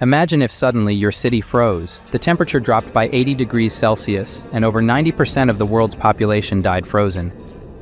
Imagine if suddenly your city froze. The temperature dropped by 80 degrees Celsius, and over 90% of the world's population died frozen.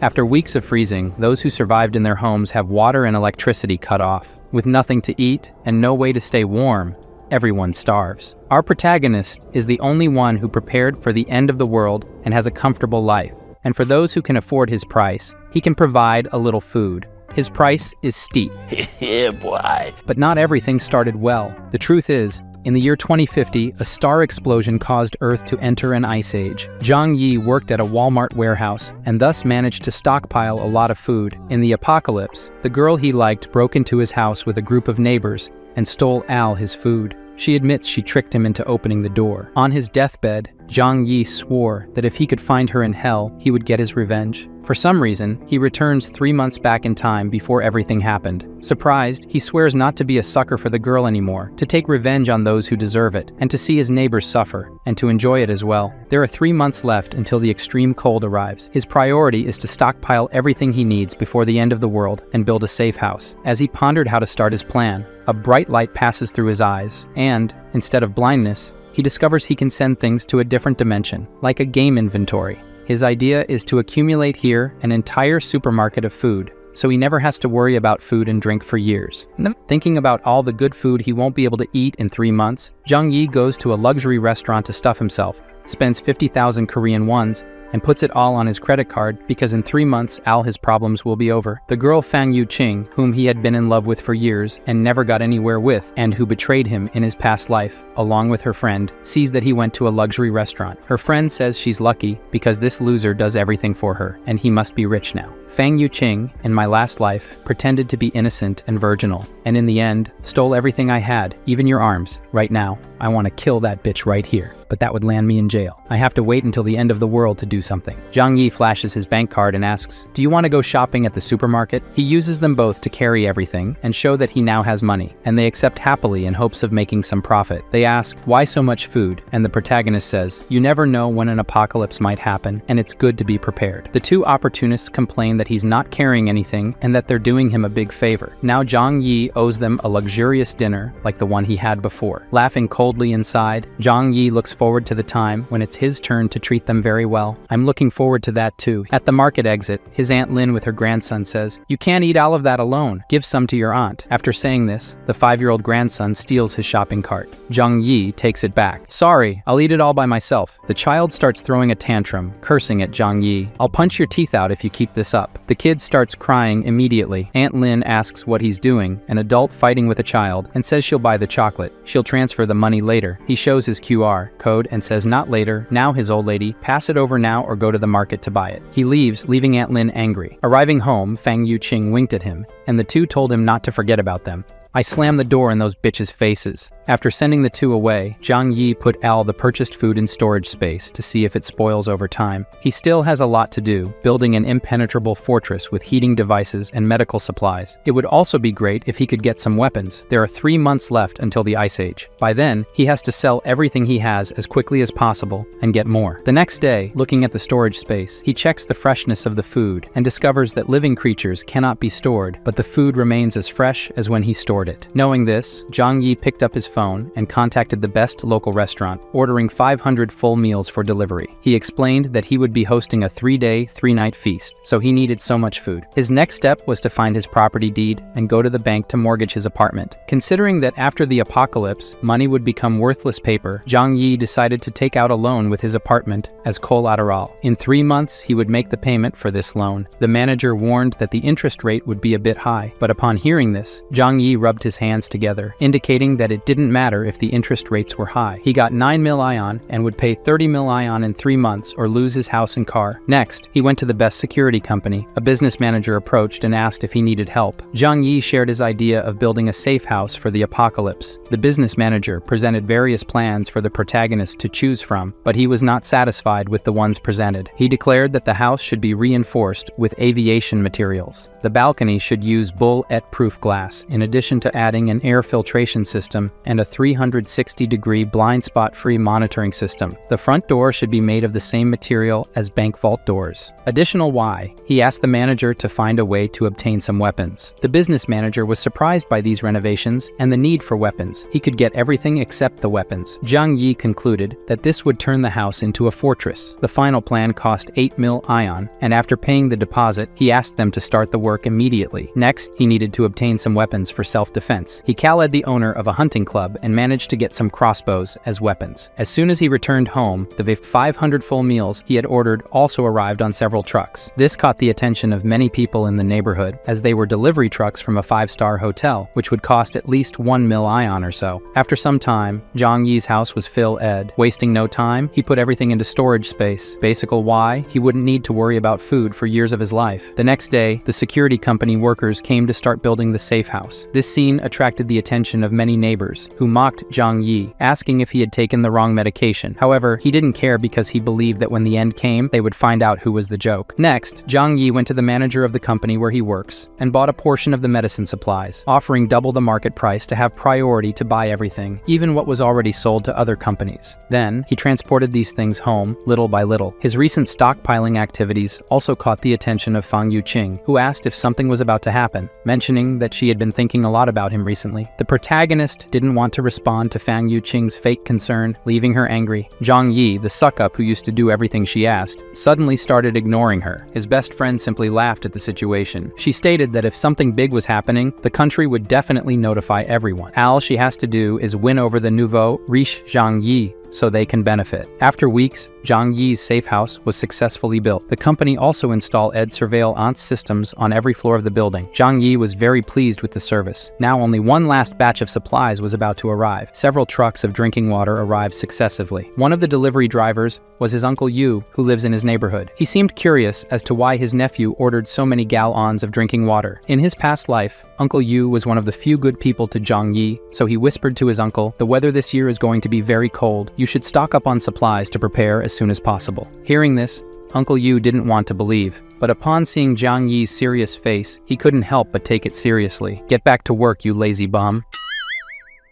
After weeks of freezing, those who survived in their homes have water and electricity cut off. With nothing to eat and no way to stay warm, everyone starves. Our protagonist is the only one who prepared for the end of the world and has a comfortable life. And for those who can afford his price, he can provide a little food. His price is steep. Yeah, boy. But not everything started well. The truth is, in the year 2050, a star explosion caused Earth to enter an ice age. Zhang Yi worked at a Walmart warehouse and thus managed to stockpile a lot of food. In the apocalypse, the girl he liked broke into his house with a group of neighbors and stole Al his food. She admits she tricked him into opening the door. On his deathbed, Zhang Yi swore that if he could find her in hell, he would get his revenge. For some reason, he returns 3 months back in time before everything happened. Surprised, he swears not to be a sucker for the girl anymore, to take revenge on those who deserve it, and to see his neighbors suffer, and to enjoy it as well. There are 3 months left until the extreme cold arrives. His priority is to stockpile everything he needs before the end of the world and build a safe house. As he pondered how to start his plan, a bright light passes through his eyes, and, instead of blindness, he discovers he can send things to a different dimension, like a game inventory. His idea is to accumulate here an entire supermarket of food, so he never has to worry about food and drink for years. Thinking about all the good food he won't be able to eat in 3 months, Zhang Yi goes to a luxury restaurant to stuff himself, spends 50,000 Korean wons, and puts it all on his credit card because in 3 months, all his problems will be over. The girl Fang Yuqing, whom he had been in love with for years and never got anywhere with, and who betrayed him in his past life, along with her friend, sees that he went to a luxury restaurant. Her friend says she's lucky because this loser does everything for her, and he must be rich now. Fang Yuqing, in my last life, pretended to be innocent and virginal, and in the end, stole everything I had, even your arms. Right now, I want to kill that bitch right here, but that would land me in jail. I have to wait until the end of the world to do something. Zhang Yi flashes his bank card and asks, "Do you want to go shopping at the supermarket?" He uses them both to carry everything and show that he now has money, and they accept happily in hopes of making some profit. They ask, "Why so much food?" And the protagonist says, "You never know when an apocalypse might happen, and it's good to be prepared." The two opportunists complain that he's not carrying anything and that they're doing him a big favor. Now Zhang Yi owes them a luxurious dinner like the one he had before. Laughing coldly inside, Zhang Yi looks forward to the time when it's his turn to treat them very well. "I'm looking forward to that too." At the market exit, his Aunt Lin with her grandson says, "You can't eat all of that alone. Give some to your aunt." After saying this, the 5-year-old grandson steals his shopping cart. Zhang Yi takes it back. "Sorry, I'll eat it all by myself." The child starts throwing a tantrum, cursing at Zhang Yi. "I'll punch your teeth out if you keep this up." The kid starts crying immediately. Aunt Lin asks what he's doing, an adult fighting with a child, and says she'll buy the chocolate. She'll transfer the money later. He shows his QR code and says not later, now his old lady, pass it over now or go to the market to buy it. He leaves, leaving Aunt Lin angry. Arriving home, Fang Yuqing winked at him, and the two told him not to forget about them. "I slammed the door in those bitches' faces." After sending the two away, Zhang Yi put Al the purchased food in storage space to see if it spoils over time. He still has a lot to do, building an impenetrable fortress with heating devices and medical supplies. It would also be great if he could get some weapons. There are 3 months left until the Ice Age. By then, he has to sell everything he has as quickly as possible and get more. The next day, looking at the storage space, he checks the freshness of the food and discovers that living creatures cannot be stored, but the food remains as fresh as when he stored it. Knowing this, Zhang Yi picked up his phone and contacted the best local restaurant, ordering 500 full meals for delivery. He explained that he would be hosting a 3-day, 3-night feast, so he needed so much food. His next step was to find his property deed and go to the bank to mortgage his apartment. Considering that after the apocalypse, money would become worthless paper, Zhang Yi decided to take out a loan with his apartment as collateral. In 3 months, he would make the payment for this loan. The manager warned that the interest rate would be a bit high, but upon hearing this, Zhang Yi rubbed his hands together, indicating that it didn't matter if the interest rates were high. He got 9 mil ion and would pay 30 mil ion in 3 months or lose his house and car. Next, he went to the best security company. A business manager approached and asked if he needed help. Zhang Yi shared his idea of building a safe house for the apocalypse. The business manager presented various plans for the protagonist to choose from, but he was not satisfied with the ones presented. He declared that the house should be reinforced with aviation materials. The balcony should use bullet-proof glass, in addition to adding an air filtration system and a 360-degree blind spot-free monitoring system. The front door should be made of the same material as bank vault doors. Additional why, he asked the manager to find a way to obtain some weapons. The business manager was surprised by these renovations and the need for weapons. He could get everything except the weapons. Zhang Yi concluded that this would turn the house into a fortress. The final plan cost 8 mil ion, and after paying the deposit, he asked them to start the work immediately. Next, he needed to obtain some weapons for self-defense. He called the owner of a hunting club and managed to get some crossbows as weapons. As soon as he returned home, the 500 full meals he had ordered also arrived on several trucks. This caught the attention of many people in the neighborhood, as they were delivery trucks from a 5-star hotel, which would cost at least 1 mil ion or so. After some time, Zhang Yi's house was filled. Wasting no time, he put everything into storage space. Basically why, he wouldn't need to worry about food for years of his life. The next day, the security company workers came to start building the safe house. This scene attracted the attention of many neighbors, who mocked Zhang Yi, asking if he had taken the wrong medication. However, he didn't care because he believed that when the end came, they would find out who was the joke. Next, Zhang Yi went to the manager of the company where he works and bought a portion of the medicine supplies, offering double the market price to have priority to buy everything, even what was already sold to other companies. Then, he transported these things home, little by little. His recent stockpiling activities also caught the attention of Fang Yuqing, who asked if something was about to happen, mentioning that she had been thinking a lot about him recently. The protagonist didn't want to respond to Fang Yuqing's fake concern, leaving her angry. Zhang Yi, the suck-up who used to do everything she asked, suddenly started ignoring her. His best friend simply laughed at the situation. She stated that if something big was happening, the country would definitely notify everyone. All she has to do is win over the nouveau riche Zhang Yi, so they can benefit. After weeks, Zhang Yi's safe house was successfully built. The company also installed surveillance systems on every floor of the building. Zhang Yi was very pleased with the service. Now only one last batch of supplies was about to arrive. Several trucks of drinking water arrived successively. One of the delivery drivers was his uncle Yu, who lives in his neighborhood. He seemed curious as to why his nephew ordered so many gallons of drinking water. In his past life, Uncle Yu was one of the few good people to Zhang Yi, so he whispered to his uncle, "The weather this year is going to be very cold. You should stock up on supplies to prepare as soon as possible." Hearing this, Uncle Yu didn't want to believe, but upon seeing Zhang Yi's serious face, he couldn't help but take it seriously. "Get back to work, you lazy bum."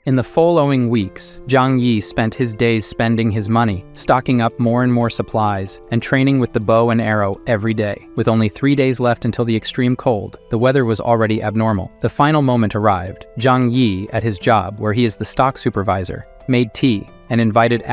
In the following weeks, Zhang Yi spent his days spending his money, stocking up more and more supplies, and training with the bow and arrow every day. With only 3 days left until the extreme cold, the weather was already abnormal. The final moment arrived. Zhang Yi, at his job, where he is the stock supervisor, made tea and invited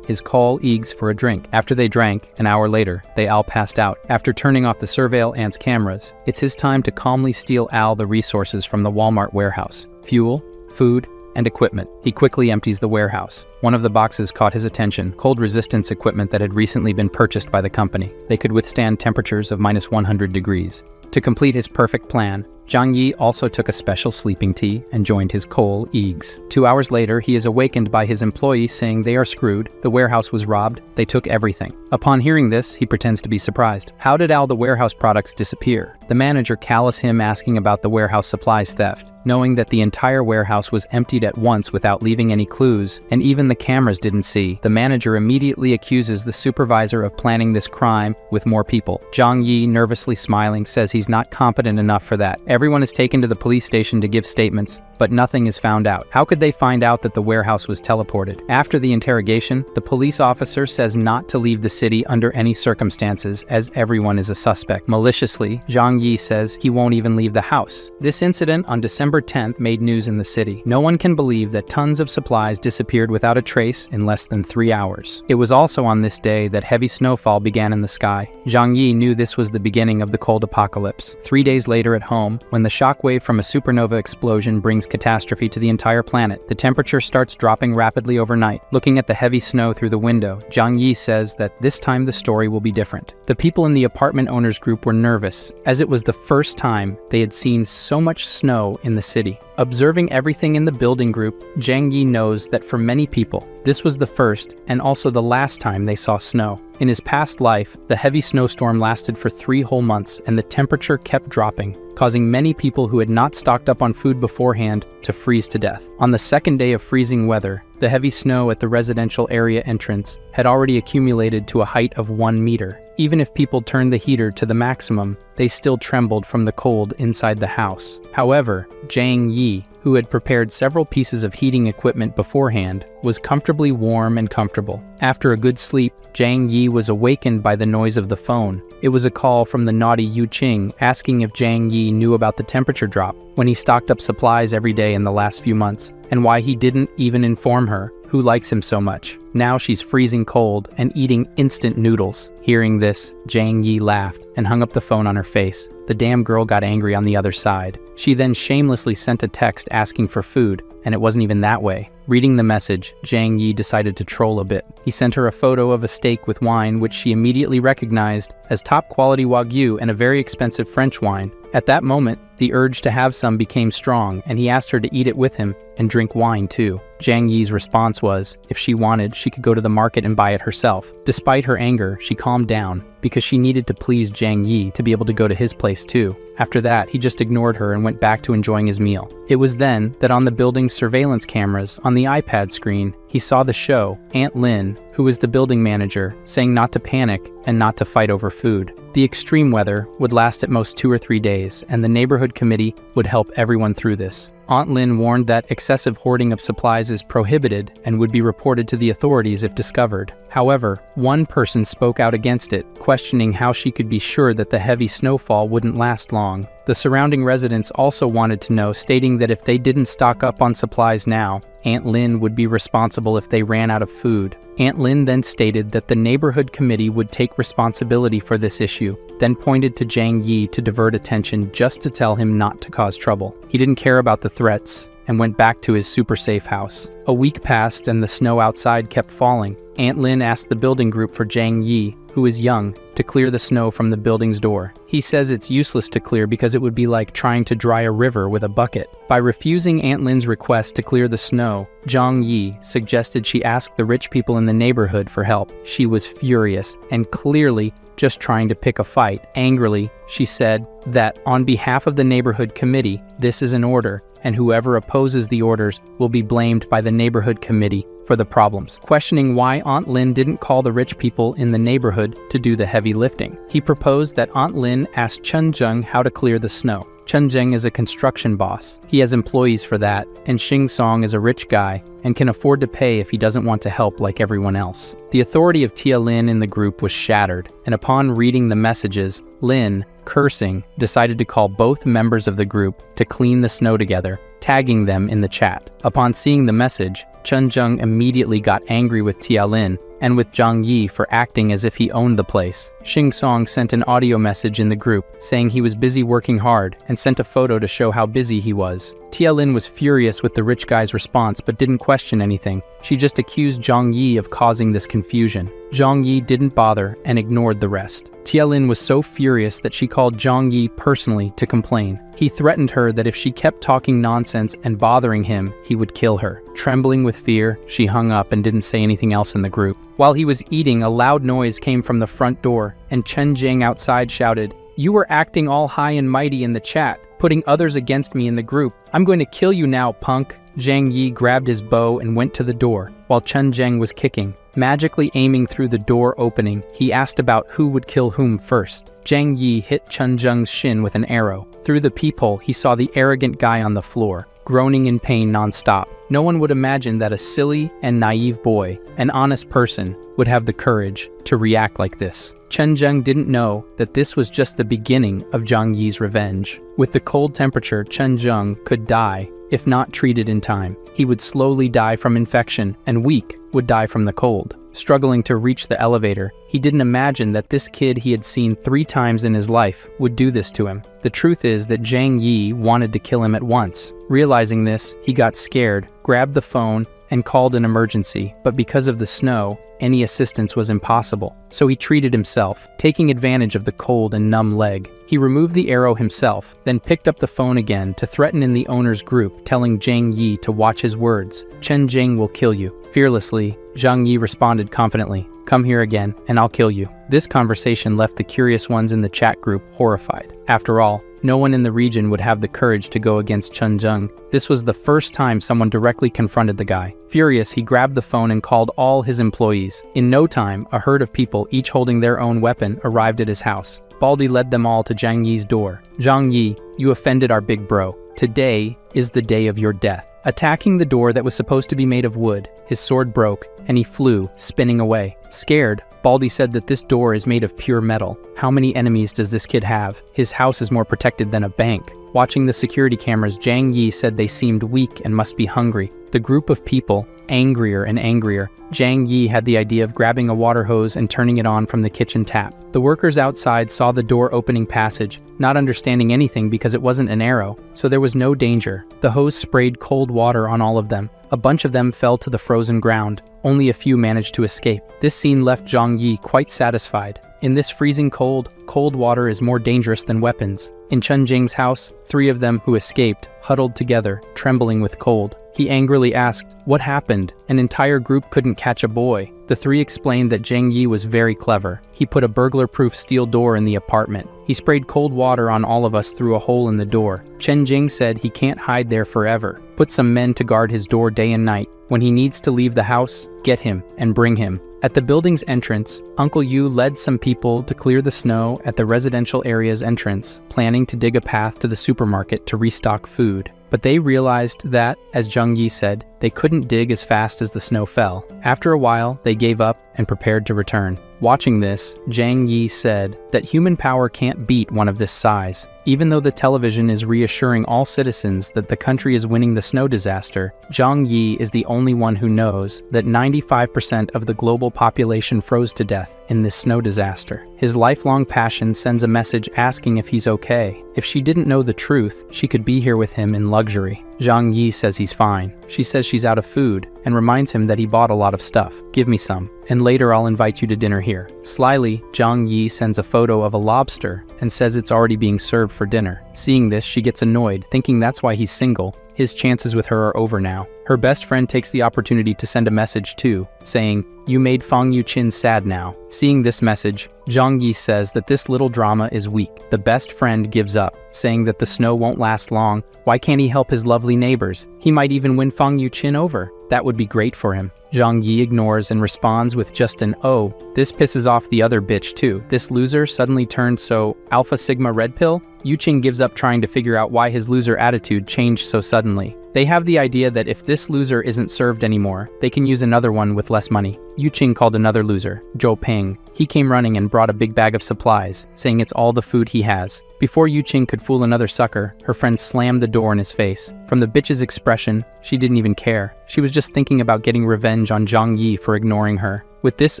his colleagues for a drink. After they drank, an hour later, they all passed out. After turning off the surveillance cameras, it's his time to calmly steal the resources from the Walmart warehouse: fuel, food, and equipment. He quickly empties the warehouse. One of the boxes caught his attention: cold resistance equipment that had recently been purchased by the company. They could withstand temperatures of -100 degrees. To complete his perfect plan, Zhang Yi also took a special sleeping tea and joined his colleagues. 2 hours later, he is awakened by his employee saying they are screwed, the warehouse was robbed, they took everything. Upon hearing this, he pretends to be surprised. How did all the warehouse products disappear? The manager calls him asking about the warehouse supplies theft. Knowing that the entire warehouse was emptied at once without leaving any clues, and even the cameras didn't see, the manager immediately accuses the supervisor of planning this crime with more people. Zhang Yi, nervously smiling, says he's not competent enough for that. Everyone is taken to the police station to give statements, but nothing is found out. How could they find out that the warehouse was teleported? After the interrogation, the police officer says not to leave the city under any circumstances, as everyone is a suspect. Maliciously, Zhang Yi says he won't even leave the house. This incident on December 10th made news in the city. No one can believe that tons of supplies disappeared without a trace in less than 3 hours. It was also on this day that heavy snowfall began in the sky. Zhang Yi knew this was the beginning of the cold apocalypse. 3 days later at home, when the shockwave from a supernova explosion brings catastrophe to the entire planet, the temperature starts dropping rapidly overnight. Looking at the heavy snow through the window, Zhang Yi says that this time the story will be different. The people in the apartment owners group were nervous, as it was the first time they had seen so much snow in the city. Observing everything in the building group, Zhang Yi knows that for many people, this was the first and also the last time they saw snow. In his past life, the heavy snowstorm lasted for 3 whole months and the temperature kept dropping, causing many people who had not stocked up on food beforehand to freeze to death. On the second day of freezing weather, the heavy snow at the residential area entrance had already accumulated to a height of 1 meter. Even if people turned the heater to the maximum, they still trembled from the cold inside the house. However, Zhang Yi, who had prepared several pieces of heating equipment beforehand, was comfortably warm and comfortable. After a good sleep, Zhang Yi was awakened by the noise of the phone. It was a call from the naughty Yu Qing asking if Zhang Yi knew about the temperature drop when he stocked up supplies every day in the last few months, and why he didn't even inform her, who likes him so much. Now she's freezing cold and eating instant noodles. Hearing this, Zhang Yi laughed and hung up the phone on her face. The damn girl got angry on the other side. She then shamelessly sent a text asking for food, and it wasn't even that way. Reading the message, Zhang Yi decided to troll a bit. He sent her a photo of a steak with wine, which she immediately recognized as top-quality Wagyu and a very expensive French wine. At that moment, the urge to have some became strong, and he asked her to eat it with him and drink wine too. Zhang Yi's response was, if she wanted, she could go to the market and buy it herself. Despite her anger, she calmed down, because she needed to please Zhang Yi to be able to go to his place too. After that, he just ignored her and went back to enjoying his meal. It was then that on the building's surveillance cameras on the iPad screen, he saw the show, Aunt Lin, who was the building manager, saying not to panic and not to fight over food. The extreme weather would last at most 2 or 3 days, and the neighborhood committee would help everyone through this. Aunt Lin warned that excessive hoarding of supplies is prohibited and would be reported to the authorities if discovered. However, one person spoke out against it, questioning how she could be sure that the heavy snowfall wouldn't last long. The surrounding residents also wanted to know, stating that if they didn't stock up on supplies now, Aunt Lin would be responsible if they ran out of food. Aunt Lin then stated that the neighborhood committee would take responsibility for this issue, then pointed to Zhang Yi to divert attention just to tell him not to cause trouble. He didn't care about the threats and went back to his super safe house. A week passed and the snow outside kept falling. Aunt Lin asked the building group for Zhang Yi, who is young, to clear the snow from the building's door. He says it's useless to clear because it would be like trying to dry a river with a bucket. By refusing Aunt Lin's request to clear the snow, Zhang Yi suggested she ask the rich people in the neighborhood for help. She was furious and clearly just trying to pick a fight. Angrily, she said that on behalf of the neighborhood committee, this is an order, and whoever opposes the orders will be blamed by the neighborhood committee for the problems. Questioning why Aunt Lin didn't call the rich people in the neighborhood to do the heavy lifting, he proposed that Aunt Lin ask Chen Zheng how to clear the snow. Chen Zheng is a construction boss. He has employees for that, and Xing Song is a rich guy and can afford to pay if he doesn't want to help like everyone else. The authority of Tia Lin in the group was shattered, and upon reading the messages, Lin, cursing, decided to call both members of the group to clean the snow together, tagging them in the chat. Upon seeing the message, Chen Zheng immediately got angry with Tia Lin and with Zhang Yi for acting as if he owned the place. Xing Song sent an audio message in the group saying he was busy working hard and sent a photo to show how busy he was. Tia Lin was furious with the rich guy's response but didn't question anything. She just accused Zhang Yi of causing this confusion. Zhang Yi didn't bother and ignored the rest. Tia Lin was so furious that she called Zhang Yi personally to complain. He threatened her that if she kept talking nonsense and bothering him, he would kill her. Trembling with fear, she hung up and didn't say anything else in the group. While he was eating, a loud noise came from the front door, and Chen Zheng outside shouted, "You were acting all high and mighty in the chat, putting others against me in the group. I'm going to kill you now, punk." Zhang Yi grabbed his bow and went to the door, while Chen Zheng was kicking. Magically aiming through the door opening, he asked about who would kill whom first. Zhang Yi hit Chen Zheng's shin with an arrow. Through the peephole, he saw the arrogant guy on the floor, groaning in pain non-stop. No one would imagine that a silly and naive boy, an honest person, would have the courage to react like this. Chen Zheng didn't know that this was just the beginning of Zhang Yi's revenge. With the cold temperature, Chen Zheng could die if not treated in time. He would slowly die from infection, and weak would die from the cold. Struggling to reach the elevator, he didn't imagine that this kid he had seen 3 times in his life would do this to him. The truth is that Zhang Yi wanted to kill him at once. Realizing this, he got scared, grabbed the phone, and called an emergency, but because of the snow, any assistance was impossible. So he treated himself, taking advantage of the cold and numb leg. He removed the arrow himself, then picked up the phone again to threaten in the owner's group, telling Zhang Yi to watch his words. "Chen Zheng will kill you." Fearlessly, Zhang Yi responded confidently, "Come here again, and I'll kill you." This conversation left the curious ones in the chat group horrified. After all, no one in the region would have the courage to go against Chen Zheng. This was the first time someone directly confronted the guy. Furious, he grabbed the phone and called all his employees. In no time, a herd of people, each holding their own weapon, arrived at his house. Baldy led them all to Zhang Yi's door. "Zhang Yi, you offended our big bro. "Today is the day of your death." Attacking the door that was supposed to be made of wood, his sword broke, and he flew, spinning away. Scared, Baldy said that this door is made of pure metal. How many enemies does this kid have? His house is more protected than a bank. Watching the security cameras, Zhang Yi said they seemed weak and must be hungry. The group of people, angrier and angrier. Zhang Yi had the idea of grabbing a water hose and turning it on from the kitchen tap. The workers outside saw the door opening passage, not understanding anything because it wasn't an arrow, so there was no danger. The hose sprayed cold water on all of them. A bunch of them fell to the frozen ground. Only a few managed to escape. This scene left Zhang Yi quite satisfied. In this freezing cold, cold water is more dangerous than weapons. In Chen Jing's house, 3 of them who escaped huddled together, trembling with cold. He angrily asked, "What happened?" An entire group couldn't catch a boy. The 3 explained that Zhang Yi was very clever. He put a burglar-proof steel door in the apartment. He sprayed cold water on all of us through a hole in the door. Chen Jing said he can't hide there forever. Put some men to guard his door day and night. When he needs to leave the house, get him and bring him. At the building's entrance, Uncle Yu led some people to clear the snow at the residential area's entrance, planning to dig a path to the supermarket to restock food. But they realized that, as Zhang Yi said, they couldn't dig as fast as the snow fell. After a while, they gave up and prepared to return. Watching this, Zhang Yi said that human power can't beat one of this size. Even though the television is reassuring all citizens that the country is winning the snow disaster, Zhang Yi is the only one who knows that 95% of the global population froze to death in this snow disaster. His lifelong passion sends a message asking if he's okay. If she didn't know the truth, she could be here with him in luxury. Zhang Yi says he's fine. She says she's out of food and reminds him that he bought a lot of stuff. "Give me some, and later I'll invite you to dinner here." Slyly, Zhang Yi sends a photo of a lobster and says it's already being served for dinner. Seeing this, she gets annoyed, thinking that's why he's single. His chances with her are over now. Her best friend takes the opportunity to send a message too, saying, "You made Fang Yuqin sad now." Seeing this message, Zhang Yi says that this little drama is weak. The best friend gives up, saying that the snow won't last long. Why can't he help his lovely neighbors? He might even win Fang Yuqin over. That would be great for him. Zhang Yi ignores and responds with just an "oh." This pisses off the other bitch too. This loser suddenly turned so Alpha Sigma Red Pill? Yuqin gives up trying to figure out why his loser attitude changed so suddenly. They have the idea that if this loser isn't served anymore, they can use another one with less money. Yuqin called another loser, Zhou Ping. He came running and brought a big bag of supplies, saying it's all the food he has. Before Yuqin could fool another sucker, her friend slammed the door in his face. From the bitch's expression, she didn't even care. She was just thinking about getting revenge on Zhang Yi for ignoring her. With this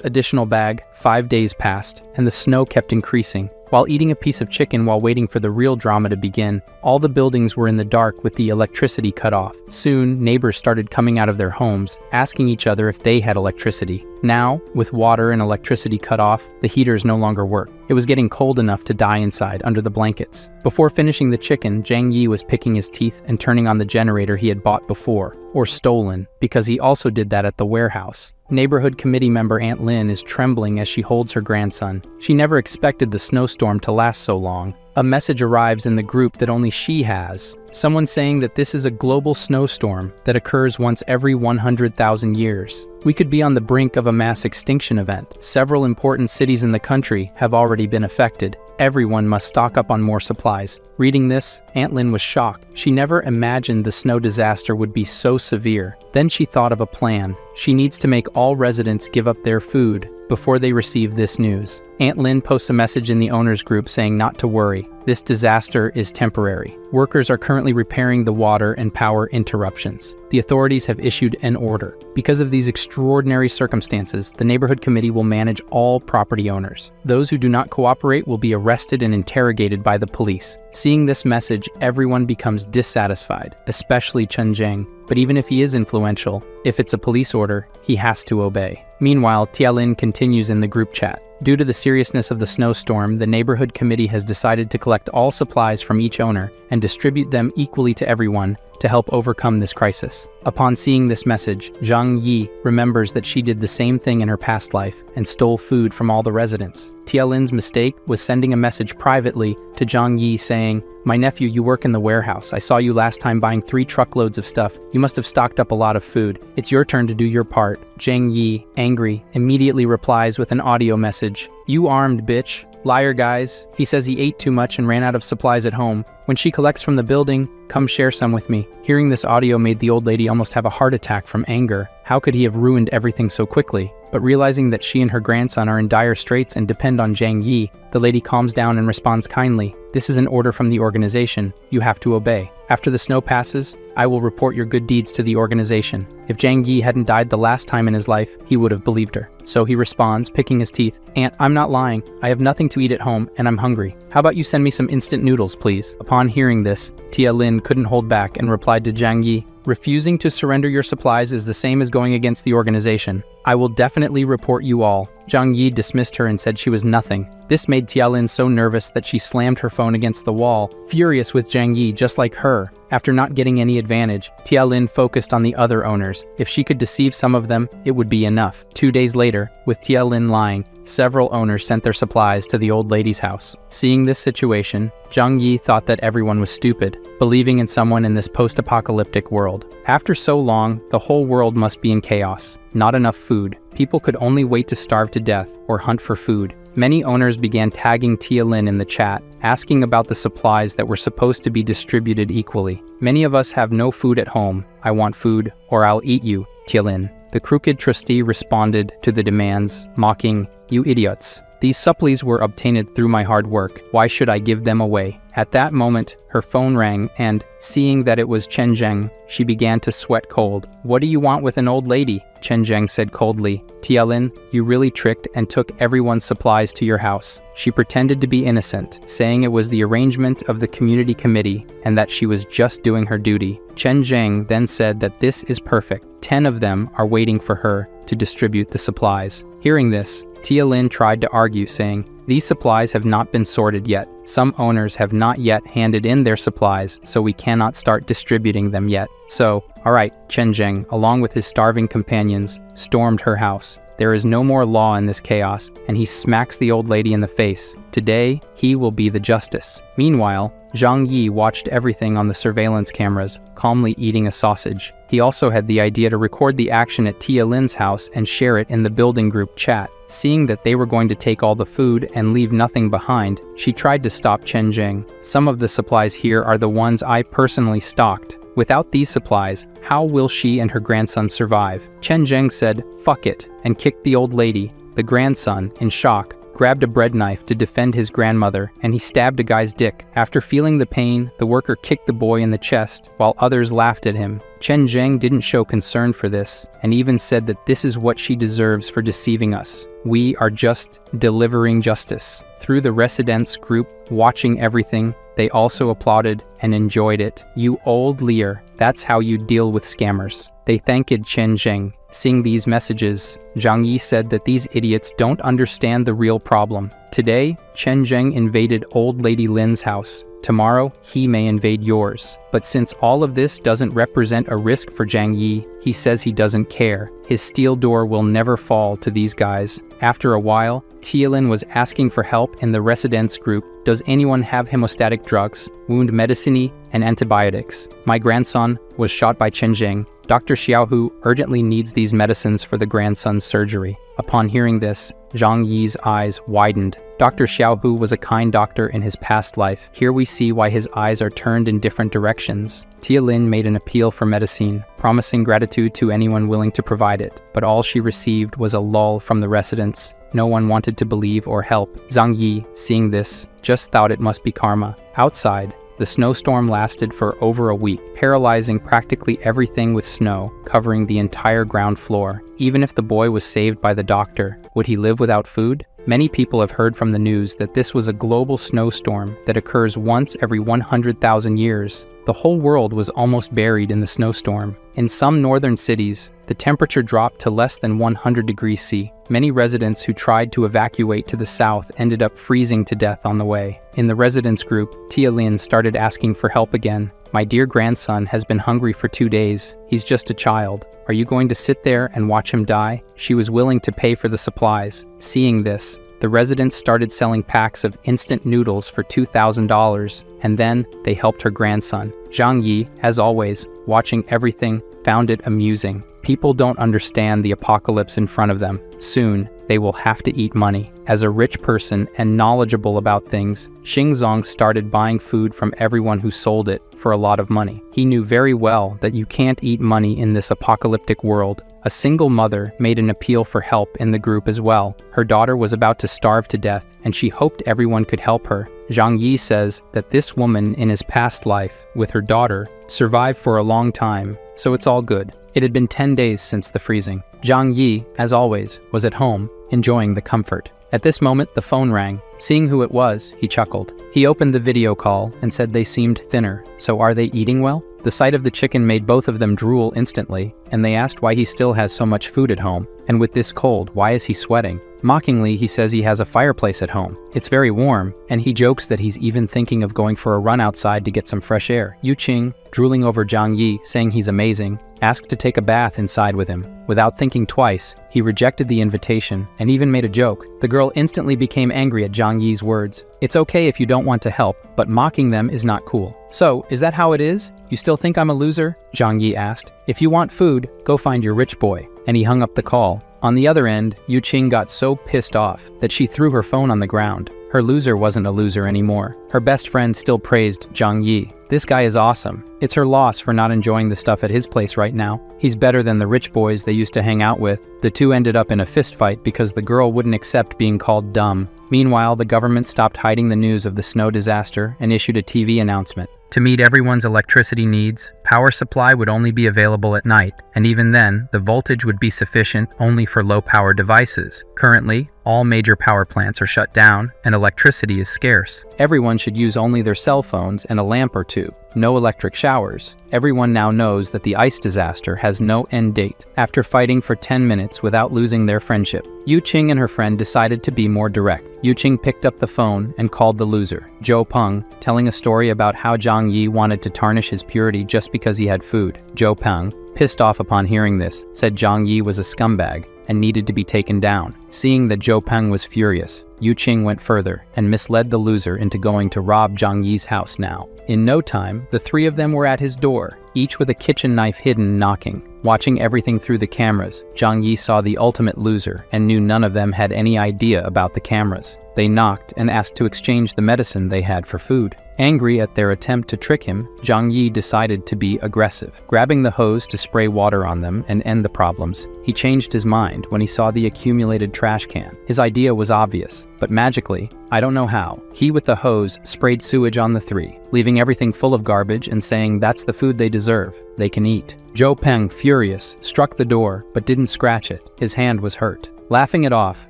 additional bag, 5 days passed, and the snow kept increasing. While eating a piece of chicken while waiting for the real drama to begin, all the buildings were in the dark with the electricity cut off. Soon, neighbors started coming out of their homes, asking each other if they had electricity. Now, with water and electricity cut off, the heaters no longer worked. It was getting cold enough to die inside under the blankets. Before finishing the chicken, Zhang Yi was picking his teeth and turning on the generator he had bought before, or stolen, because he also did that at the warehouse. Neighborhood committee member Aunt Lin is trembling as she holds her grandson. She never expected the snowstorm to last so long. A message arrives in the group that only she has. Someone saying that this is a global snowstorm that occurs once every 100,000 years. We could be on the brink of a mass extinction event. Several important cities in the country have already been affected. Everyone must stock up on more supplies. Reading this, Aunt Lin was shocked. She never imagined the snow disaster would be so severe. Then she thought of a plan. She needs to make all residents give up their food before they receive this news. Aunt Lin posts a message in the owners group saying not to worry. This disaster is temporary. Workers are currently repairing the water and power interruptions. The authorities have issued an order. Because of these extraordinary circumstances, the neighborhood committee will manage all property owners. Those who do not cooperate will be arrested and interrogated by the police. Seeing this message, everyone becomes dissatisfied, especially Chen Zheng. But even if he is influential, if it's a police order, he has to obey. Meanwhile, Tialin continues in the group chat. Due to the seriousness of the snowstorm, the neighborhood committee has decided to collect all supplies from each owner and distribute them equally to everyone to help overcome this crisis. Upon seeing this message, Zhang Yi remembers that she did the same thing in her past life and stole food from all the residents. Tialin's mistake was sending a message privately to Zhang Yi saying, "My nephew, you work in the warehouse. I saw you last time buying 3 truckloads of stuff. You must have stocked up a lot of food. It's your turn to do your part." Zhang Yi, angry, immediately replies with an audio message, "You armed bitch. Liar, guys. He says he ate too much and ran out of supplies at home. When she collects from the building, come share some with me. Hearing this audio made the old lady almost have a heart attack from anger. How could he have ruined everything so quickly? But realizing that she and her grandson are in dire straits and depend on Zhang Yi, the lady calms down and responds kindly. This is an order from the organization. You have to obey. After the snow passes, I will report your good deeds to the organization. If Zhang Yi hadn't died the last time in his life, he would have believed her. So he responds, picking his teeth, Aunt, I'm not lying. I have nothing to eat at home, and I'm hungry. How about you send me some instant noodles, please? Upon hearing this, Tia Lin couldn't hold back and replied to Zhang Yi, refusing to surrender your supplies is the same as going against the organization. I will definitely report you all. Zhang Yi dismissed her and said she was nothing. This made Tia Lin so nervous that she slammed her phone against the wall, furious with Zhang Yi just like her. After not getting any advantage, Tia Lin focused on the other owners. If she could deceive some of them, it would be enough. 2 days later, with Tia Lin lying, several owners sent their supplies to the old lady's house. Seeing this situation, Zhang Yi thought that everyone was stupid, believing in someone in this post-apocalyptic world. After so long, the whole world must be in chaos. Not enough food. People could only wait to starve to death or hunt for food. Many owners began tagging Tia Lin in the chat, asking about the supplies that were supposed to be distributed equally. Many of us have no food at home. I want food, or I'll eat you, Tia Lin. The crooked trustee responded to the demands, mocking, You idiots. These supplies were obtained through my hard work. Why should I give them away? At that moment, her phone rang and, seeing that it was Chen Zheng, she began to sweat cold. What do you want with an old lady? Chen Zheng said coldly. Tia Lin, you really tricked and took everyone's supplies to your house. She pretended to be innocent, saying it was the arrangement of the community committee and that she was just doing her duty. Chen Zheng then said that this is perfect. 10 of them are waiting for her to distribute the supplies. Hearing this, Tia Lin tried to argue, saying, these supplies have not been sorted yet. Some owners have not yet handed in their supplies, so we cannot start distributing them yet. So, alright, Chen Zheng, along with his starving companions, stormed her house. There is no more law in this chaos, and he smacks the old lady in the face. Today, he will be the justice. Meanwhile, Zhang Yi watched everything on the surveillance cameras, calmly eating a sausage. He also had the idea to record the action at Tia Lin's house and share it in the building group chat. Seeing that they were going to take all the food and leave nothing behind, she tried to stop Chen Zheng. Some of the supplies here are the ones I personally stocked. Without these supplies, how will she and her grandson survive? Chen Zheng said, fuck it, and kicked the old lady. The grandson, in shock, grabbed a bread knife to defend his grandmother, and he stabbed a guy's dick. After feeling the pain, the worker kicked the boy in the chest, while others laughed at him. Chen Zheng didn't show concern for this, and even said that this is what she deserves for deceiving us. We are just delivering justice. Through the residents group, watching everything, they also applauded and enjoyed it. You old liar, that's how you deal with scammers. They thanked Chen Zheng. Seeing these messages, Zhang Yi said that these idiots don't understand the real problem. Today, Chen Zheng invaded old lady Lin's house. Tomorrow, he may invade yours. But since all of this doesn't represent a risk for Zhang Yi, he says he doesn't care. His steel door will never fall to these guys. After a while, Tia Lin was asking for help in the residents group. Does anyone have hemostatic drugs, wound medicine, and antibiotics? My grandson was shot by Chen Zheng. Dr. Xiaohu urgently needs these medicines for the grandson's surgery. Upon hearing this, Zhang Yi's eyes widened. Dr. Xiaohu was a kind doctor in his past life. Here we see why his eyes are turned in different directions. Tia Lin made an appeal for medicine, promising gratitude to anyone willing to provide it. But all she received was a lull from the residents. No one wanted to believe or help. Zhang Yi, seeing this, just thought it must be karma. Outside, the snowstorm lasted for over a week, paralyzing practically everything with snow, covering the entire ground floor. Even if the boy was saved by the doctor, would he live without food? Many people have heard from the news that this was a global snowstorm that occurs once every 100,000 years. The whole world was almost buried in the snowstorm. In some northern cities, the temperature dropped to less than 100 degrees C. Many residents who tried to evacuate to the south ended up freezing to death on the way. In the residents group, Tia Lin started asking for help again. My dear grandson has been hungry for 2 days. He's just a child. Are you going to sit there and watch him die? She was willing to pay for the supplies. Seeing this, the residents started selling packs of instant noodles for $2,000, and then they helped her grandson. Zhang Yi, as always, watching everything, found it amusing. People don't understand the apocalypse in front of them. Soon, they will have to eat money. As a rich person and knowledgeable about things, Xingzong started buying food from everyone who sold it for a lot of money. He knew very well that you can't eat money in this apocalyptic world. A single mother made an appeal for help in the group as well. Her daughter was about to starve to death, and she hoped everyone could help her. Zhang Yi says that this woman in his past life, with her daughter, survived for a long time, so it's all good. It had been 10 days since the freezing. Zhang Yi, as always, was at home, enjoying the comfort. At this moment, the phone rang. Seeing who it was, he chuckled. He opened the video call and said they seemed thinner. So are they eating well? The sight of the chicken made both of them drool instantly, and they asked why he still has so much food at home. And with this cold, why is he sweating? Mockingly, he says he has a fireplace at home. It's very warm, and he jokes that he's even thinking of going for a run outside to get some fresh air. Yu Qing, drooling over Zhang Yi, saying he's amazing, asked to take a bath inside with him. Without thinking twice, he rejected the invitation and even made a joke. The girl instantly became angry at Zhang Yi's words. It's okay if you don't want to help, but mocking them is not cool. So, is that how it is? You still think I'm a loser? Zhang Yi asked. If you want food, go find your rich boy. And he hung up the call. On the other end, Yu Qing got so pissed off that she threw her phone on the ground. Her loser wasn't a loser anymore. Her best friend still praised Zhang Yi. This guy is awesome. It's her loss for not enjoying the stuff at his place right now. He's better than the rich boys they used to hang out with. The two ended up in a fistfight because the girl wouldn't accept being called dumb. Meanwhile, the government stopped hiding the news of the snow disaster and issued a TV announcement. To meet everyone's electricity needs, power supply would only be available at night, and even then, the voltage would be sufficient only for low-power devices. Currently, all major power plants are shut down, and electricity is scarce. Everyone should use only their cell phones and a lamp or two. No electric showers. Everyone now knows that the ice disaster has no end date. After fighting for 10 minutes without losing their friendship, Yu Qing and her friend decided to be more direct. Yu Qing picked up the phone and called the loser, Zhou Peng, telling a story about how Zhang Yi wanted to tarnish his purity just because he had food. Zhou Peng, pissed off upon hearing this, said Zhang Yi was a scumbag and needed to be taken down. Seeing that Zhou Peng was furious, Yu Qing went further and misled the loser into going to rob Zhang Yi's house now. In no time, the three of them were at his door, each with a kitchen knife hidden, knocking. Watching everything through the cameras, Zhang Yi saw the ultimate loser and knew none of them had any idea about the cameras. They knocked and asked to exchange the medicine they had for food. Angry at their attempt to trick him, Zhang Yi decided to be aggressive. Grabbing the hose to spray water on them and end the problems, he changed his mind when he saw the accumulated trash can. His idea was obvious, but magically, I don't know how, he with the hose sprayed sewage on the three, leaving everything full of garbage and saying that's the food they deserve, they can eat. Zhou Peng, furious, struck the door but didn't scratch it. His hand was hurt. Laughing it off,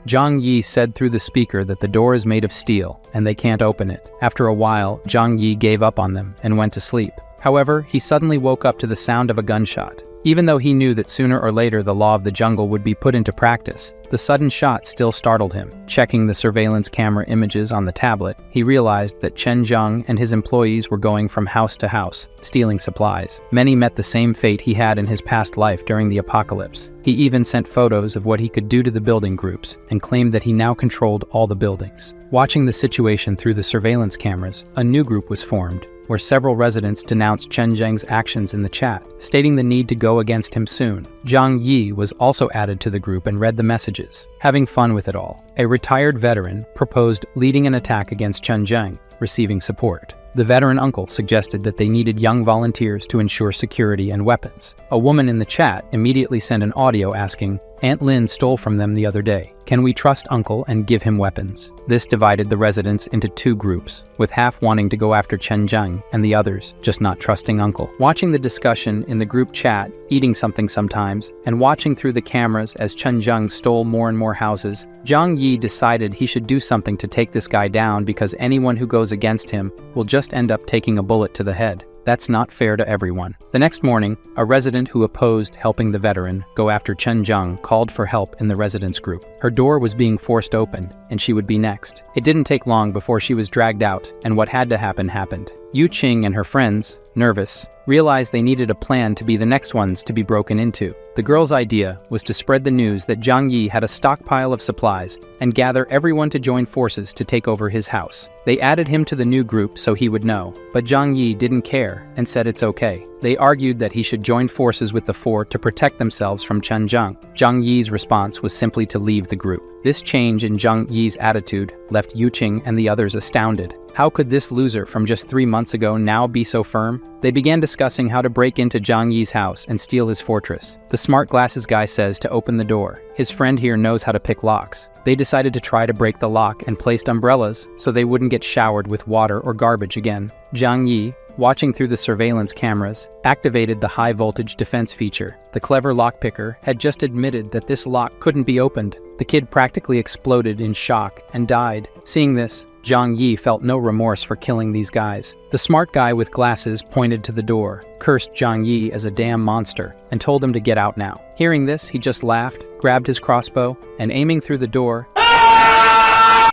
Zhang Yi said through the speaker that the door is made of steel and they can't open it. After a while, Zhang Yi gave up on them and went to sleep. However, he suddenly woke up to the sound of a gunshot. Even though he knew that sooner or later the law of the jungle would be put into practice, the sudden shot still startled him. Checking the surveillance camera images on the tablet, he realized that Chen Zheng and his employees were going from house to house, stealing supplies. Many met the same fate he had in his past life during the apocalypse. He even sent photos of what he could do to the building groups, and claimed that he now controlled all the buildings. Watching the situation through the surveillance cameras, a new group was formed, where several residents denounced Chen Zheng's actions in the chat, stating the need to go against him soon. Zhang Yi was also added to the group and read the messages. Having fun with it all, a retired veteran proposed leading an attack against Chen Zheng, receiving support. The veteran uncle suggested that they needed young volunteers to ensure security and weapons. A woman in the chat immediately sent an audio asking, Aunt Lin stole from them the other day. Can we trust Uncle and give him weapons? This divided the residents into two groups, with half wanting to go after Chen Zheng and the others just not trusting Uncle. Watching the discussion in the group chat, eating something sometimes, and watching through the cameras as Chen Zheng stole more and more houses, Zhang Yi decided he should do something to take this guy down because anyone who goes against him will just end up taking a bullet to the head. That's not fair to everyone. The next morning, a resident who opposed helping the veteran go after Chen Zheng called for help in the residents group. Her door was being forced open, and she would be next. It didn't take long before she was dragged out, and what had to happen happened. Yu Qing and her friends, nervous, realized they needed a plan to be the next ones to be broken into. The girl's idea was to spread the news that Zhang Yi had a stockpile of supplies and gather everyone to join forces to take over his house. They added him to the new group so he would know, but Zhang Yi didn't care and said it's okay. They argued that he should join forces with the four to protect themselves from Chen Zhang. Zhang Yi's response was simply to leave the group. This change in Zhang Yi's attitude left Yu Qing and the others astounded. How could this loser from just 3 months ago now be so firm? They began discussing how to break into Zhang Yi's house and steal his fortress. The smart glasses guy says to open the door. His friend here knows how to pick locks. They decided to try to break the lock and placed umbrellas so they wouldn't get showered with water or garbage again. Zhang Yi, watching through the surveillance cameras, activated the high-voltage defense feature. The clever lockpicker had just admitted that this lock couldn't be opened. The kid practically exploded in shock and died. Seeing this, Zhang Yi felt no remorse for killing these guys. The smart guy with glasses pointed to the door, cursed Zhang Yi as a damn monster, and told him to get out now. Hearing this, he just laughed, grabbed his crossbow, and aiming through the door,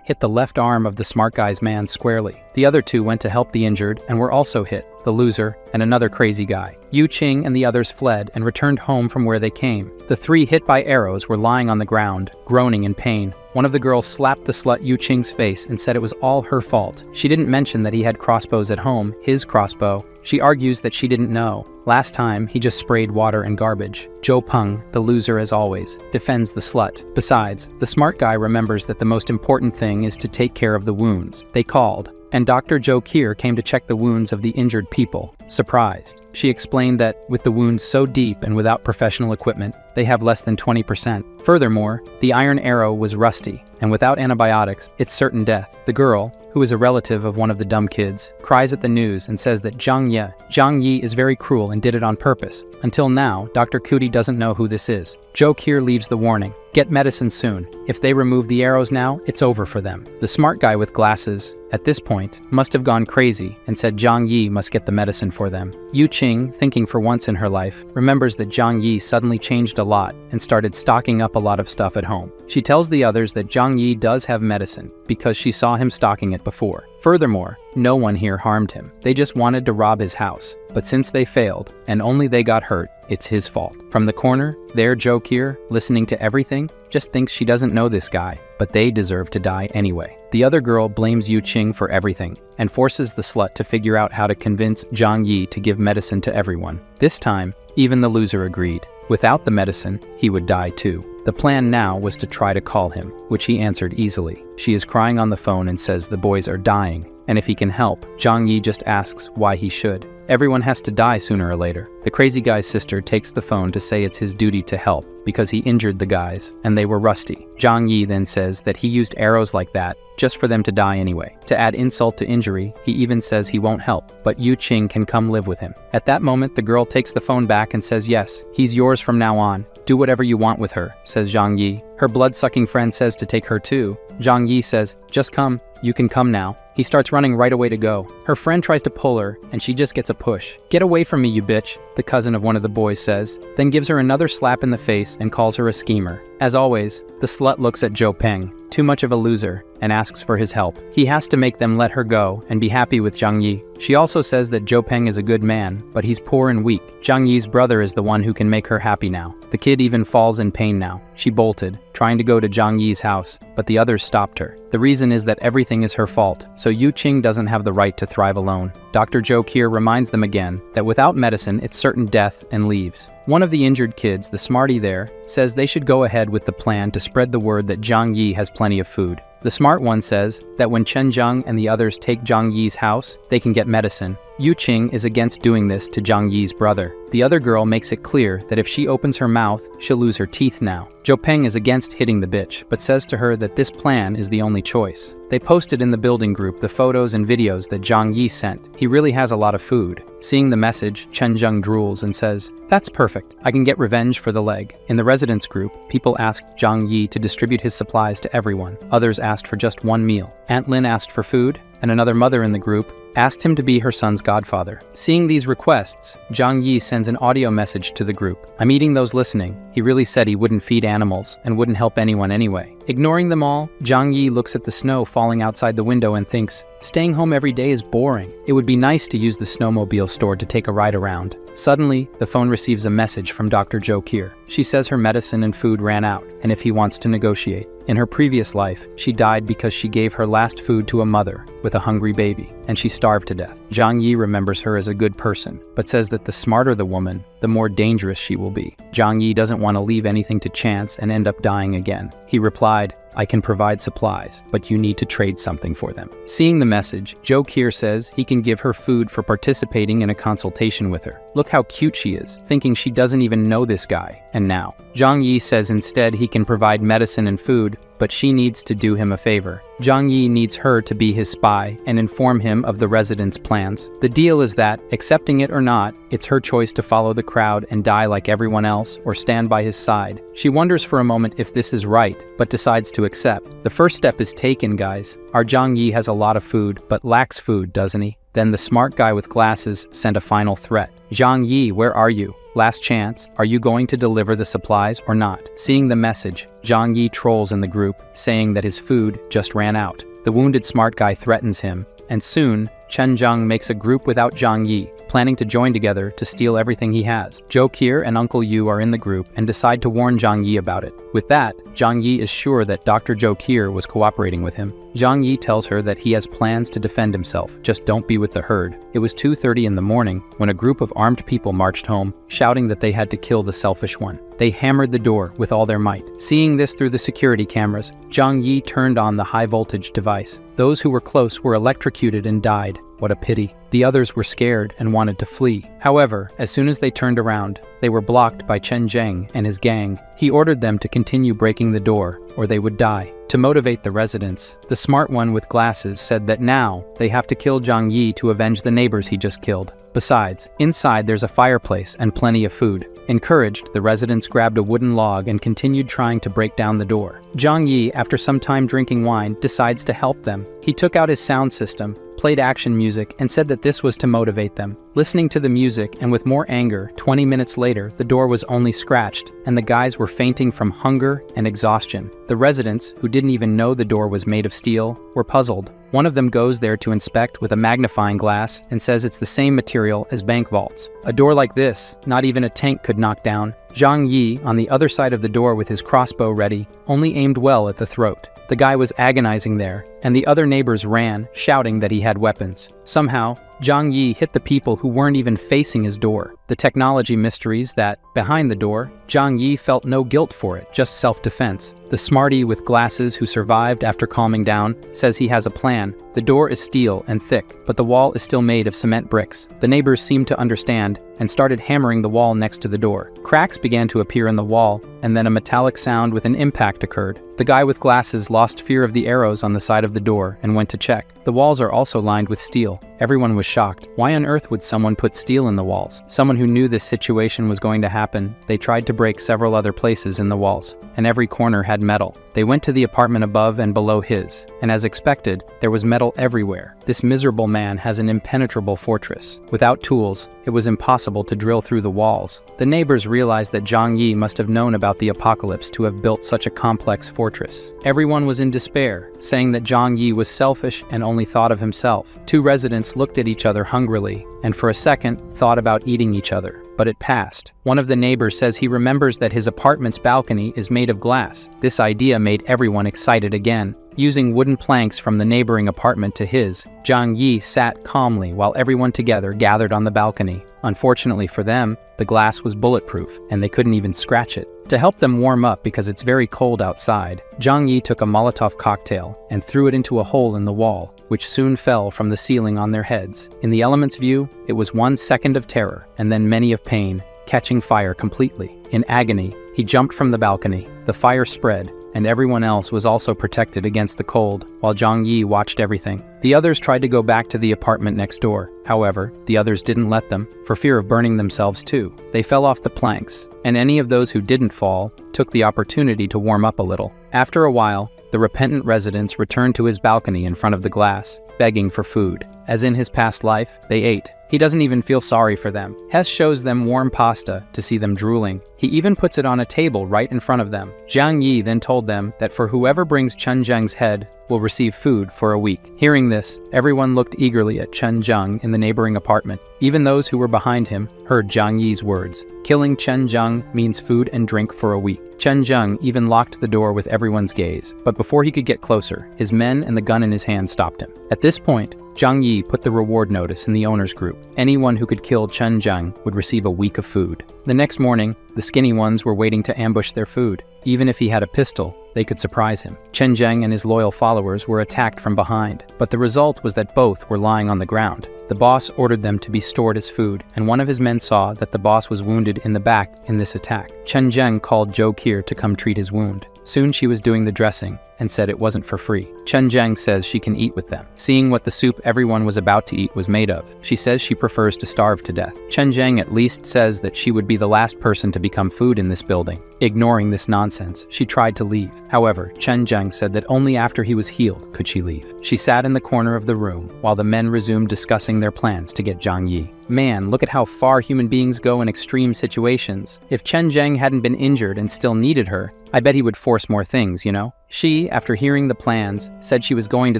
hit the left arm of the smart guy's man squarely. The other two went to help the injured and were also hit, the loser and another crazy guy. Yu Qing and the others fled and returned home from where they came. The three hit by arrows were lying on the ground, groaning in pain. One of the girls slapped the slut Yu Qing's face and said it was all her fault. She didn't mention that he had crossbows at home, his crossbow. She argues that she didn't know. Last time, he just sprayed water and garbage. Zhou Peng, the loser as always, defends the slut. Besides, the smart guy remembers that the most important thing is to take care of the wounds. They called, and Dr. Zhou Kier came to check the wounds of the injured people. Surprised, she explained that with the wounds so deep and without professional equipment, they have less than 20%. Furthermore, the iron arrow was rusty, and without antibiotics, it's certain death. The girl, who is a relative of one of the dumb kids, cries at the news and says that Zhang Yi is very cruel and did it on purpose. Until now, Dr. Cootie doesn't know who this is. Zhou Kier leaves the warning. Get medicine soon. If they remove the arrows now, it's over for them. The smart guy with glasses, at this point, must have gone crazy and said Zhang Yi must get the medicine for them. Yu Qing, thinking for once in her life, remembers that Zhang Yi suddenly changed a lot and started stocking up a lot of stuff at home. She tells the others that Zhang Yi does have medicine because she saw him stocking it before. Furthermore, no one here harmed him. They just wanted to rob his house. But since they failed, and only they got hurt, it's his fault. From the corner, there Zhou Kier, listening to everything, just thinks she doesn't know this guy, but they deserve to die anyway. The other girl blames Yu Qing for everything, and forces the slut to figure out how to convince Zhang Yi to give medicine to everyone. This time, even the loser agreed. Without the medicine, he would die too. The plan now was to try to call him, which he answered easily. She is crying on the phone and says the boys are dying, and if he can help, Zhang Yi just asks why he should. Everyone has to die sooner or later. The crazy guy's sister takes the phone to say it's his duty to help because he injured the guys and they were rusty. Zhang Yi then says that he used arrows like that just for them to die anyway. To add insult to injury, he even says he won't help, but Yu Qing can come live with him. At that moment, the girl takes the phone back and says yes, he's yours from now on. Do whatever you want with her, says Zhang Yi. Her blood-sucking friend says to take her too. Zhang Yi says, just come, you can come now. He starts running right away to go. Her friend tries to pull her, and she just gets a push. Get away from me, you bitch, the cousin of one of the boys says, then gives her another slap in the face and calls her a schemer. As always, the slut looks at Zhou Peng, too much of a loser, and asks for his help. He has to make them let her go and be happy with Zhang Yi. She also says that Zhou Peng is a good man, but he's poor and weak. Zhang Yi's brother is the one who can make her happy now. The kid even falls in pain now. She bolted, trying to go to Zhang Yi's house, but the others stopped her. The reason is that everything is her fault, so Yu Qing doesn't have the right to thrive alone. Dr. Zhou Kier reminds them again that without medicine, it's certain death and leaves. One of the injured kids, the smarty there, says they should go ahead with the plan to spread the word that Zhang Yi has plenty of food. The smart one says that when Chen Zhang and the others take Zhang Yi's house, they can get medicine. Yu Qing is against doing this to Zhang Yi's brother. The other girl makes it clear that if she opens her mouth, she'll lose her teeth now. Zhou Peng is against hitting the bitch, but says to her that this plan is the only choice. They posted in the building group the photos and videos that Zhang Yi sent. He really has a lot of food. Seeing the message, Chen Zhang drools and says, "That's perfect. I can get revenge for the leg." In the residence group, people asked Zhang Yi to distribute his supplies to everyone. Others asked for just one meal. Aunt Lin asked for food. and another mother in the group asked him to be her son's godfather. Seeing these requests, Zhang Yi sends an audio message to the group. I'm eating those listening. He really said he wouldn't feed animals and wouldn't help anyone anyway. Ignoring them all, Zhang Yi looks at the snow falling outside the window and thinks, staying home every day is boring. It would be nice to use the snowmobile stored to take a ride around. Suddenly, the phone receives a message from Dr. Jo Kier. She says her medicine and food ran out, and if he wants to negotiate. In her previous life, she died because she gave her last food to a mother with a hungry baby, and she starved to death. Zhang Yi remembers her as a good person, but says that the smarter the woman, the more dangerous she will be. Zhang Yi doesn't want to leave anything to chance and end up dying again. He replied, I can provide supplies, but you need to trade something for them. Seeing the message, Jo Kier says he can give her food for participating in a consultation with her. Look how cute she is, thinking she doesn't even know this guy. And now, Zhang Yi says instead he can provide medicine and food, but she needs to do him a favor. Zhang Yi needs her to be his spy and inform him of the residents' plans. The deal is that, accepting it or not, it's her choice to follow the crowd and die like everyone else or stand by his side. She wonders for a moment if this is right, but decides to accept. The first step is taken, guys. Our Zhang Yi has a lot of food, but lacks food, doesn't he? Then the smart guy with glasses sent a final threat. Zhang Yi, where are you? Last chance, are you going to deliver the supplies or not? Seeing the message, Zhang Yi trolls in the group, saying that his food just ran out. The wounded smart guy threatens him, and soon, Chen Zheng makes a group without Zhang Yi, planning to join together to steal everything he has. Jo Kier and Uncle Yu are in the group and decide to warn Zhang Yi about it. With that, Zhang Yi is sure that Dr. Jo Kier was cooperating with him. Zhang Yi tells her that he has plans to defend himself, just don't be with the herd. It was 2:30 in the morning when a group of armed people marched home, shouting that they had to kill the selfish one. They hammered the door with all their might. Seeing this through the security cameras, Zhang Yi turned on the high-voltage device. Those who were close were electrocuted and died. What a pity. The others were scared and wanted to flee. However, as soon as they turned around, they were blocked by Chen Zheng and his gang. He ordered them to continue breaking the door, or they would die. To motivate the residents, the smart one with glasses said that now they have to kill Zhang Yi to avenge the neighbors he just killed. Besides, inside there's a fireplace and plenty of food. Encouraged, the residents grabbed a wooden log and continued trying to break down the door. Zhang Yi, after some time drinking wine, decides to help them. He took out his sound system, played action music, and said that this was to motivate them. Listening to the music and with more anger, 20 minutes later, the door was only scratched, and the guys were fainting from hunger and exhaustion. The residents, who didn't even know the door was made of steel, were puzzled. One of them goes there to inspect with a magnifying glass and says it's the same material as bank vaults. A door like this, not even a tank could knock down. Zhang Yi, on the other side of the door with his crossbow ready, only aimed well at the throat. The guy was agonizing there, and the other neighbors ran, shouting that he had weapons. Somehow, Zhang Yi hit the people who weren't even facing his door. The technology mysteries that, behind the door, Zhang Yi felt no guilt for it, just self-defense. The smarty with glasses who survived after calming down says he has a plan. The door is steel and thick, but the wall is still made of cement bricks. The neighbors seemed to understand and started hammering the wall next to the door. Cracks began to appear in the wall, and then a metallic sound with an impact occurred. The guy with glasses lost fear of the arrows on the side of the door and went to check. The walls are also lined with steel. Everyone was shocked. Why on earth would someone put steel in the walls? Someone who knew this situation was going to happen, they tried to break several other places in the walls, and every corner had metal. They went to the apartment above and below his, and as expected, there was metal everywhere. This miserable man has an impenetrable fortress. Without tools, it was impossible to drill through the walls. The neighbors realized that Zhang Yi must have known about the apocalypse to have built such a complex fortress. Everyone was in despair, saying that Zhang Yi was selfish and only thought of himself. Two residents looked at each other hungrily, and for a second thought about eating each other. But it passed. One of the neighbors says he remembers that his apartment's balcony is made of glass. This idea made everyone excited again. Using wooden planks from the neighboring apartment to his, Zhang Yi sat calmly while everyone together gathered on the balcony. Unfortunately for them, the glass was bulletproof, and they couldn't even scratch it. To help them warm up because it's very cold outside, Zhang Yi took a Molotov cocktail and threw it into a hole in the wall, which soon fell from the ceiling on their heads. In the element's view, it was 1 second of terror, and then many of pain, catching fire completely. In agony, he jumped from the balcony. The fire spread, and everyone else was also protected against the cold, while Zhang Yi watched everything. The others tried to go back to the apartment next door. However, the others didn't let them, for fear of burning themselves too. They fell off the planks, and any of those who didn't fall took the opportunity to warm up a little. After a while, the repentant residents returned to his balcony in front of the glass, begging for food. As in his past life, they ate. He doesn't even feel sorry for them. Hess shows them warm pasta to see them drooling. He even puts it on a table right in front of them. Zhang Yi then told them that for whoever brings Chen Zheng's head will receive food for a week. Hearing this, everyone looked eagerly at Chen Zheng in the neighboring apartment. Even those who were behind him heard Zhang Yi's words. Killing Chen Zheng means food and drink for a week. Chen Zheng even locked the door with everyone's gaze, but before he could get closer, his men and the gun in his hand stopped him. At this point, Zhang Yi put the reward notice in the owner's group. Anyone who could kill Chen Zheng would receive a week of food. The next morning, the skinny ones were waiting to ambush their food. Even if he had a pistol, they could surprise him. Chen Zheng and his loyal followers were attacked from behind, but the result was that both were lying on the ground. The boss ordered them to be stored as food, and one of his men saw that the boss was wounded in the back in this attack. Chen Zheng called Zhou Qi to come treat his wound. Soon she was doing the dressing and said it wasn't for free. Chen Zheng says she can eat with them. Seeing what the soup everyone was about to eat was made of, she says she prefers to starve to death. Chen Zheng at least says that she would be the last person to become food in this building. Ignoring this nonsense, she tried to leave. However, Chen Zheng said that only after he was healed could she leave. She sat in the corner of the room while the men resumed discussing their plans to get Zhang Yi. Man, look at how far human beings go in extreme situations. If Chen Zheng hadn't been injured and still needed her, I bet he would force more things, you know? She, after hearing the plans, said she was going to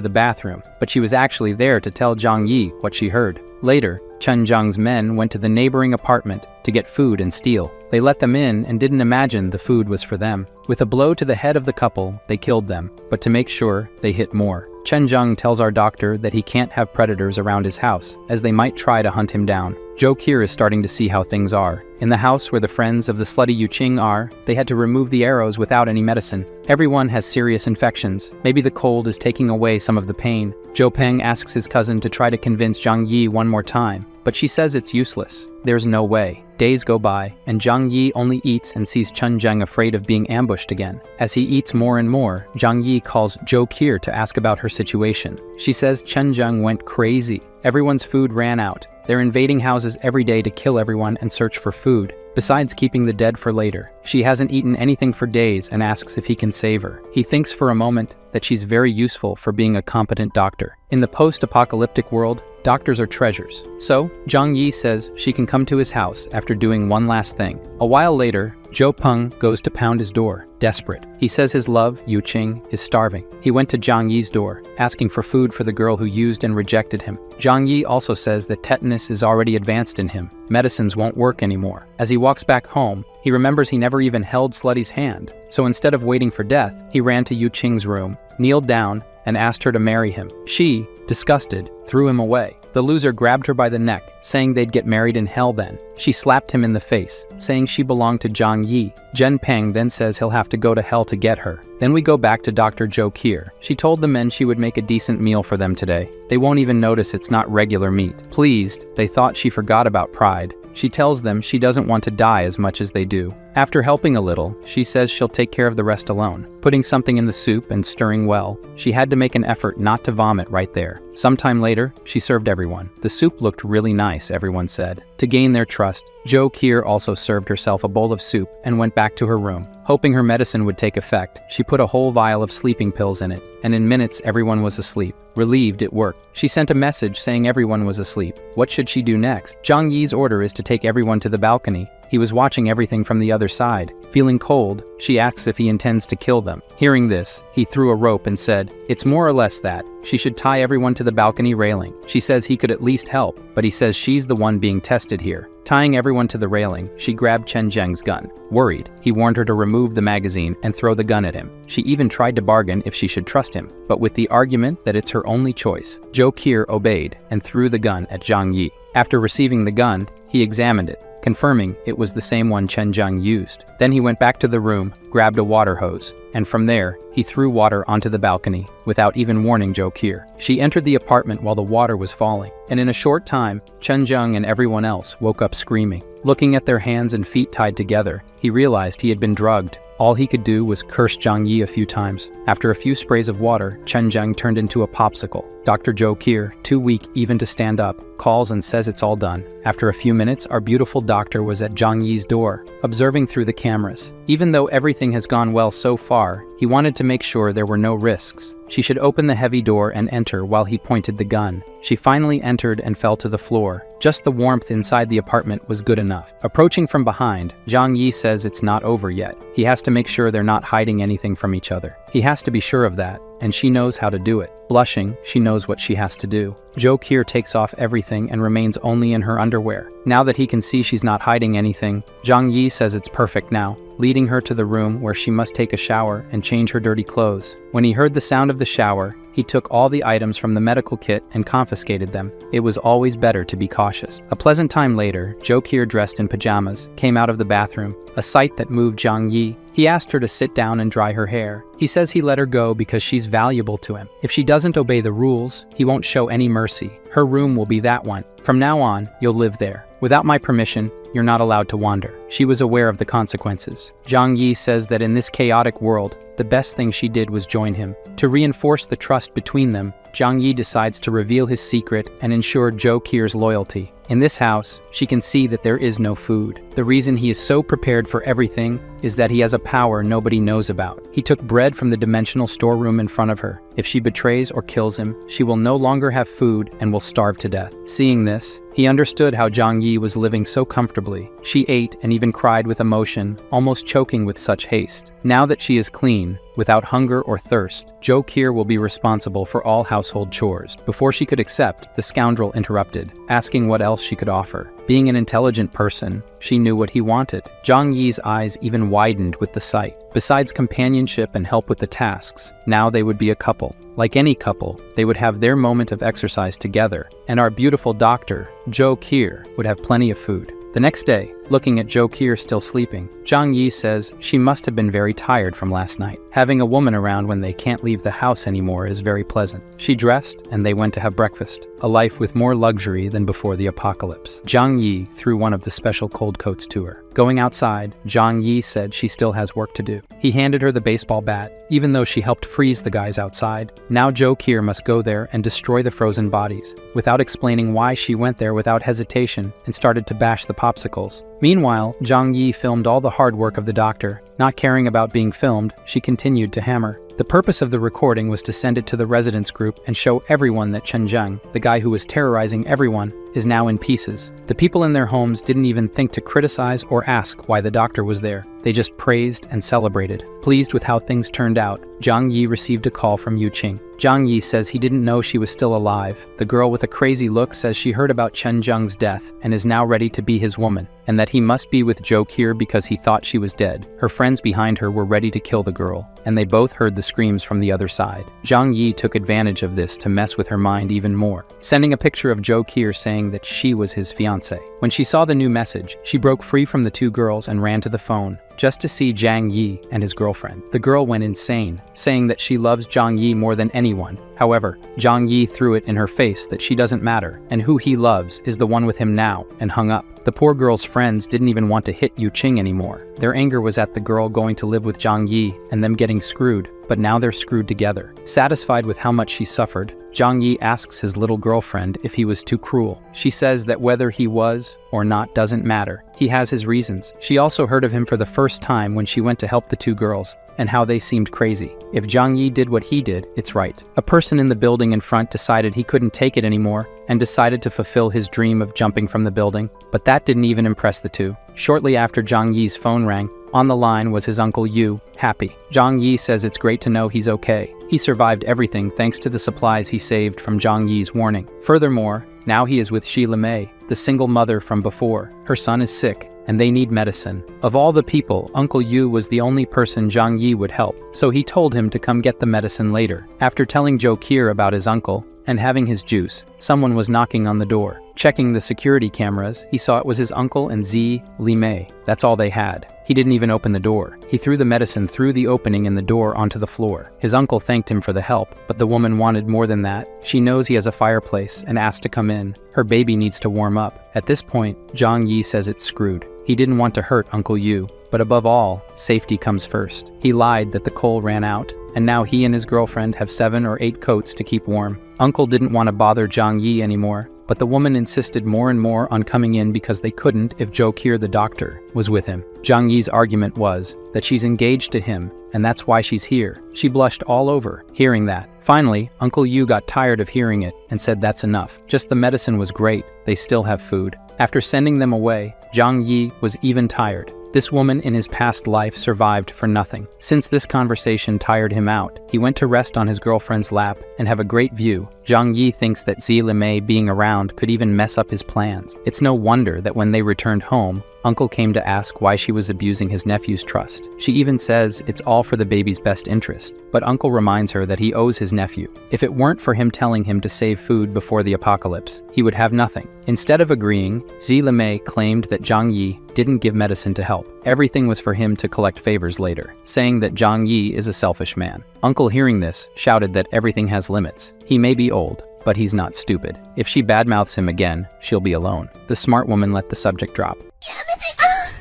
the bathroom, but she was actually there to tell Zhang Yi what she heard. Later, Chen Zheng's men went to the neighboring apartment to get food and steal. They let them in and didn't imagine the food was for them. With a blow to the head of the couple, they killed them, but to make sure, they hit more. Chen Zheng tells our doctor that he can't have predators around his house, as they might try to hunt him down. Zhou Qi is starting to see how things are. In the house where the friends of the slutty Yu Qing are, they had to remove the arrows without any medicine. Everyone has serious infections. Maybe the cold is taking away some of the pain. Zhou Peng asks his cousin to try to convince Zhang Yi one more time, but she says it's useless. There's no way. Days go by, and Zhang Yi only eats and sees Chen Zheng afraid of being ambushed again. As he eats more and more, Zhang Yi calls Zhou Qi to ask about her situation. She says Chen Zheng went crazy. Everyone's food ran out. They're invading houses every day to kill everyone and search for food, besides keeping the dead for later. She hasn't eaten anything for days and asks if he can save her. He thinks for a moment that she's very useful for being a competent doctor. In the post-apocalyptic world, doctors are treasures. So, Zhang Yi says she can come to his house after doing one last thing. A while later, Zhou Peng goes to pound his door, desperate. He says his love, Yu Qing, is starving. He went to Zhang Yi's door, asking for food for the girl who used and rejected him. Zhang Yi also says that tetanus is already advanced in him. Medicines won't work anymore. As he walks back home, he remembers he never even held Slutty's hand. So instead of waiting for death, he ran to Yu Qing's room, kneeled down, and asked her to marry him. She, disgusted, threw him away. The loser grabbed her by the neck, saying they'd get married in hell then. She slapped him in the face, saying she belonged to Zhang Yi. Zhen Peng then says he'll have to go to hell to get her. Then we go back to Dr. Zhou Qi. She told the men she would make a decent meal for them today. They won't even notice it's not regular meat. Pleased, they thought she forgot about pride. She tells them she doesn't want to die as much as they do. After helping a little, she says she'll take care of the rest alone. Putting something in the soup and stirring well, she had to make an effort not to vomit right there. Sometime later, she served everyone. The soup looked really nice, everyone said. To gain their trust, Zhou Qi also served herself a bowl of soup and went back to her room. Hoping her medicine would take effect, she put a whole vial of sleeping pills in it, and in minutes everyone was asleep. Relieved it worked, she sent a message saying everyone was asleep. What should she do next? Zhang Yi's order is to take everyone to the balcony. He was watching everything from the other side. Feeling cold, she asks if he intends to kill them. Hearing this, he threw a rope and said, "It's more or less that. She should tie everyone to the balcony railing." She says he could at least help, but he says she's the one being tested here. Tying everyone to the railing, she grabbed Chen Zheng's gun. Worried, he warned her to remove the magazine and throw the gun at him. She even tried to bargain if she should trust him, but with the argument that it's her only choice. Zhou Qi obeyed and threw the gun at Zhang Yi. After receiving the gun, he examined it, confirming it was the same one Chen Zheng used. Then he went back to the room, grabbed a water hose, and from there, he threw water onto the balcony, without even warning Zhou Qi. She entered the apartment while the water was falling, and in a short time, Chen Zheng and everyone else woke up screaming. Looking at their hands and feet tied together, he realized he had been drugged. All he could do was curse Zhang Yi a few times. After a few sprays of water, Chen Zheng turned into a popsicle. Dr. Zhou Kier, too weak even to stand up, calls and says it's all done. After a few minutes, our beautiful doctor was at Zhang Yi's door, observing through the cameras. Even though everything has gone well so far, he wanted to make sure there were no risks. She should open the heavy door and enter while he pointed the gun. She finally entered and fell to the floor. Just the warmth inside the apartment was good enough. Approaching from behind, Zhang Yi says it's not over yet. He has to make sure they're not hiding anything from each other. He has to be sure of that, and she knows how to do it. Blushing, she knows what she has to do. Zhou Kier takes off everything and remains only in her underwear. Now that he can see she's not hiding anything, Zhang Yi says it's perfect now, leading her to the room where she must take a shower and change her dirty clothes. When he heard the sound of the shower, he took all the items from the medical kit and confiscated them. It was always better to be cautious. A pleasant time later, Zhou Kier, dressed in pajamas, came out of the bathroom, a sight that moved Zhang Yi. He asked her to sit down and dry her hair. He says he let her go because she's valuable to him. If she doesn't obey the rules, he won't show any mercy. Her room will be that one. From now on, you'll live there. Without my permission, you're not allowed to wander. She was aware of the consequences. Zhang Yi says that in this chaotic world, the best thing she did was join him. To reinforce the trust between them, Zhang Yi decides to reveal his secret and ensure Zhou Kier's loyalty. In this house, she can see that there is no food. The reason he is so prepared for everything is that he has a power nobody knows about. He took bread from the dimensional storeroom in front of her. If she betrays or kills him, she will no longer have food and will starve to death. Seeing this, he understood how Zhang Yi was living so comfortably. She ate and even cried with emotion, almost choking with such haste. Now that she is clean, without hunger or thirst, Zhou Kier will be responsible for all household chores. Before she could accept, the scoundrel interrupted, asking what else she could offer. Being an intelligent person, she knew what he wanted. Zhang Yi's eyes even widened with the sight. Besides companionship and help with the tasks, now they would be a couple. Like any couple, they would have their moment of exercise together, and our beautiful doctor, Zhou Kier, would have plenty of food. The next day, looking at Zhou Kier still sleeping, Zhang Yi says she must have been very tired from last night. Having a woman around when they can't leave the house anymore is very pleasant. She dressed, and they went to have breakfast, a life with more luxury than before the apocalypse. Zhang Yi threw one of the special cold coats to her. Going outside, Zhang Yi said she still has work to do. He handed her the baseball bat, even though she helped freeze the guys outside. Now Zhou Kier must go there and destroy the frozen bodies. Without explaining why she went there without hesitation and started to bash the popsicles. Meanwhile, Zhang Yi filmed all the hard work of the doctor. Not caring about being filmed, she continued to hammer. The purpose of the recording was to send it to the residents group and show everyone that Chen Zheng, the guy who was terrorizing everyone, is now in pieces. The people in their homes didn't even think to criticize or ask why the doctor was there. They just praised and celebrated. Pleased with how things turned out, Zhang Yi received a call from Yu Qing. Zhang Yi says he didn't know she was still alive. The girl with a crazy look says she heard about Chen Zheng's death and is now ready to be his woman, and that he must be with Zhou Kier because he thought she was dead. Her friends behind her were ready to kill the girl, and they both heard the screams from the other side. Zhang Yi took advantage of this to mess with her mind even more, sending a picture of Zhou Kier saying that she was his fiancée. When she saw the new message, she broke free from the two girls and ran to the phone, just to see Zhang Yi and his girlfriend. The girl went insane, saying that she loves Zhang Yi more than anyone. However, Zhang Yi threw it in her face that she doesn't matter, and who he loves is the one with him now, and hung up. The poor girl's friends didn't even want to hit Yu Qing anymore. Their anger was at the girl going to live with Zhang Yi and them getting screwed, but now they're screwed together. Satisfied with how much she suffered, Zhang Yi asks his little girlfriend if he was too cruel. She says that whether he was or not doesn't matter. He has his reasons. She also heard of him for the first time when she went to help the two girls, and how they seemed crazy. If Zhang Yi did what he did, it's right. A person in the building in front decided he couldn't take it anymore and decided to fulfill his dream of jumping from the building, but that didn't even impress the two. Shortly after Zhang Yi's phone rang, on the line was his uncle Yu, happy. Zhang Yi says it's great to know he's okay. He survived everything thanks to the supplies he saved from Zhang Yi's warning. Furthermore, now he is with Shi Lemei, the single mother from before. Her son is sick, and they need medicine. Of all the people, Uncle Yu was the only person Zhang Yi would help, so he told him to come get the medicine later. After telling Zhou Kier about his uncle and having his juice, someone was knocking on the door. Checking the security cameras, he saw it was his uncle and Zi Limei. That's all they had. He didn't even open the door. He threw the medicine through the opening in the door onto the floor. His uncle thanked him for the help, but the woman wanted more than that. She knows he has a fireplace and asked to come in. Her baby needs to warm up. At this point, Zhang Yi says it's screwed. He didn't want to hurt Uncle Yu, but above all, safety comes first. He lied that the coal ran out, and now he and his girlfriend have 7 or 8 coats to keep warm. Uncle didn't want to bother Zhang Yi anymore, but the woman insisted more and more on coming in because they couldn't if Zhou Qi the doctor was with him. Zhang Yi's argument was that she's engaged to him, and that's why she's here. She blushed all over, hearing that. Finally, Uncle Yu got tired of hearing it and said that's enough. Just the medicine was great, they still have food. After sending them away, Zhang Yi was even tired. This woman in his past life survived for nothing. Since this conversation tired him out, he went to rest on his girlfriend's lap and have a great view. Zhang Yi thinks that Zi Limei being around could even mess up his plans. It's no wonder that when they returned home, Uncle came to ask why she was abusing his nephew's trust. She even says it's all for the baby's best interest, but Uncle reminds her that he owes his nephew. If it weren't for him telling him to save food before the apocalypse, he would have nothing. Instead of agreeing, Zi Limei claimed that Zhang Yi didn't give medicine to help. Everything was for him to collect favors later, saying that Zhang Yi is a selfish man. Uncle, hearing this, shouted that everything has limits. He may be old, but he's not stupid. If she badmouths him again, she'll be alone. The smart woman let the subject drop.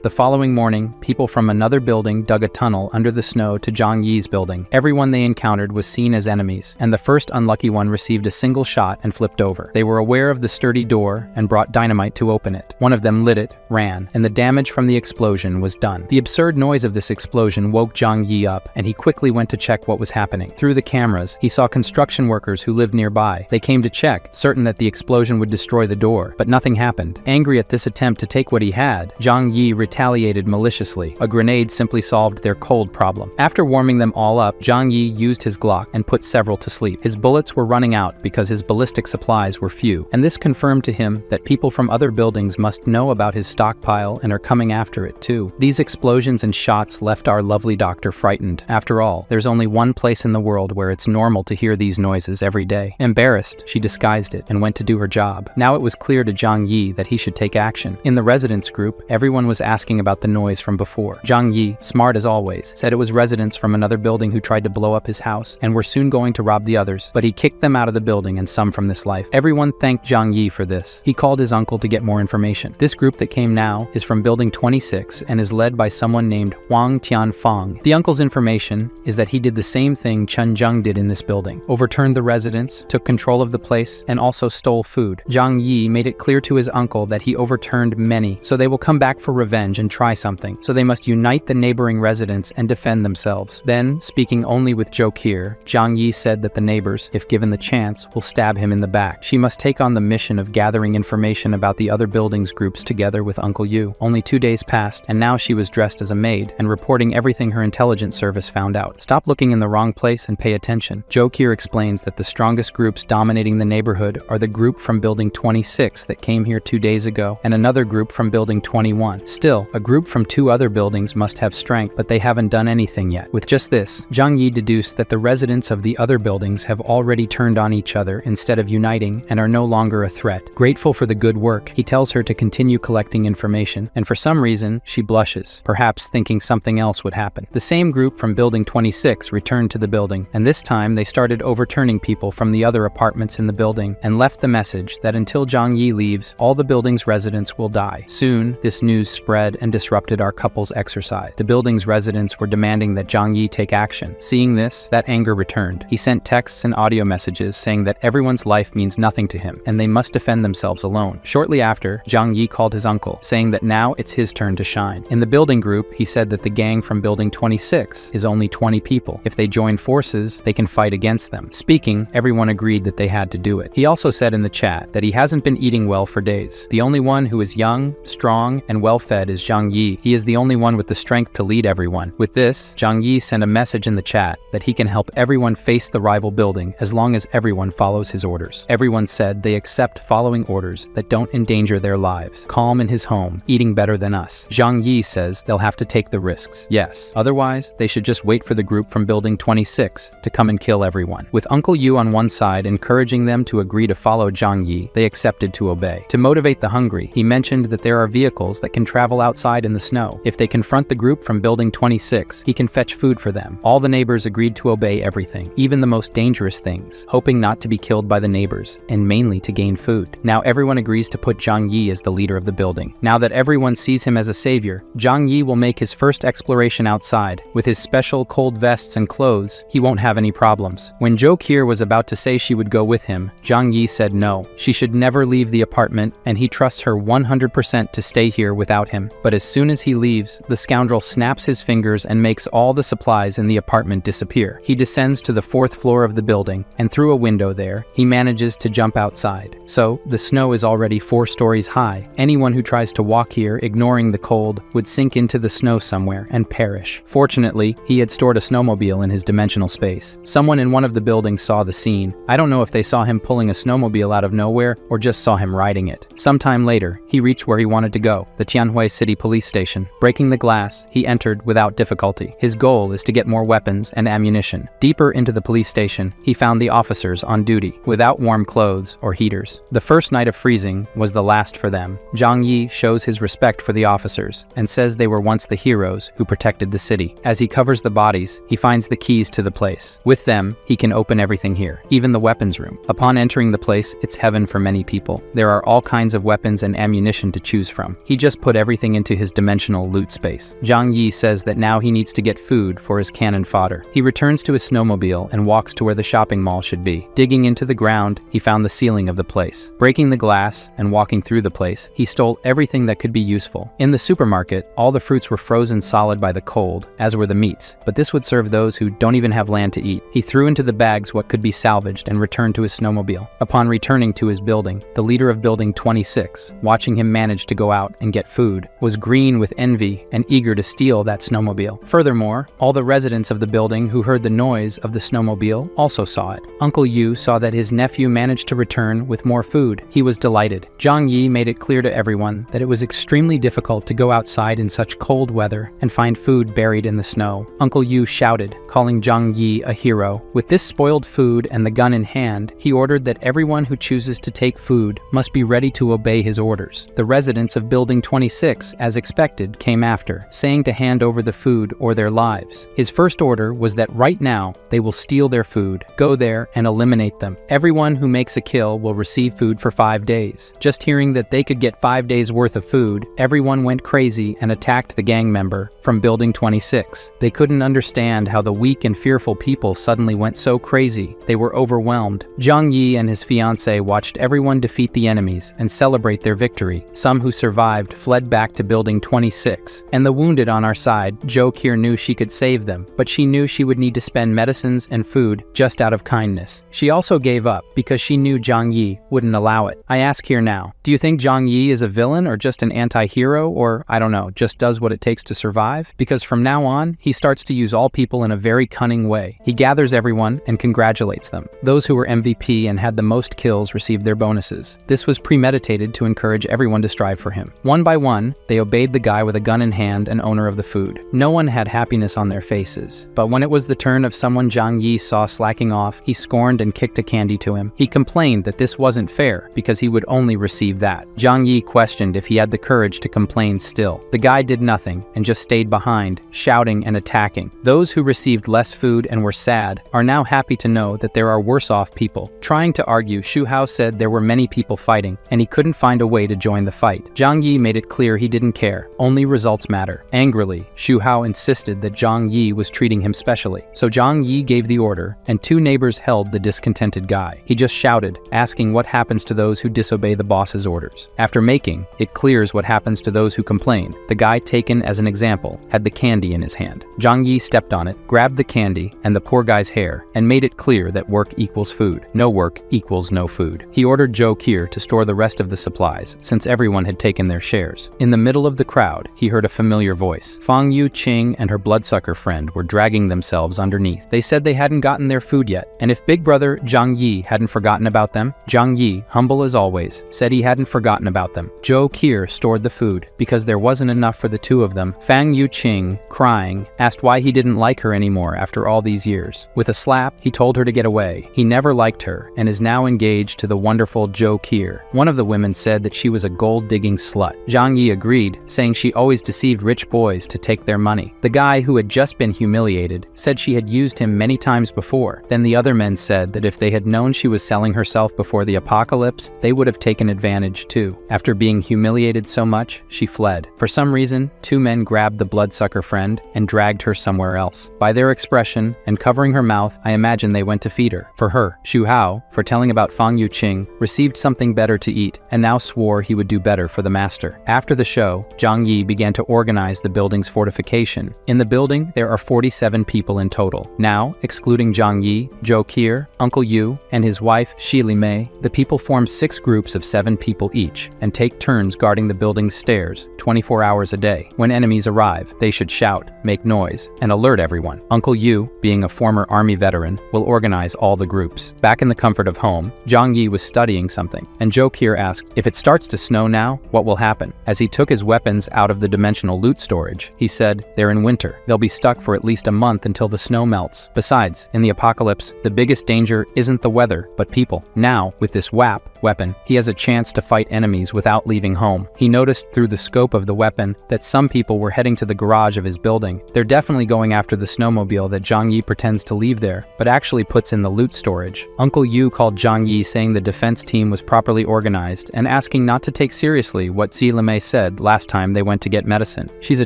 The following morning, people from another building dug a tunnel under the snow to Zhang Yi's building. Everyone they encountered was seen as enemies, and the first unlucky one received a single shot and flipped over. They were aware of the sturdy door and brought dynamite to open it. One of them lit it, ran, and the damage from the explosion was done. The absurd noise of this explosion woke Zhang Yi up, and he quickly went to check what was happening. Through the cameras, he saw construction workers who lived nearby. They came to check, certain that the explosion would destroy the door, but nothing happened. Angry at this attempt to take what he had, Zhang Yi retaliated maliciously. A grenade simply solved their cold problem. After warming them all up, Zhang Yi used his Glock and put several to sleep. His bullets were running out because his ballistic supplies were few, and this confirmed to him that people from other buildings must know about his stockpile and are coming after it too. These explosions and shots left our lovely doctor frightened. After all, there's only one place in the world where it's normal to hear these noises every day. Embarrassed, she disguised it and went to do her job. Now it was clear to Zhang Yi that he should take action. In the residents group, everyone was asking about the noise from before. Zhang Yi, smart as always, said it was residents from another building who tried to blow up his house and were soon going to rob the others, but he kicked them out of the building and some from this life. Everyone thanked Zhang Yi for this. He called his uncle to get more information. This group that came now is from building 26 and is led by someone named Huang Tianfang. The uncle's information is that he did the same thing Chen Zheng did in this building, overturned the residents, took control of the place, and also stole food. Zhang Yi made it clear to his uncle that he overturned many, so they will come back for revenge and try something. So they must unite the neighboring residents and defend themselves. Then, speaking only with Zhou Qi, Zhang Yi said that the neighbors, if given the chance, will stab him in the back. She must take on the mission of gathering information about the other buildings groups together with Uncle Yu. Only 2 days passed, and now she was dressed as a maid and reporting everything her intelligence service found out. Stop looking in the wrong place and pay attention. Zhou Qi explains that the strongest groups dominating the neighborhood are the group from building 26 that came here 2 days ago, and another group from building 21. Still, a group from 2 other buildings must have strength, but they haven't done anything yet. With just this, Zhang Yi deduced that the residents of the other buildings have already turned on each other instead of uniting and are no longer a threat. Grateful for the good work, he tells her to continue collecting information, and for some reason, she blushes, perhaps thinking something else would happen. The same group from building 26 returned to the building, and this time they started overturning people from the other apartments in the building and left the message that until Zhang Yi leaves, all the building's residents will die. Soon, this news spread and disrupted our couple's exercise. The building's residents were demanding that Zhang Yi take action. Seeing this, that anger returned. He sent texts and audio messages saying that everyone's life means nothing to him, and they must defend themselves alone. Shortly after, Zhang Yi called his uncle, saying that now it's his turn to shine. In the building group, he said that the gang from building 26 is only 20 people. If they join forces, they can fight against them. Speaking, everyone agreed that they had to do it. He also said in the chat that he hasn't been eating well for days. The only one who is young, strong, and well-fed is Zhang Yi. He is the only one with the strength to lead everyone. With this, Zhang Yi sent a message in the chat that he can help everyone face the rival building as long as everyone follows his orders. Everyone said they accept following orders that don't endanger their lives. Calm in his home, eating better than us. Zhang Yi says they'll have to take the risks. Yes. Otherwise, they should just wait for the group from building 26 to come and kill everyone. With Uncle Yu on one side encouraging them to agree to follow Zhang Yi, they accepted to obey. To motivate the hungry, he mentioned that there are vehicles that can travel outside in the snow. If they confront the group from Building 26, he can fetch food for them. All the neighbors agreed to obey everything, even the most dangerous things, hoping not to be killed by the neighbors, and mainly to gain food. Now everyone agrees to put Zhang Yi as the leader of the building. Now that everyone sees him as a savior, Zhang Yi will make his first exploration outside. With his special cold vests and clothes, he won't have any problems. When Jo Kier was about to say she would go with him, Zhang Yi said no. She should never leave the apartment, and he trusts her 100% to stay here without him. But as soon as he leaves, the scoundrel snaps his fingers and makes all the supplies in the apartment disappear. He descends to the 4th floor of the building, and through a window there, he manages to jump outside. So, the snow is already 4 stories high. Anyone who tries to walk here, ignoring the cold, would sink into the snow somewhere and perish. Fortunately, he had stored a snowmobile in his dimensional space. Someone in one of the buildings saw the scene. I don't know if they saw him pulling a snowmobile out of nowhere or just saw him riding it. Sometime later, he reached where he wanted to go, the Tianhui City Police Station. Breaking the glass, he entered without difficulty. His goal is to get more weapons and ammunition. Deeper into the police station, he found the officers on duty, without warm clothes or heaters. The first night of freezing was the last for them. Zhang Yi shows his respect for the officers and says they were once the heroes who protected the city. As he covers the bodies, he finds the keys to the place. With them, he can open everything here, even the weapons room. Upon entering the place, it's heaven for many people. There are all kinds of weapons and ammunition to choose from. He just put everything into his dimensional loot space. Zhang Yi says that now he needs to get food for his cannon fodder. He returns to his snowmobile and walks to where the shopping mall should be. Digging into the ground, he found the ceiling of the place. Breaking the glass and walking through the place, he stole everything that could be useful. In the supermarket, all the fruits were frozen solid by the cold, as were the meats, but this would serve those who don't even have land to eat. He threw into the bags what could be salvaged and returned to his snowmobile. Upon returning to his building, the leader of Building 26, watching him manage to go out and get food, was green with envy and eager to steal that snowmobile. Furthermore, all the residents of the building who heard the noise of the snowmobile also saw it. Uncle Yu saw that his nephew managed to return with more food. He was delighted. Zhang Yi made it clear to everyone that it was extremely difficult to go outside in such cold weather and find food buried in the snow. Uncle Yu shouted, calling Zhang Yi a hero. With this spoiled food and the gun in hand, he ordered that everyone who chooses to take food must be ready to obey his orders. The residents of Building 26, as expected, came after, saying to hand over the food or their lives. His first order was that right now, they will steal their food, go there and eliminate them. Everyone who makes a kill will receive food for 5 days. Just hearing that they could get 5 days worth of food, everyone went crazy and attacked the gang member from Building 26. They couldn't understand how the weak and fearful people suddenly went so crazy. They were overwhelmed. Zhang Yi and his fiancée watched everyone defeat the enemies and celebrate their victory. Some who survived fled back to Building 26. And the wounded on our side, Jo Kier knew she could save them, but she knew she would need to spend medicines and food just out of kindness. She also gave up because she knew Zhang Yi wouldn't allow it. I ask here now, do you think Zhang Yi is a villain or just an anti-hero, or, I don't know, just does what it takes to survive? Because from now on, he starts to use all people in a very cunning way. He gathers everyone and congratulates them. Those who were MVP and had the most kills received their bonuses. This was premeditated to encourage everyone to strive for him. One by one, they obeyed the guy with a gun in hand and owner of the food. No one had happiness on their faces. But when it was the turn of someone Zhang Yi saw slacking off, he scorned and kicked a candy to him. He complained that this wasn't fair because he would only receive that. Zhang Yi questioned if he had the courage to complain still. The guy did nothing and just stayed behind, shouting and attacking. Those who received less food and were sad are now happy to know that there are worse off people. Trying to argue, Shu Hao said there were many people fighting and he couldn't find a way to join the fight. Zhang Yi made it clear he didn't care. Only results matter. Angrily, Shu Hao insisted that Zhang Yi was treating him specially. So Zhang Yi gave the order and 2 neighbors held the discontented guy. He just shouted, asking what happens to those who disobey the boss's orders. After making it clears what happens to those who complain, the guy taken as an example had the candy in his hand. Zhang Yi stepped on it, grabbed the candy and the poor guy's hair, and made it clear that work equals food. No work equals no food. He ordered Jo Kier to store the rest of the supplies, since everyone had taken their shares. In the middle of the crowd, he heard a familiar voice. Fang Yu Qing and her bloodsucker friend were dragging themselves underneath. They said they hadn't gotten their food yet, and if Big Brother Zhang Yi hadn't forgotten about them, Zhang Yi, humble as always, said he hadn't forgotten about them. Jo Kier stored the food, because there wasn't enough for the 2 of them. Fang Yu Qing, crying, asked why he didn't like her anymore after all these years. With a slap, he told her to get away. He never liked her, and is now engaged to the wonderful Jo Kier. One of the women said that she was a gold-digging slut. Zhang Yi agreed agreed, saying she always deceived rich boys to take their money. The guy, who had just been humiliated, said she had used him many times before. Then the other men said that if they had known she was selling herself before the apocalypse, they would have taken advantage too. After being humiliated so much, she fled. For some reason, two men grabbed the bloodsucker friend and dragged her somewhere else. By their expression and covering her mouth, I imagine they went to feed her. For her, Xu Hao, for telling about Fang Yuqing, received something better to eat and now swore he would do better for the master. After the show, Zhang Yi began to organize the building's fortification. In the building, there are 47 people in total. Now, excluding Zhang Yi, Zhou Qi, Uncle Yu, and his wife Shi Li Mei, the people form 6 groups of 7 people each and take turns guarding the building's stairs 24 hours a day. When enemies arrive, they should shout, make noise, and alert everyone. Uncle Yu, being a former army veteran, will organize all the groups. Back in the comfort of home, Zhang Yi was studying something, and Zhou Qi asked, "If it starts to snow now, what will happen?" As he took his weapons out of the dimensional loot storage, he said, "They're in winter. They'll be stuck for at least a month until the snow melts. Besides, in the apocalypse, the biggest danger isn't the weather, but people." Now, with this weapon, he has a chance to fight enemies without leaving home. He noticed through the scope of the weapon that some people were heading to the garage of his building. They're definitely going after the snowmobile that Zhang Yi pretends to leave there, but actually puts in the loot storage. Uncle Yu called Zhang Yi, saying the defense team was properly organized and asking not to take seriously what Xi Limei said last time they went to get medicine. She's a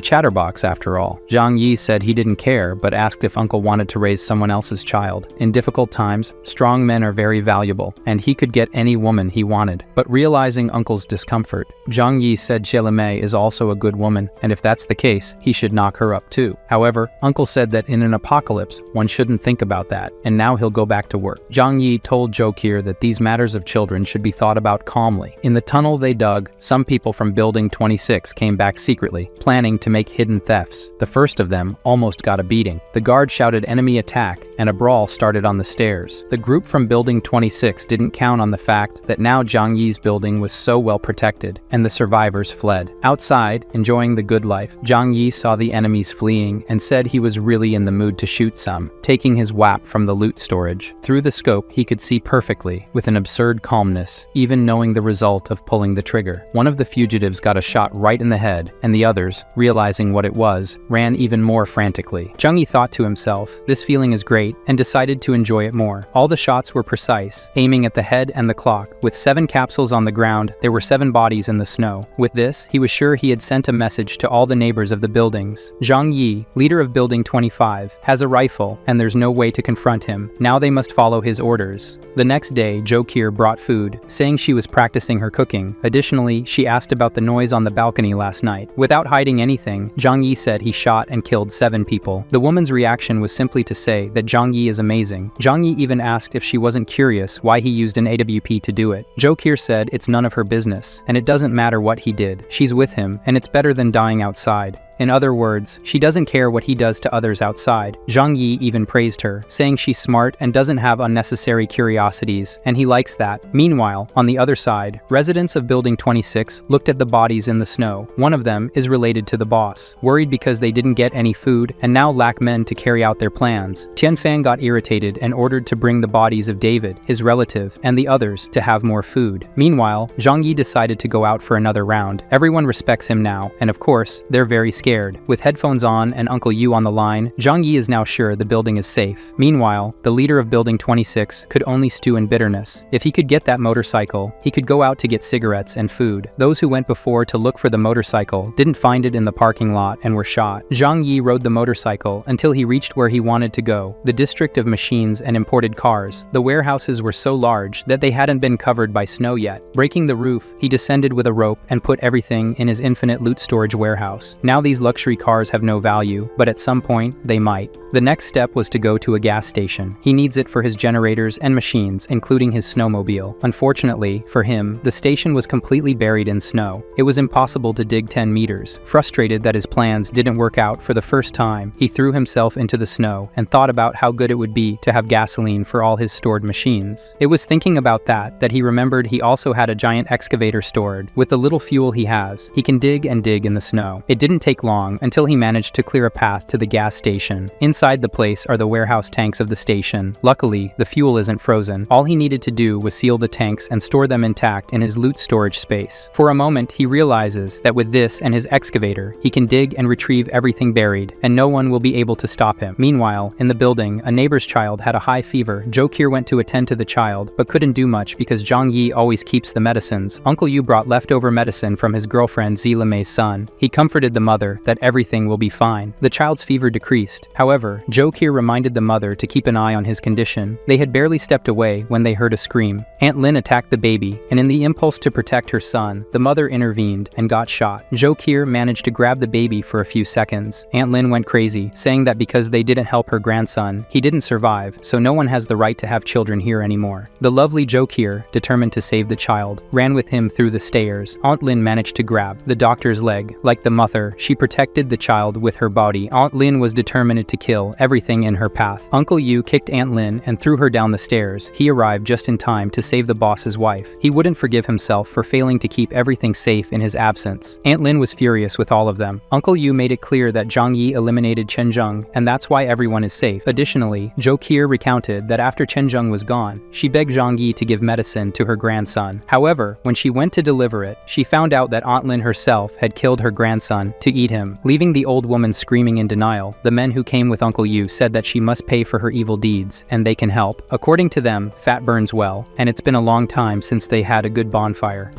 chatterbox after all. Zhang Yi said he didn't care, but asked if Uncle wanted to raise someone else's child. In difficult times, strong men are very valuable, and he could get any woman he wanted. But realizing Uncle's discomfort, Zhang Yi said Xi Limei is also a good woman, and if that's the case, he should knock her up too. However, Uncle said that in an apocalypse, one shouldn't think about that, and now he'll go back to work. Zhang Yi told Zhou Qi that these matters of children should be thought about calmly. In the tunnel they dug, some people from Building 26 came back secretly, planning to make hidden thefts. The first of them almost got a beating. The guard shouted enemy attack, and a brawl started on the stairs. The group from Building 26 didn't count on the fact that now Zhang Yi's building was so well protected, and the survivors fled. Outside, enjoying the good life, Zhang Yi saw the enemies fleeing and said he was really in the mood to shoot some, taking his WAP from the loot storage. Through the scope, he could see perfectly, with an absurd calmness, even knowing the result of pulling the trigger. One of the fugitives got a shot right in the head, and the others, realizing what it was, ran even more frantically. Zhang Yi thought to himself, this feeling is great, and decided to enjoy it more. All the shots were precise, aiming at the head and the clock. With 7 capsules on the ground, there were 7 bodies in the snow. With this, he was sure he had sent a message to all the neighbors of the buildings. Zhang Yi, leader of Building 25, has a rifle, and there's no way to confront him. Now they must follow his orders. The next day, Zhou Qi brought food, saying she was practicing her cooking. Additionally, she asked about the noise on the balcony last night. Without hiding anything, Zhang Yi said he shot and killed 7 people. The woman's reaction was simply to say that Zhang Yi is amazing. Zhang Yi even asked if she wasn't curious why he used an AWP to do it. Zhou Qi said it's none of her business, and it doesn't matter what he did. She's with him, and it's better than dying outside. In other words, she doesn't care what he does to others outside. Zhang Yi even praised her, saying she's smart and doesn't have unnecessary curiosities, and he likes that. Meanwhile, on the other side, residents of Building 26 looked at the bodies in the snow. One of them is related to the boss, worried because they didn't get any food and now lack men to carry out their plans. Tianfang got irritated and ordered to bring the bodies of David, his relative, and the others to have more food. Meanwhile, Zhang Yi decided to go out for another round. Everyone respects him now, and of course, they're very scared. With headphones on and Uncle Yu on the line, Zhang Yi is now sure the building is safe. Meanwhile, the leader of Building 26 could only stew in bitterness. If he could get that motorcycle, he could go out to get cigarettes and food. Those who went before to look for the motorcycle didn't find it in the parking lot and were shot. Zhang Yi rode the motorcycle until he reached where he wanted to go, the district of machines and imported cars. The warehouses were so large that they hadn't been covered by snow yet. Breaking the roof, he descended with a rope and put everything in his infinite loot storage warehouse. Now these luxury cars have no value, but at some point, they might. The next step was to go to a gas station. He needs it for his generators and machines, including his snowmobile. Unfortunately, for him, the station was completely buried in snow. It was impossible to dig 10 meters. Frustrated that his plans didn't work out for the first time, he threw himself into the snow and thought about how good it would be to have gasoline for all his stored machines. It was thinking about that he remembered he also had a giant excavator stored. With the little fuel he has, he can dig and dig in the snow. It didn't take take long until he managed to clear a path to the gas station. Inside the place are the warehouse tanks of the station. Luckily, the fuel isn't frozen. All he needed to do was seal the tanks and store them intact in his loot storage space. For a moment, he realizes that with this and his excavator, he can dig and retrieve everything buried, and no one will be able to stop him. Meanwhile, in the building, a neighbor's child had a high fever. Jokir went to attend to the child, but couldn't do much because Zhang Yi always keeps the medicines. Uncle Yu brought leftover medicine from his girlfriend Zila Mei's son. He comforted the mother that everything will be fine. The child's fever decreased. However, Jokir reminded the mother to keep an eye on his condition. They had barely stepped away when they heard a scream. Aunt Lin attacked the baby, and in the impulse to protect her son, the mother intervened and got shot. Jokir managed to grab the baby for a few seconds. Aunt Lin went crazy, saying that because they didn't help her grandson, he didn't survive, so no one has the right to have children here anymore. The lovely Jokir, determined to save the child, ran with him through the stairs. Aunt Lin managed to grab the doctor's leg. Like the mother, she protected the child with her body. Aunt Lin was determined to kill everything in her path. Uncle Yu kicked Aunt Lin and threw her down the stairs. He arrived just in time to save the boss's wife. He wouldn't forgive himself for failing to keep everything safe in his absence. Aunt Lin was furious with all of them. Uncle Yu made it clear that Zhang Yi eliminated Chen Zheng, and that's why everyone is safe. Additionally, Jokir recounted that after Chen Zheng was gone, she begged Zhang Yi to give medicine to her grandson. However, when she went to deliver it, she found out that Aunt Lin herself had killed her grandson to eat him, leaving the old woman screaming in denial. The men who came with Uncle Yu said that she must pay for her evil deeds, and they can help. According to them, fat burns well, and it's been a long time since they had a good bonfire.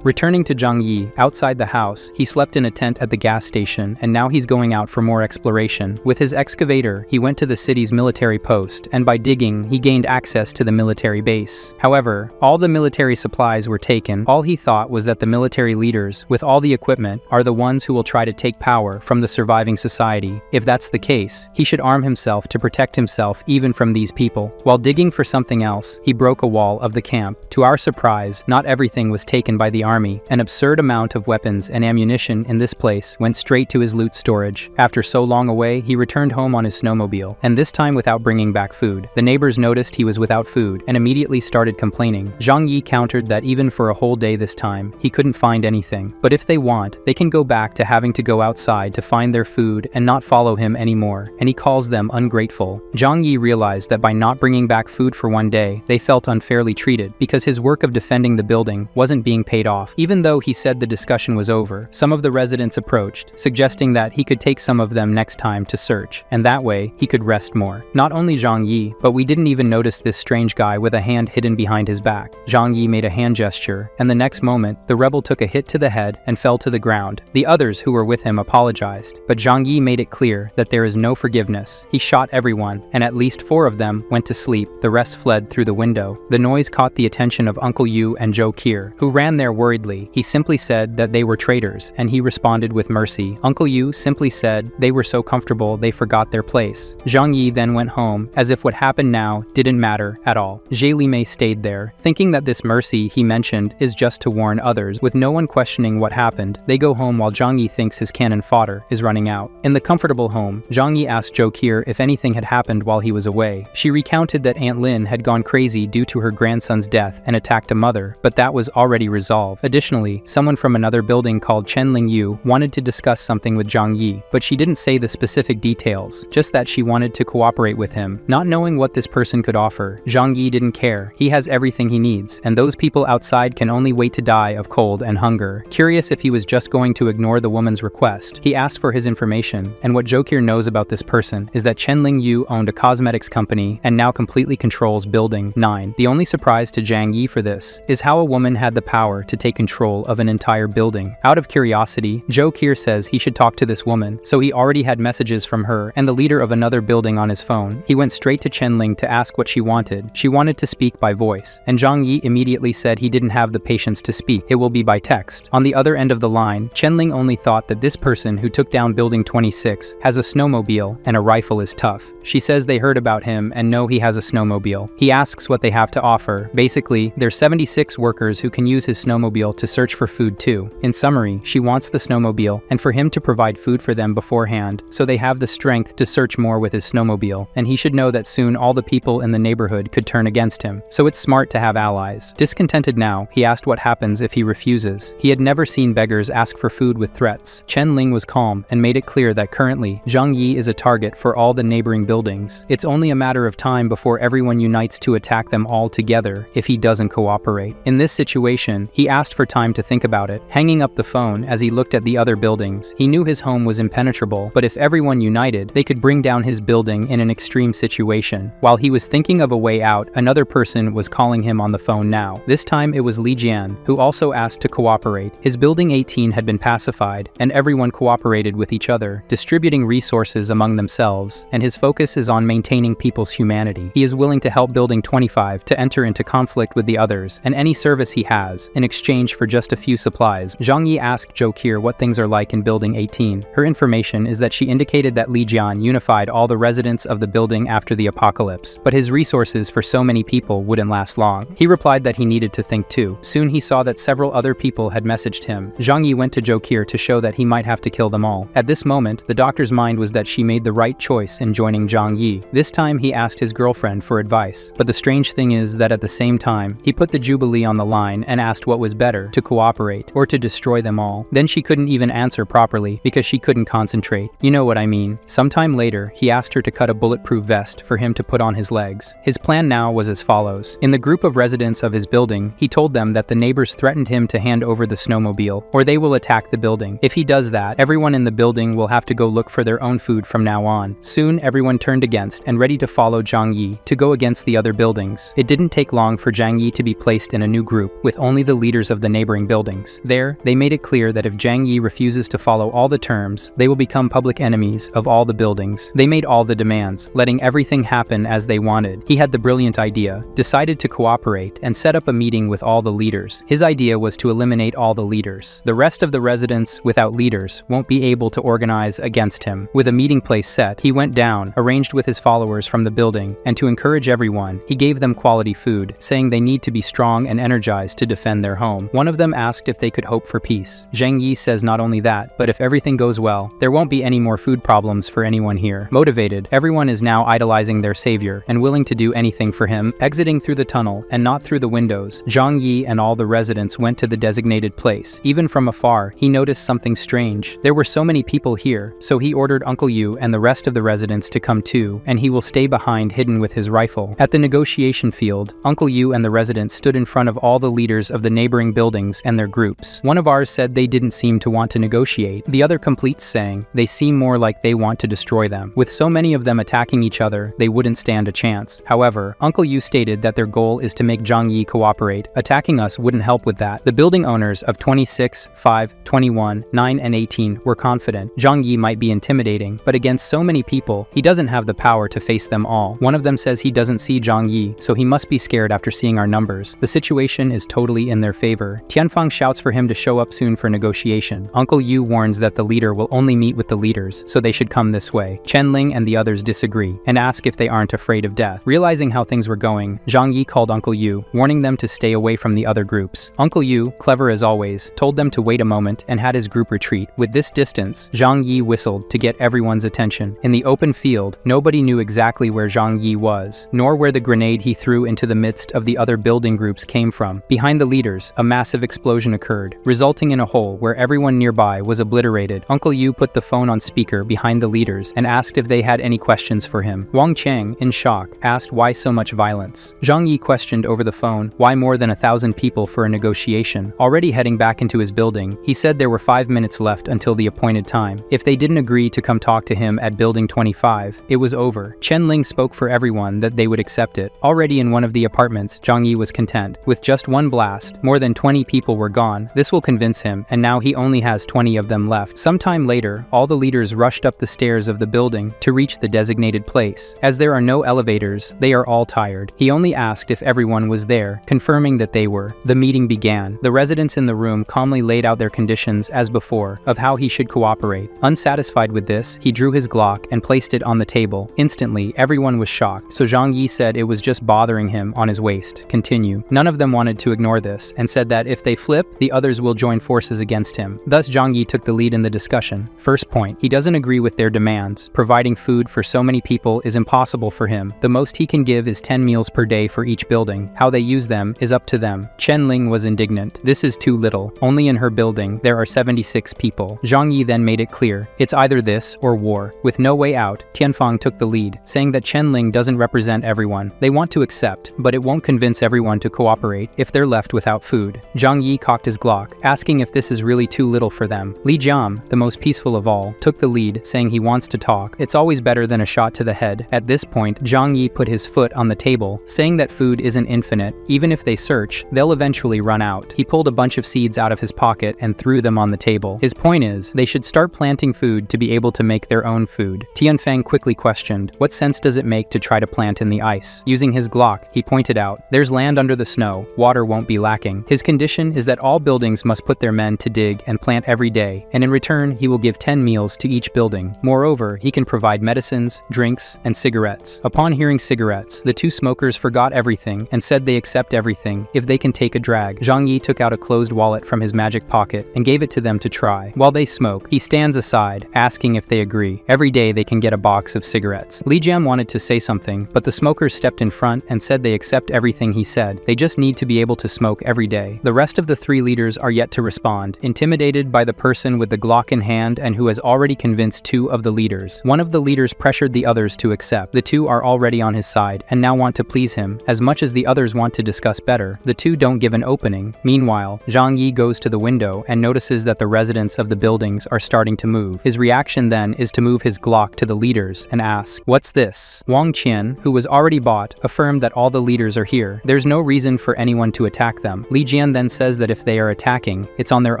Returning to Zhang Yi, outside the house, he slept in a tent at the gas station, and now he's going out for more exploration. With his excavator, he went to the city's military post, and by digging, he gained access to the military base. However, all the military supplies were taken. All he thought was that the military leaders, with all the equipment, are the ones who will try to take power from the surviving society. If that's the case, he should arm himself to protect himself even from these people. While digging for something else, he broke a wall of the camp. To our surprise, not everything was taken by the army. An absurd amount of weapons and ammunition in this place went straight to his loot storage. After so long away, he returned home on his snowmobile, and this time without bringing back food. The neighbors noticed he was without food and immediately started complaining. Zhang Yi countered that even for a whole day this time, he couldn't find anything. But if they want, they can go back to having to go outside to find their food and not follow him anymore, and he calls them ungrateful. Zhang Yi realized that by not bringing back food for one day, they felt unfairly treated because his work of defending the building wasn't being paid off. Even though he said the discussion was over, some of the residents approached, suggesting that he could take some of them next time to search, and that way, he could rest more. Not only Zhang Yi, but we didn't even notice this strange guy with a hand hidden behind his back. Zhang Yi made a hand gesture, and the next moment, the rebel took a hit to the head and fell to the ground. The others who were with him apologized, but Zhang Yi made it clear that there is no forgiveness. He shot everyone, and at least 4 of them went to sleep. The rest fled through the window. The noise caught the attention of Uncle Yu and Jokir, who ran there worriedly. He simply said that they were traitors, and he responded with mercy. Uncle Yu simply said they were so comfortable they forgot their place. Zhang Yi then went home, as if what happened now didn't matter at all. Zhe Mei stayed there, thinking that this mercy he mentioned is just to warn others. With no one questioning what happened, they go home while Zhang Yi thinks his cannon fodder is running out. In the comfortable home, Zhang Yi asked Jokir if anything had happened while he was away. She recounted that Aunt Lin had gone crazy due to her grandson's death and attacked a mother, but that was already resolved. Additionally, someone from another building called Chen Lingyu wanted to discuss something with Zhang Yi, but she didn't say the specific details, just that she wanted to cooperate with him. Not knowing what this person could offer, Zhang Yi didn't care. He has everything he needs, and those people outside can only wait to die of cold and hunger. Curious if he was just going to ignore the woman's request, he asked for his information, and what Jokir knows about this person is that Chen Lingyu owned a cosmetics company and now completely controls Building 9. The only surprise to Zhang Yi for this is how a woman had the power to take control of an entire building. Out of curiosity, Jokir says he should talk to this woman, so he already had messages from her and the leader of another building on his phone. He went straight to Chen Ling to ask what she wanted. She wanted to speak by voice, and Zhang Yi immediately said he didn't have the patience to speak. It will be by text. On the other end of the line, Chen Ling only thought that this person who took down Building 26 has a snowmobile and a rifle is tough. She says they heard about him and know he has a snowmobile. He asks what they have to offer. Basically, there's 76 workers who can use his snowmobile snowmobile to search for food too. In summary, she wants the snowmobile and for him to provide food for them beforehand, so they have the strength to search more with his snowmobile, and he should know that soon all the people in the neighborhood could turn against him, so it's smart to have allies. Discontented now, he asked what happens if he refuses. He had never seen beggars ask for food with threats. Chen Ling was calm and made it clear that currently, Zhang Yi is a target for all the neighboring buildings. It's only a matter of time before everyone unites to attack them all together if he doesn't cooperate. In this situation, he asked for time to think about it, hanging up the phone as he looked at the other buildings. He knew his home was impenetrable, but if everyone united, they could bring down his building in an extreme situation. While he was thinking of a way out, another person was calling him on the phone now. This time it was Li Jian, who also asked to cooperate. His building 18 had been pacified, and everyone cooperated with each other, distributing resources among themselves, and his focus is on maintaining people's humanity. He is willing to help building 25 to enter into conflict with the others, and any service he has, in exchange for just a few supplies. Zhang Yi asked Jokir what things are like in building 18. Her information is that she indicated that Li Jian unified all the residents of the building after the apocalypse, but his resources for so many people wouldn't last long. He replied that he needed to think too. Soon he saw that several other people had messaged him. Zhang Yi went to Jokir to show that he might have to kill them all. At this moment, the doctor's mind was that she made the right choice in joining Zhang Yi. This time he asked his girlfriend for advice, but the strange thing is that at the same time, he put the Jubilee on the line and asked what was better, to cooperate or to destroy them all. Then she couldn't even answer properly because she couldn't concentrate. You know what I mean. Sometime later, he asked her to cut a bulletproof vest for him to put on his legs. His plan now was as follows. In the group of residents of his building, he told them that the neighbors threatened him to hand over the snowmobile, or they will attack the building. If he does that, everyone in the building will have to go look for their own food from now on. Soon, everyone turned against and ready to follow Zhang Yi to go against the other buildings. It didn't take long for Zhang Yi to be placed in a new group, with only the leaders of the neighboring buildings. There, they made it clear that if Zhang Yi refuses to follow all the terms, they will become public enemies of all the buildings. They made all the demands, letting everything happen as they wanted. He had the brilliant idea, decided to cooperate, and set up a meeting with all the leaders. His idea was to eliminate all the leaders. The rest of the residents, without leaders, won't be able to organize against him. With a meeting place set, he went down, arranged with his followers from the building, and to encourage everyone, he gave them quality food, saying they need to be strong and energized to defend their home. One of them asked if they could hope for peace. Zhang Yi says not only that, but if everything goes well, there won't be any more food problems for anyone here. Motivated, everyone is now idolizing their savior and willing to do anything for him. Exiting through the tunnel and not through the windows, Zhang Yi and all the residents went to the designated place. Even from afar, he noticed something strange. There were so many people here, so he ordered Uncle Yu and the rest of the residents to come too, and he will stay behind hidden with his rifle. At the negotiation field, Uncle Yu and the residents stood in front of all the leaders of the neighboring buildings and their groups. One of ours said they didn't seem to want to negotiate. The other completes saying, they seem more like they want to destroy them. With so many of them attacking each other, they wouldn't stand a chance. However, Uncle Yu stated that their goal is to make Zhang Yi cooperate. Attacking us wouldn't help with that. The building owners of 26, 5, 21, 9, and 18 were confident Zhang Yi might be intimidating, but against so many people, he doesn't have the power to face them all. One of them says he doesn't see Zhang Yi, so he must be scared after seeing our numbers. The situation is totally in their favor. Tianfeng shouts for him to show up soon for negotiation. Uncle Yu warns that the leader will only meet with the leaders, so they should come this way. Chen Ling and the others disagree, and ask if they aren't afraid of death. Realizing how things were going, Zhang Yi called Uncle Yu, warning them to stay away from the other groups. Uncle Yu, clever as always, told them to wait a moment and had his group retreat. With this distance, Zhang Yi whistled to get everyone's attention. In the open field, nobody knew exactly where Zhang Yi was, nor where the grenade he threw into the midst of the other building groups came from. Behind the leaders, a massive explosion occurred, resulting in a hole where everyone nearby was obliterated. Uncle Yu put the phone on speaker behind the leaders and asked if they had any questions for him. Wang Cheng, in shock, asked why so much violence. Zhang Yi questioned over the phone why more than 1,000 people for a negotiation. Already heading back into his building, he said there were 5 minutes left until the appointed time. If they didn't agree to come talk to him at building 25, it was over. Chen Ling spoke for everyone that they would accept it. Already in one of the apartments, Zhang Yi was content. With just one blast, more than 20 people were gone. This will convince him, and now he only has 20 of them left. Sometime later, all the leaders rushed up the stairs of the building to reach the designated place. As there are no elevators, they are all tired. He only asked if everyone was there, confirming that they were. The meeting began. The residents in the room calmly laid out their conditions as before, of how he should cooperate. Unsatisfied with this, he drew his Glock and placed it on the table. Instantly, everyone was shocked, so Zhang Yi said it was just bothering him on his waist. Continue. None of them wanted to ignore this, and said said that if they flip, the others will join forces against him. Thus, Zhang Yi took the lead in the discussion. First point, he doesn't agree with their demands. Providing food for so many people is impossible for him. The most he can give is 10 meals per day for each building. How they use them is up to them. Chen Ling was indignant. This is too little. Only in her building, there are 76 people. Zhang Yi then made it clear. It's either this or war. With no way out, Tianfang took the lead, saying that Chen Ling doesn't represent everyone. They want to accept, but it won't convince everyone to cooperate if they're left without food. Zhang Yi cocked his Glock, asking if this is really too little for them. Li Jiam, the most peaceful of all, took the lead, saying he wants to talk. It's always better than a shot to the head. At this point, Zhang Yi put his foot on the table, saying that food isn't infinite. Even if they search, they'll eventually run out. He pulled a bunch of seeds out of his pocket and threw them on the table. His point is, they should start planting food to be able to make their own food. Tianfang quickly questioned, what sense does it make to try to plant in the ice? Using his Glock, he pointed out, there's land under the snow, water won't be lacking. His condition is that all buildings must put their men to dig and plant every day, and in return, he will give 10 meals to each building. Moreover, he can provide medicines, drinks, and cigarettes. Upon hearing cigarettes, the two smokers forgot everything and said they accept everything if they can take a drag. Zhang Yi took out a closed wallet from his magic pocket and gave it to them to try. While they smoke, he stands aside, asking if they agree. Every day they can get a box of cigarettes. Li Jiam wanted to say something, but the smokers stepped in front and said they accept everything he said. They just need to be able to smoke every day. The rest of the three leaders are yet to respond, intimidated by the person with the Glock in hand and who has already convinced two of the leaders. One of the leaders pressured the others to accept. The two are already on his side and now want to please him, as much as the others want to discuss better. The two don't give an opening. Meanwhile, Zhang Yi goes to the window and notices that the residents of the buildings are starting to move. His reaction then is to move his Glock to the leaders and ask, what's this? Wang Qian, who was already bought, affirmed that all the leaders are here. There's no reason for anyone to attack them. Li Jian then says that if they are attacking, it's on their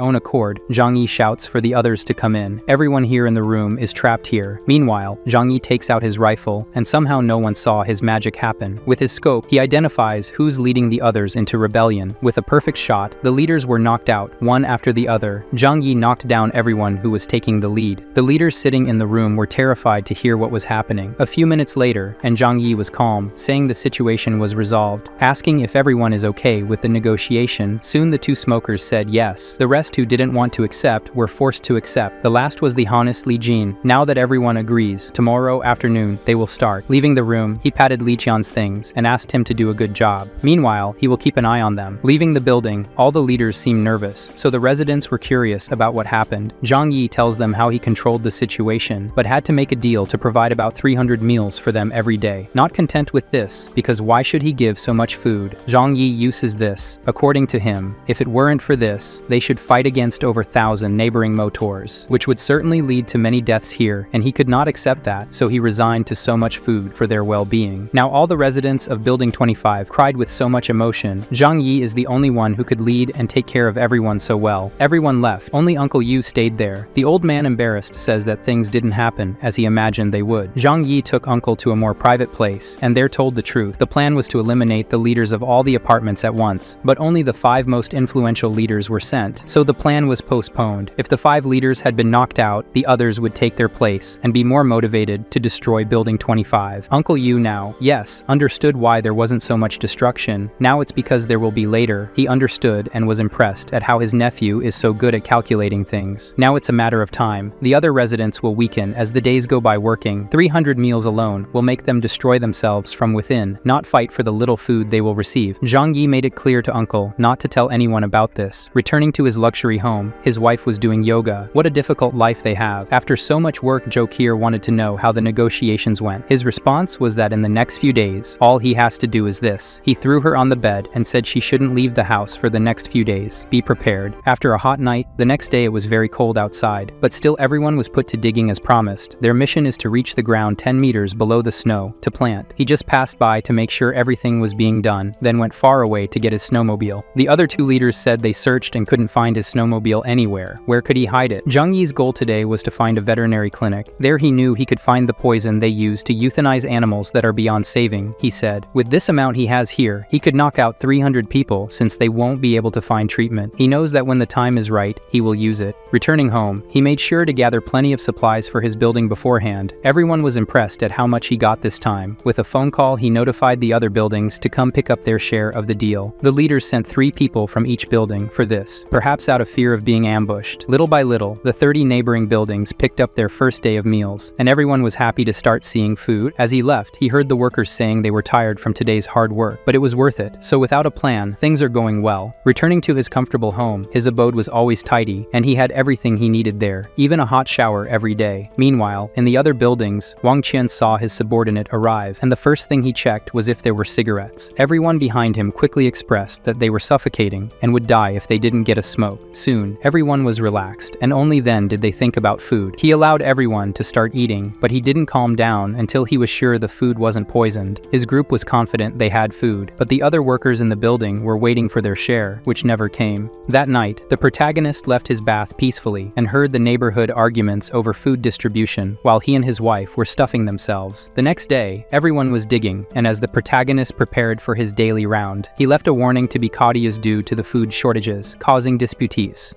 own accord. Zhang Yi shouts for the others to come in. Everyone here in the room is trapped here. Meanwhile, Zhang Yi takes out his rifle, and somehow no one saw his magic happen. With his scope, he identifies who's leading the others into rebellion. With a perfect shot, the leaders were knocked out, one after the other. Zhang Yi knocked down everyone who was taking the lead. The leaders sitting in the room were terrified to hear what was happening. A few minutes later, and Zhang Yi was calm, saying the situation was resolved, asking if everyone is okay with the negotiation. Soon the two smokers said yes. The rest who didn't want to accept were forced to accept. The last was the honest Li Jin. Now that everyone agrees, tomorrow afternoon they will start. Leaving the room, he patted Li Qian's things and asked him to do a good job. Meanwhile, he will keep an eye on them. Leaving the building, all the leaders seemed nervous, so the residents were curious about what happened. Zhang Yi tells them how he controlled the situation, but had to make a deal to provide about 300 meals for them every day. Not content with this, because why should he give so much food? Zhang Yi uses this. According to him, if it weren't for this, they should fight against over 1,000 neighboring motors, which would certainly lead to many deaths here, and he could not accept that, so he resigned to so much food for their well-being. Now all the residents of Building 25 cried with so much emotion. Zhang Yi is the only one who could lead and take care of everyone so well. Everyone left. Only Uncle Yu stayed there. The old man, embarrassed, says that things didn't happen as he imagined they would. Zhang Yi took Uncle to a more private place, and there told the truth. The plan was to eliminate the leaders of all the apartments at once, but only the 5 most influential leaders were sent, so the plan was postponed. If the 5 leaders had been knocked out, the others would take their place and be more motivated to destroy Building 25. Uncle Yu now, yes, understood why there wasn't so much destruction. Now it's because there will be later. He understood and was impressed at how his nephew is so good at calculating things. Now it's a matter of time. The other residents will weaken as the days go by working. 300 meals alone will make them destroy themselves from within, not fight for the little food they will receive. Zhang Yi made it clear to Uncle not to tell anyone about this. Returning to his luxury home, his wife was doing yoga. What a difficult life they have. After so much work, Jokir wanted to know how the negotiations went. His response was that in the next few days, all he has to do is this. He threw her on the bed and said she shouldn't leave the house for the next few days. Be prepared. After a hot night, the next day it was very cold outside, but still everyone was put to digging as promised. Their mission is to reach the ground 10 meters below the snow to plant. He just passed by to make sure everything was being done, then went far away to get his snowmobile. The other 2 leaders said they searched and couldn't find his snowmobile anywhere. Where could he hide it? Zhang Yi's goal today was to find a veterinary clinic. There he knew he could find the poison they use to euthanize animals that are beyond saving, he said. With this amount he has here, he could knock out 300 people since they won't be able to find treatment. He knows that when the time is right, he will use it. Returning home, he made sure to gather plenty of supplies for his building beforehand. Everyone was impressed at how much he got this time. With a phone call, he notified the other buildings to come pick up their share of the deal. The leaders sent 3 3 people from each building for this, perhaps out of fear of being ambushed. Little by little, the 30 neighboring buildings picked up their first day of meals, and everyone was happy to start seeing food. As he left, he heard the workers saying they were tired from today's hard work, but it was worth it. So without a plan, things are going well. Returning to his comfortable home, his abode was always tidy, and he had everything he needed there, even a hot shower every day. Meanwhile, in the other buildings, Wang Qian saw his subordinate arrive, and the first thing he checked was if there were cigarettes. Everyone behind him quickly expressed that they were suffocating and would die if they didn't get a smoke. Soon, everyone was relaxed, and only then did they think about food. He allowed everyone to start eating, but he didn't calm down until he was sure the food wasn't poisoned. His group was confident they had food, but the other workers in the building were waiting for their share, which never came. That night, the protagonist left his bath peacefully and heard the neighborhood arguments over food distribution while he and his wife were stuffing themselves. The next day, everyone was digging, and as the protagonist prepared for his daily round, he left a warning to be courteous due to the food shortages, causing disputes.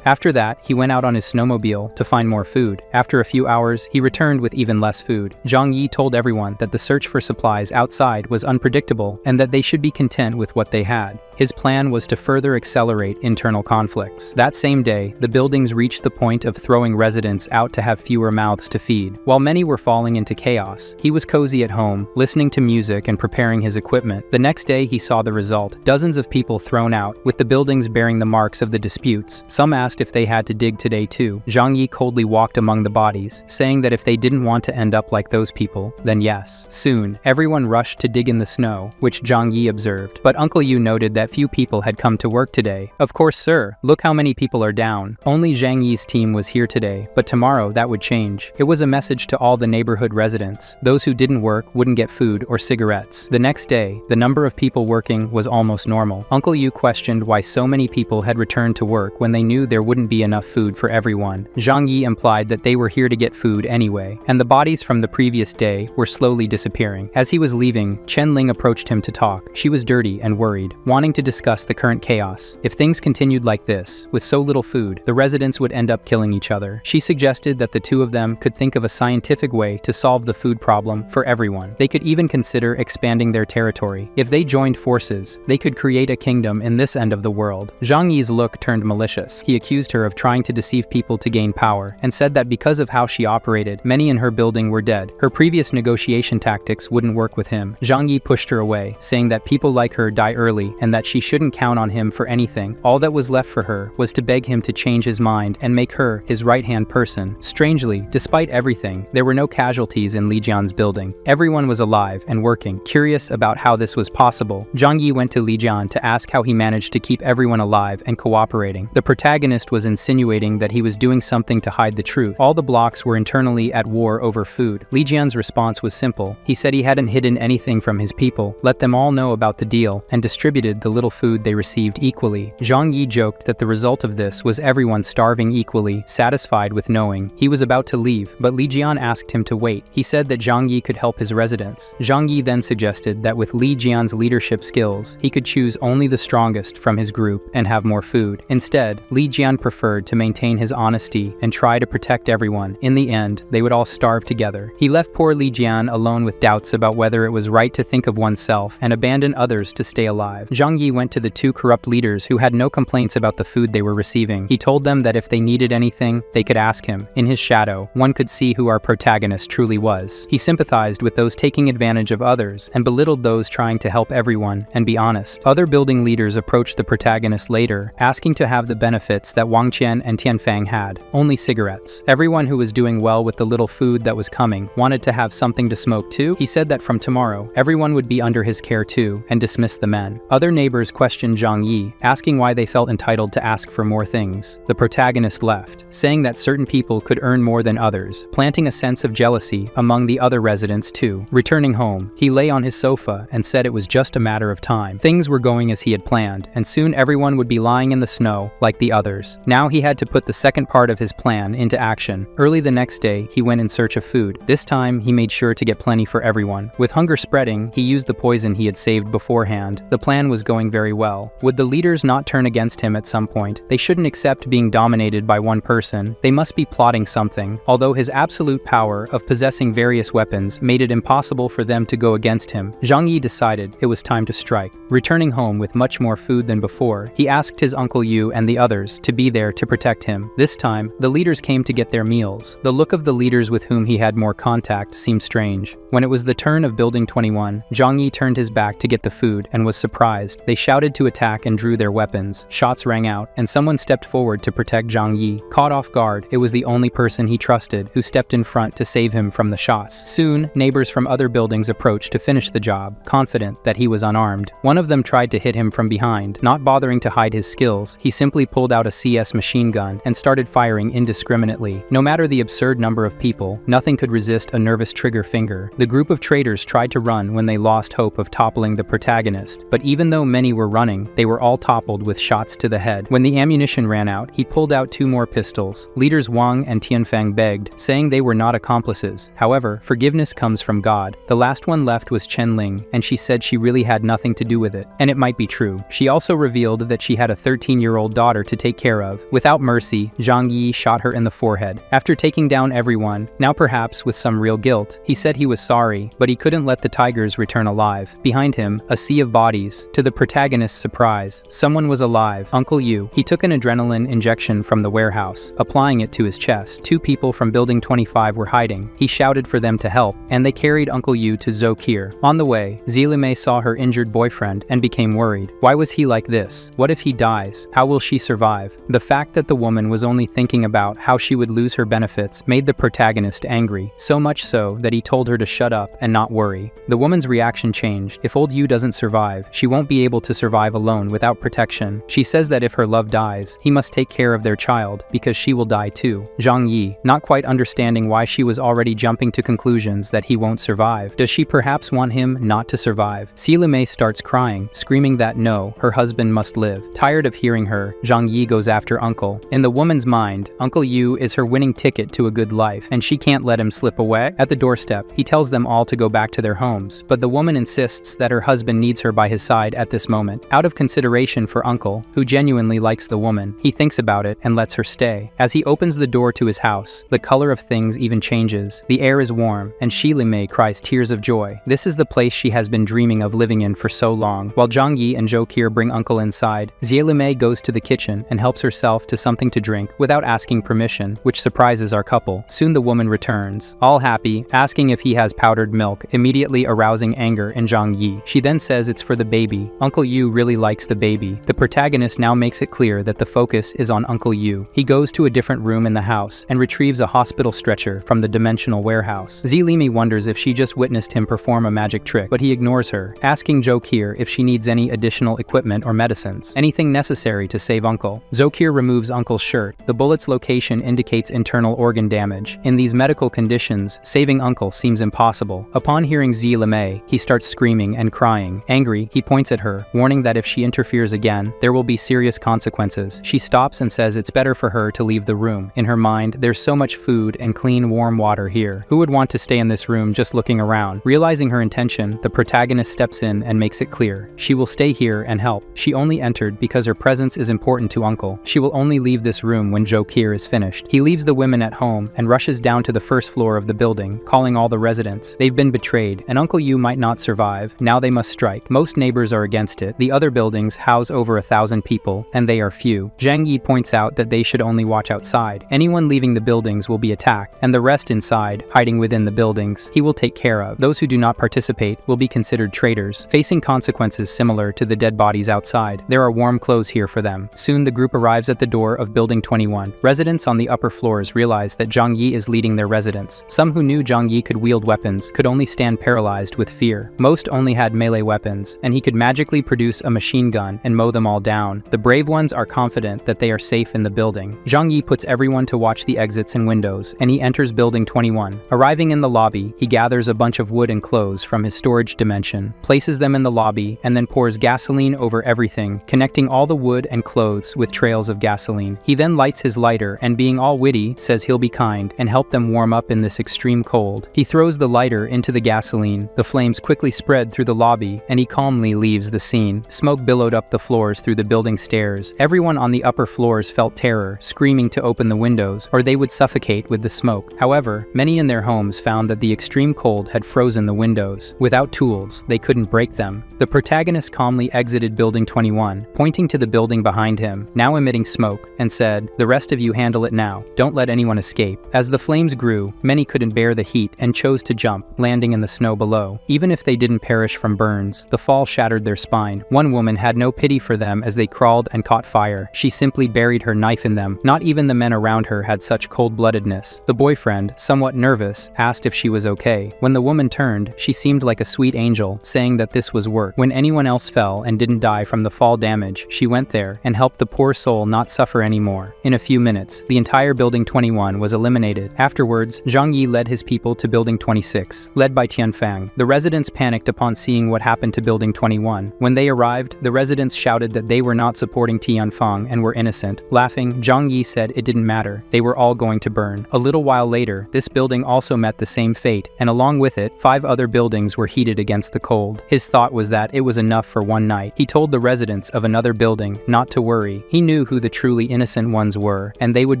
After that, he went out on his snowmobile to find more food. After a few hours, he returned with even less food. Zhang Yi told everyone that the search for supplies outside was unpredictable and that they should be content with what they had. His plan was to further accelerate internal conflicts. That same day, the buildings reached the point of throwing residents out to have fewer mouths to feed. While many were falling into chaos, he was cozy at home, listening to music and preparing his equipment. The next day, he saw the result. Dozens of people thrown out, with the buildings bearing the marks of the disputes. Some asked if they had to dig today too. Zhang Yi coldly walked among the bodies, saying that if they didn't want to end up like those people, then yes. Soon, everyone rushed to dig in the snow, which Zhang Yi observed. But Uncle Yu noted that few people had come to work today. Of course, sir. Look how many people are down. Only Zhang Yi's team was here today, but tomorrow that would change. It was a message to all the neighborhood residents. Those who didn't work wouldn't get food or cigarettes. The next day, the number of people working was almost normal. Uncle Yu questioned why so many people had returned to work when they knew there wouldn't be enough food for everyone. Zhang Yi implied that they were here to get food anyway, and the bodies from the previous day were slowly disappearing. As he was leaving, Chen Ling approached him to talk. She was dirty and worried, wanting to discuss the current chaos. If things continued like this, with so little food, the residents would end up killing each other. She suggested that the two of them could think of a scientific way to solve the food problem for everyone. They could even consider expanding their territory. If they joined forces, they could create a kingdom in this end of the world. Zhang Yi's look turned malicious. He accused her of trying to deceive people to gain power, and said that because of how she operated, many in her building were dead. Her previous negotiation tactics wouldn't work with him. Zhang Yi pushed her away, saying that people like her die early and that she shouldn't count on him for anything. All that was left for her was to beg him to change his mind and make her his right-hand person. Strangely, despite everything, there were no casualties in Li Jian's building. Everyone was alive and working. Curious about how this was possible, Zhang Yi went to Li Jian to ask how he managed to keep everyone alive and cooperating. The protagonist was insinuating that he was doing something to hide the truth. All the blocks were internally at war over food. Li Jian's response was simple. He said he hadn't hidden anything from his people, let them all know about the deal, and distributed the little food they received equally. Zhang Yi joked that the result of this was everyone starving equally, satisfied with knowing. He was about to leave, but Li Jian asked him to wait. He said that Zhang Yi could help his residents. Zhang Yi then suggested that with Li Jian's leadership skills, he could choose only the strongest from his group and have more food. Instead, Li Jian preferred to maintain his honesty and try to protect everyone. In the end, they would all starve together. He left poor Li Jian alone with doubts about whether it was right to think of oneself and abandon others to stay alive. Zhang Yi went to the two corrupt leaders who had no complaints about the food they were receiving. He told them that if they needed anything, they could ask him. In his shadow, one could see who our protagonist truly was. He sympathized with those taking advantage of others and belittled those trying to help everyone and be honest. Other building leaders approached the protagonist later, asking to have the benefits that Wang Qian and Tianfang had, only cigarettes. Everyone who was doing well with the little food that was coming wanted to have something to smoke too. He said that from tomorrow, everyone would be under his care too, and dismissed the men. Other neighbors questioned Zhang Yi, asking why they felt entitled to ask for more things. The protagonist left, saying that certain people could earn more than others, planting a sense of jealousy among the other residents too. Returning home, he lay on his sofa and said it was just a matter of time. Things were going as he had planned, and soon everyone would be lying in the snow like the others. Now he had to put the second part of his plan into action. Early the next day, he went in search of food. This time, he made sure to get plenty for everyone. With hunger spreading, he used the poison he had saved beforehand. The plan was going very well. Would the leaders not turn against him at some point? They shouldn't accept being dominated by one person. They must be plotting something. Although his absolute power of possessing various weapons made it impossible for them to go against him, Zhang Yi decided it was time to strike. Returning home with much more food food than before, he asked his Uncle Yu and the others to be there to protect him. This time, the leaders came to get their meals. The look of the leaders with whom he had more contact seemed strange. When it was the turn of Building 21, Zhang Yi turned his back to get the food and was surprised. They shouted to attack and drew their weapons. Shots rang out, and someone stepped forward to protect Zhang Yi. Caught off guard, it was the only person he trusted who stepped in front to save him from the shots. Soon, neighbors from other buildings approached to finish the job, confident that he was unarmed. One of them tried to hit him from behind. Not bothering to hide his skills, he simply pulled out a CS machine gun and started firing indiscriminately. No matter the absurd number of people, nothing could resist a nervous trigger finger. The group of traitors tried to run when they lost hope of toppling the protagonist, but even though many were running, they were all toppled with shots to the head. When the ammunition ran out, he pulled out 2 more pistols. Leaders Wang and Tianfang begged, saying they were not accomplices. However, forgiveness comes from God. The last one left was Chen Ling, and she said she really had nothing to do with it. And it might be true. She also revealed that she had a 13-year-old daughter to take care of. Without mercy, Zhang Yi shot her in the forehead. After taking down everyone, now perhaps with some real guilt, he said he was sorry, but he couldn't let the tigers return alive. Behind him, a sea of bodies. To the protagonist's surprise, someone was alive. Uncle Yu. He took an adrenaline injection from the warehouse, applying it to his chest. 2 people from Building 25 were hiding. He shouted for them to help, and they carried Uncle Yu to Zokir. On the way, Zilime saw her injured boyfriend and became worried. Why was he like this? What if he dies? How will she survive? The fact that the woman was only thinking about how she would lose her benefits made the protagonist angry, so much so that he told her to shut up and not worry. The woman's reaction changed. If old Yu doesn't survive, she won't be able to survive alone without protection. She says that if her love dies, he must take care of their child, because she will die too. Zhang Yi, not quite understanding why she was already jumping to conclusions that he won't survive. Does she perhaps want him not to survive? Silime starts crying, screaming that no, her husband must live. Tired of hearing her, Zhang Yi goes after Uncle. In the woman's mind, Uncle Yu is her winning ticket to a good life, and she can't let him slip away. At the doorstep, he tells them all to go back to their homes, but the woman insists that her husband needs her by his side at this moment. Out of consideration for Uncle, who genuinely likes the woman, he thinks about it and lets her stay. As he opens the door to his house, the color of things even changes. The air is warm, and Shilime cries tears of joy. This is the place she has been dreaming of living in for so long. While Zhang Yi and Zokir bring Uncle inside, Zilime goes to the kitchen and helps herself to something to drink without asking permission, which surprises our couple. Soon the woman returns, all happy, asking if he has powdered milk, immediately arousing anger in Zhang Yi. She then says it's for the baby. Uncle Yu really likes the baby. The protagonist now makes it clear that the focus is on Uncle Yu. He goes to a different room in the house and retrieves a hospital stretcher from the dimensional warehouse. Zilime wonders if she just witnessed him perform a magic trick, but he ignores her, asking Zokir if she needs any additional equipment or medicines, anything necessary to save Uncle. Zokir removes Uncle's shirt. The bullet's location indicates internal organ damage. In these medical conditions, saving Uncle seems impossible. Upon hearing Zilime, he starts screaming and crying. Angry, he points at her, warning that if she interferes again, there will be serious consequences. She stops and says it's better for her to leave the room. In her mind, there's so much food and clean, warm water here. Who would want to stay in this room just looking around? Realizing her intention, the protagonist steps in and makes it clear. She will stay here and help. She only entered because her presence is important to Uncle. She will only leave this room when Zokir is finished. He leaves the women at home and rushes down to the first floor of the building, calling all the residents. They've been betrayed, and Uncle Yu might not survive. Now they must strike. Most neighbors are against it. The other buildings house over 1,000 people, and they are few. Zhang Yi points out that they should only watch outside. Anyone leaving the buildings will be attacked, and the rest inside, hiding within the buildings, he will take care of. Those who do not participate will be considered traitors, facing consequences similar to the dead bodies outside. There are warm clothes here for them. Soon the group arrives at the door of Building 21. Residents on the upper floors realize that Zhang Yi is leading their residents. Some who knew Zhang Yi could wield weapons could only stand paralyzed with fear. Most only had melee weapons, and he could magically produce a machine gun and mow them all down. The brave ones are confident that they are safe in the building. Zhang Yi puts everyone to watch the exits and windows, and he enters Building 21. Arriving in the lobby, he gathers a bunch of wood and clothes from his storage dimension, places them in the lobby, and then pours gasoline over everything, connecting all the wood and clothes with trails of gasoline. He then lights his lighter and, being all witty, says he'll be kind and help them warm up in this extreme cold. He throws the lighter into the gasoline. The flames quickly spread through the lobby, and he calmly leaves the scene. Smoke billowed up the floors through the building stairs. Everyone on the upper floors felt terror, screaming to open the windows, or they would suffocate with the smoke. However, many in their homes found that the extreme cold had frozen the windows. Without tools, they couldn't break them. The protagonist calmly exited Building Building 21, pointing to the building behind him, now emitting smoke, and said, "The rest of you handle it now. Don't let anyone escape." As the flames grew, many couldn't bear the heat and chose to jump, landing in the snow below. Even if they didn't perish from burns, the fall shattered their spine. One woman had no pity for them as they crawled and caught fire. She simply buried her knife in them. Not even the men around her had such cold-bloodedness. The boyfriend, somewhat nervous, asked if she was okay. When the woman turned, she seemed like a sweet angel, saying that this was work. When anyone else fell and didn't die from the fall damage, she went there and helped the poor soul not suffer anymore. In a few minutes, the entire Building 21 was eliminated. Afterwards, Zhang Yi led his people to Building 26, led by Tianfang. The residents panicked upon seeing what happened to Building 21. When they arrived, the residents shouted that they were not supporting Tianfang and were innocent. Laughing, Zhang Yi said it didn't matter. They were all going to burn. A little while later, this building also met the same fate, and along with it, 5 other buildings were heated against the cold. His thought was that it was enough for one night. He told the residents of another building not to worry. He knew who the truly innocent ones were, and they would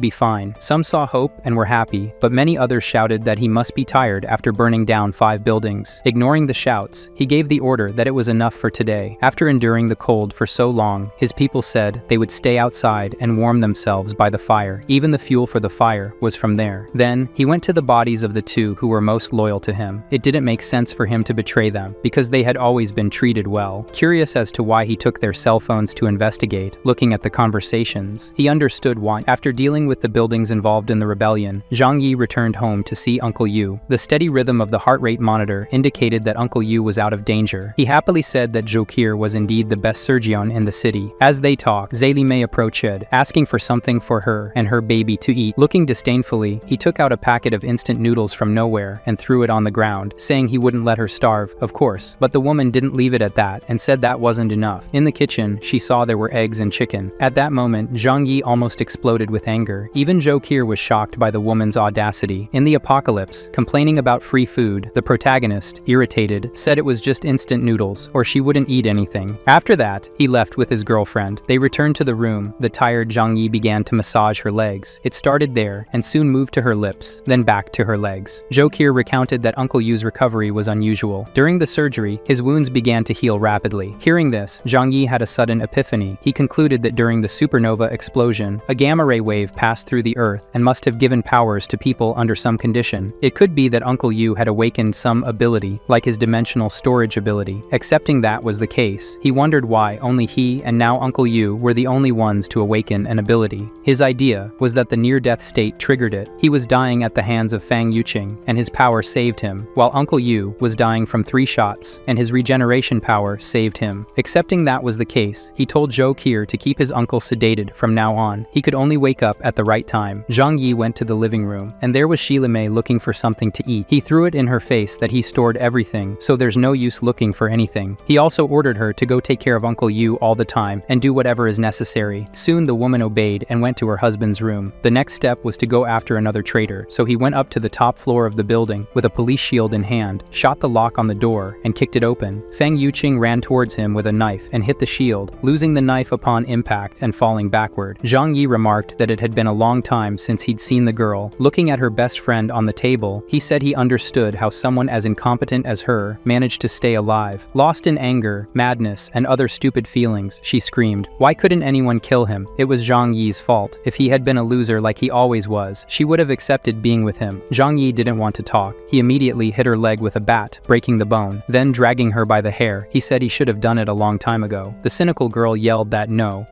be fine. Some saw hope and were happy, but many others shouted that he must be tired after burning down 5 buildings. Ignoring the shouts, he gave the order that it was enough for today. After enduring the cold for so long, his people said they would stay outside and warm themselves by the fire. Even the fuel for the fire was from there. Then, he went to the bodies of the 2 who were most loyal to him. It didn't make sense for him to betray them, because they had always been treated well. Curious as to why he took their cell phones to investigate, looking at the conversations, he understood why. After dealing with the buildings involved in the rebellion, Zhang Yi returned home to see Uncle Yu. The steady rhythm of the heart rate monitor indicated that Uncle Yu was out of danger. He happily said that Zhokir was indeed the best surgeon in the city. As they talked, Zeli approached, asking for something for her and her baby to eat. Looking disdainfully, he took out a packet of instant noodles from nowhere and threw it on the ground, saying he wouldn't let her starve, of course. But the woman didn't leave it at that and said that wasn't enough. In the kitchen, she saw there were eggs and chicken. At that moment, Zhang Yi almost exploded with anger. Even Zhokir was shocked by the woman's audacity. In the apocalypse, complaining about free food, the protagonist, irritated, said it was just instant noodles, or she wouldn't eat anything. After that, he left with his girlfriend. They returned to the room. The tired Zhang Yi began to massage her legs. It started there, and soon moved to her lips, then back to her legs. Zhokir recounted that Uncle Yu's recovery was unusual. During the surgery, his wounds began to heal rapidly. Hearing this, Zhang Yi had a sudden epiphany. He concluded that during the supernova explosion, a gamma-ray wave passed through the Earth and must have given powers to people under some condition. It could be that Uncle Yu had awakened some ability, like his dimensional storage ability. Accepting that was the case, he wondered why only he and now Uncle Yu were the only ones to awaken an ability. His idea was that the near-death state triggered it. He was dying at the hands of Fang Yuqing, and his power saved him, while Uncle Yu was dying from 3 shots, and his regeneration power saved him. Accepting that was the case, he told Zhokir to keep his uncle sedated from now on. He could only wake up at the right time. Zhang Yi went to the living room, and there was Shilime looking for something to eat. He threw it in her face that he stored everything, so there's no use looking for anything. He also ordered her to go take care of Uncle Yu all the time, and do whatever is necessary. Soon the woman obeyed and went to her husband's room. The next step was to go after another traitor, so he went up to the top floor of the building, with a police shield in hand, shot the lock on the door, and kicked it open. Fang Yuqing ran towards him with a knife and hit the shield, losing the knife upon impact and falling backward. Zhang Yi remarked that it had been a long time since he'd seen the girl. Looking at her best friend on the table, he said he understood how someone as incompetent as her managed to stay alive. Lost in anger, madness, and other stupid feelings, she screamed. Why couldn't anyone kill him? It was Zhang Yi's fault. If he had been a loser like he always was, she would have accepted being with him. Zhang Yi didn't want to talk. He immediately hit her leg with a bat, breaking the bone. Then dragging her by the hair, he said he should have done it a long time ago. The cynical girl yelled that no.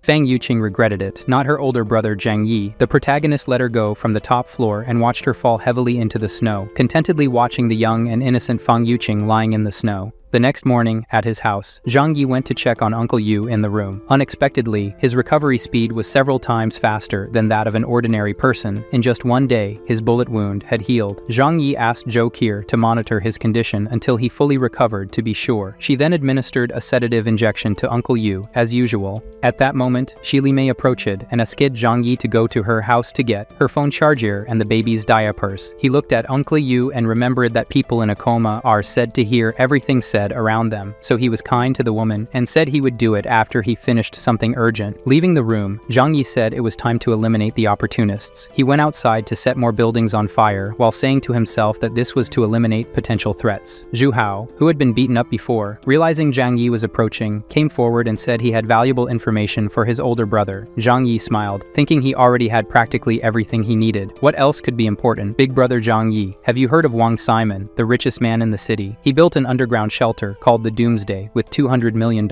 Fang Yuqing regretted it, not her older brother Zhang Yi. The protagonist let her go from the top floor and watched her fall heavily into the snow, contentedly watching the young and innocent Fang Yuqing lying in the snow. The next morning, at his house, Zhang Yi went to check on Uncle Yu in the room. Unexpectedly, his recovery speed was several times faster than that of an ordinary person. In just one day, his bullet wound had healed. Zhang Yi asked Zhokir to monitor his condition until he fully recovered to be sure. She then administered a sedative injection to Uncle Yu, as usual. At that moment, Shilime approached and asked Zhang Yi to go to her house to get her phone charger and the baby's diapers. He looked at Uncle Yu and remembered that people in a coma are said to hear everything said bed around them, so he was kind to the woman and said he would do it after he finished something urgent. Leaving the room, Zhang Yi said it was time to eliminate the opportunists. He went outside to set more buildings on fire while saying to himself that this was to eliminate potential threats. Zhu Hao, who had been beaten up before, realizing Zhang Yi was approaching, came forward and said he had valuable information for his older brother. Zhang Yi smiled, thinking he already had practically everything he needed. What else could be important? Big brother Zhang Yi, have you heard of Wang Simon, the richest man in the city? He built an underground shelter called the Doomsday with $200 million.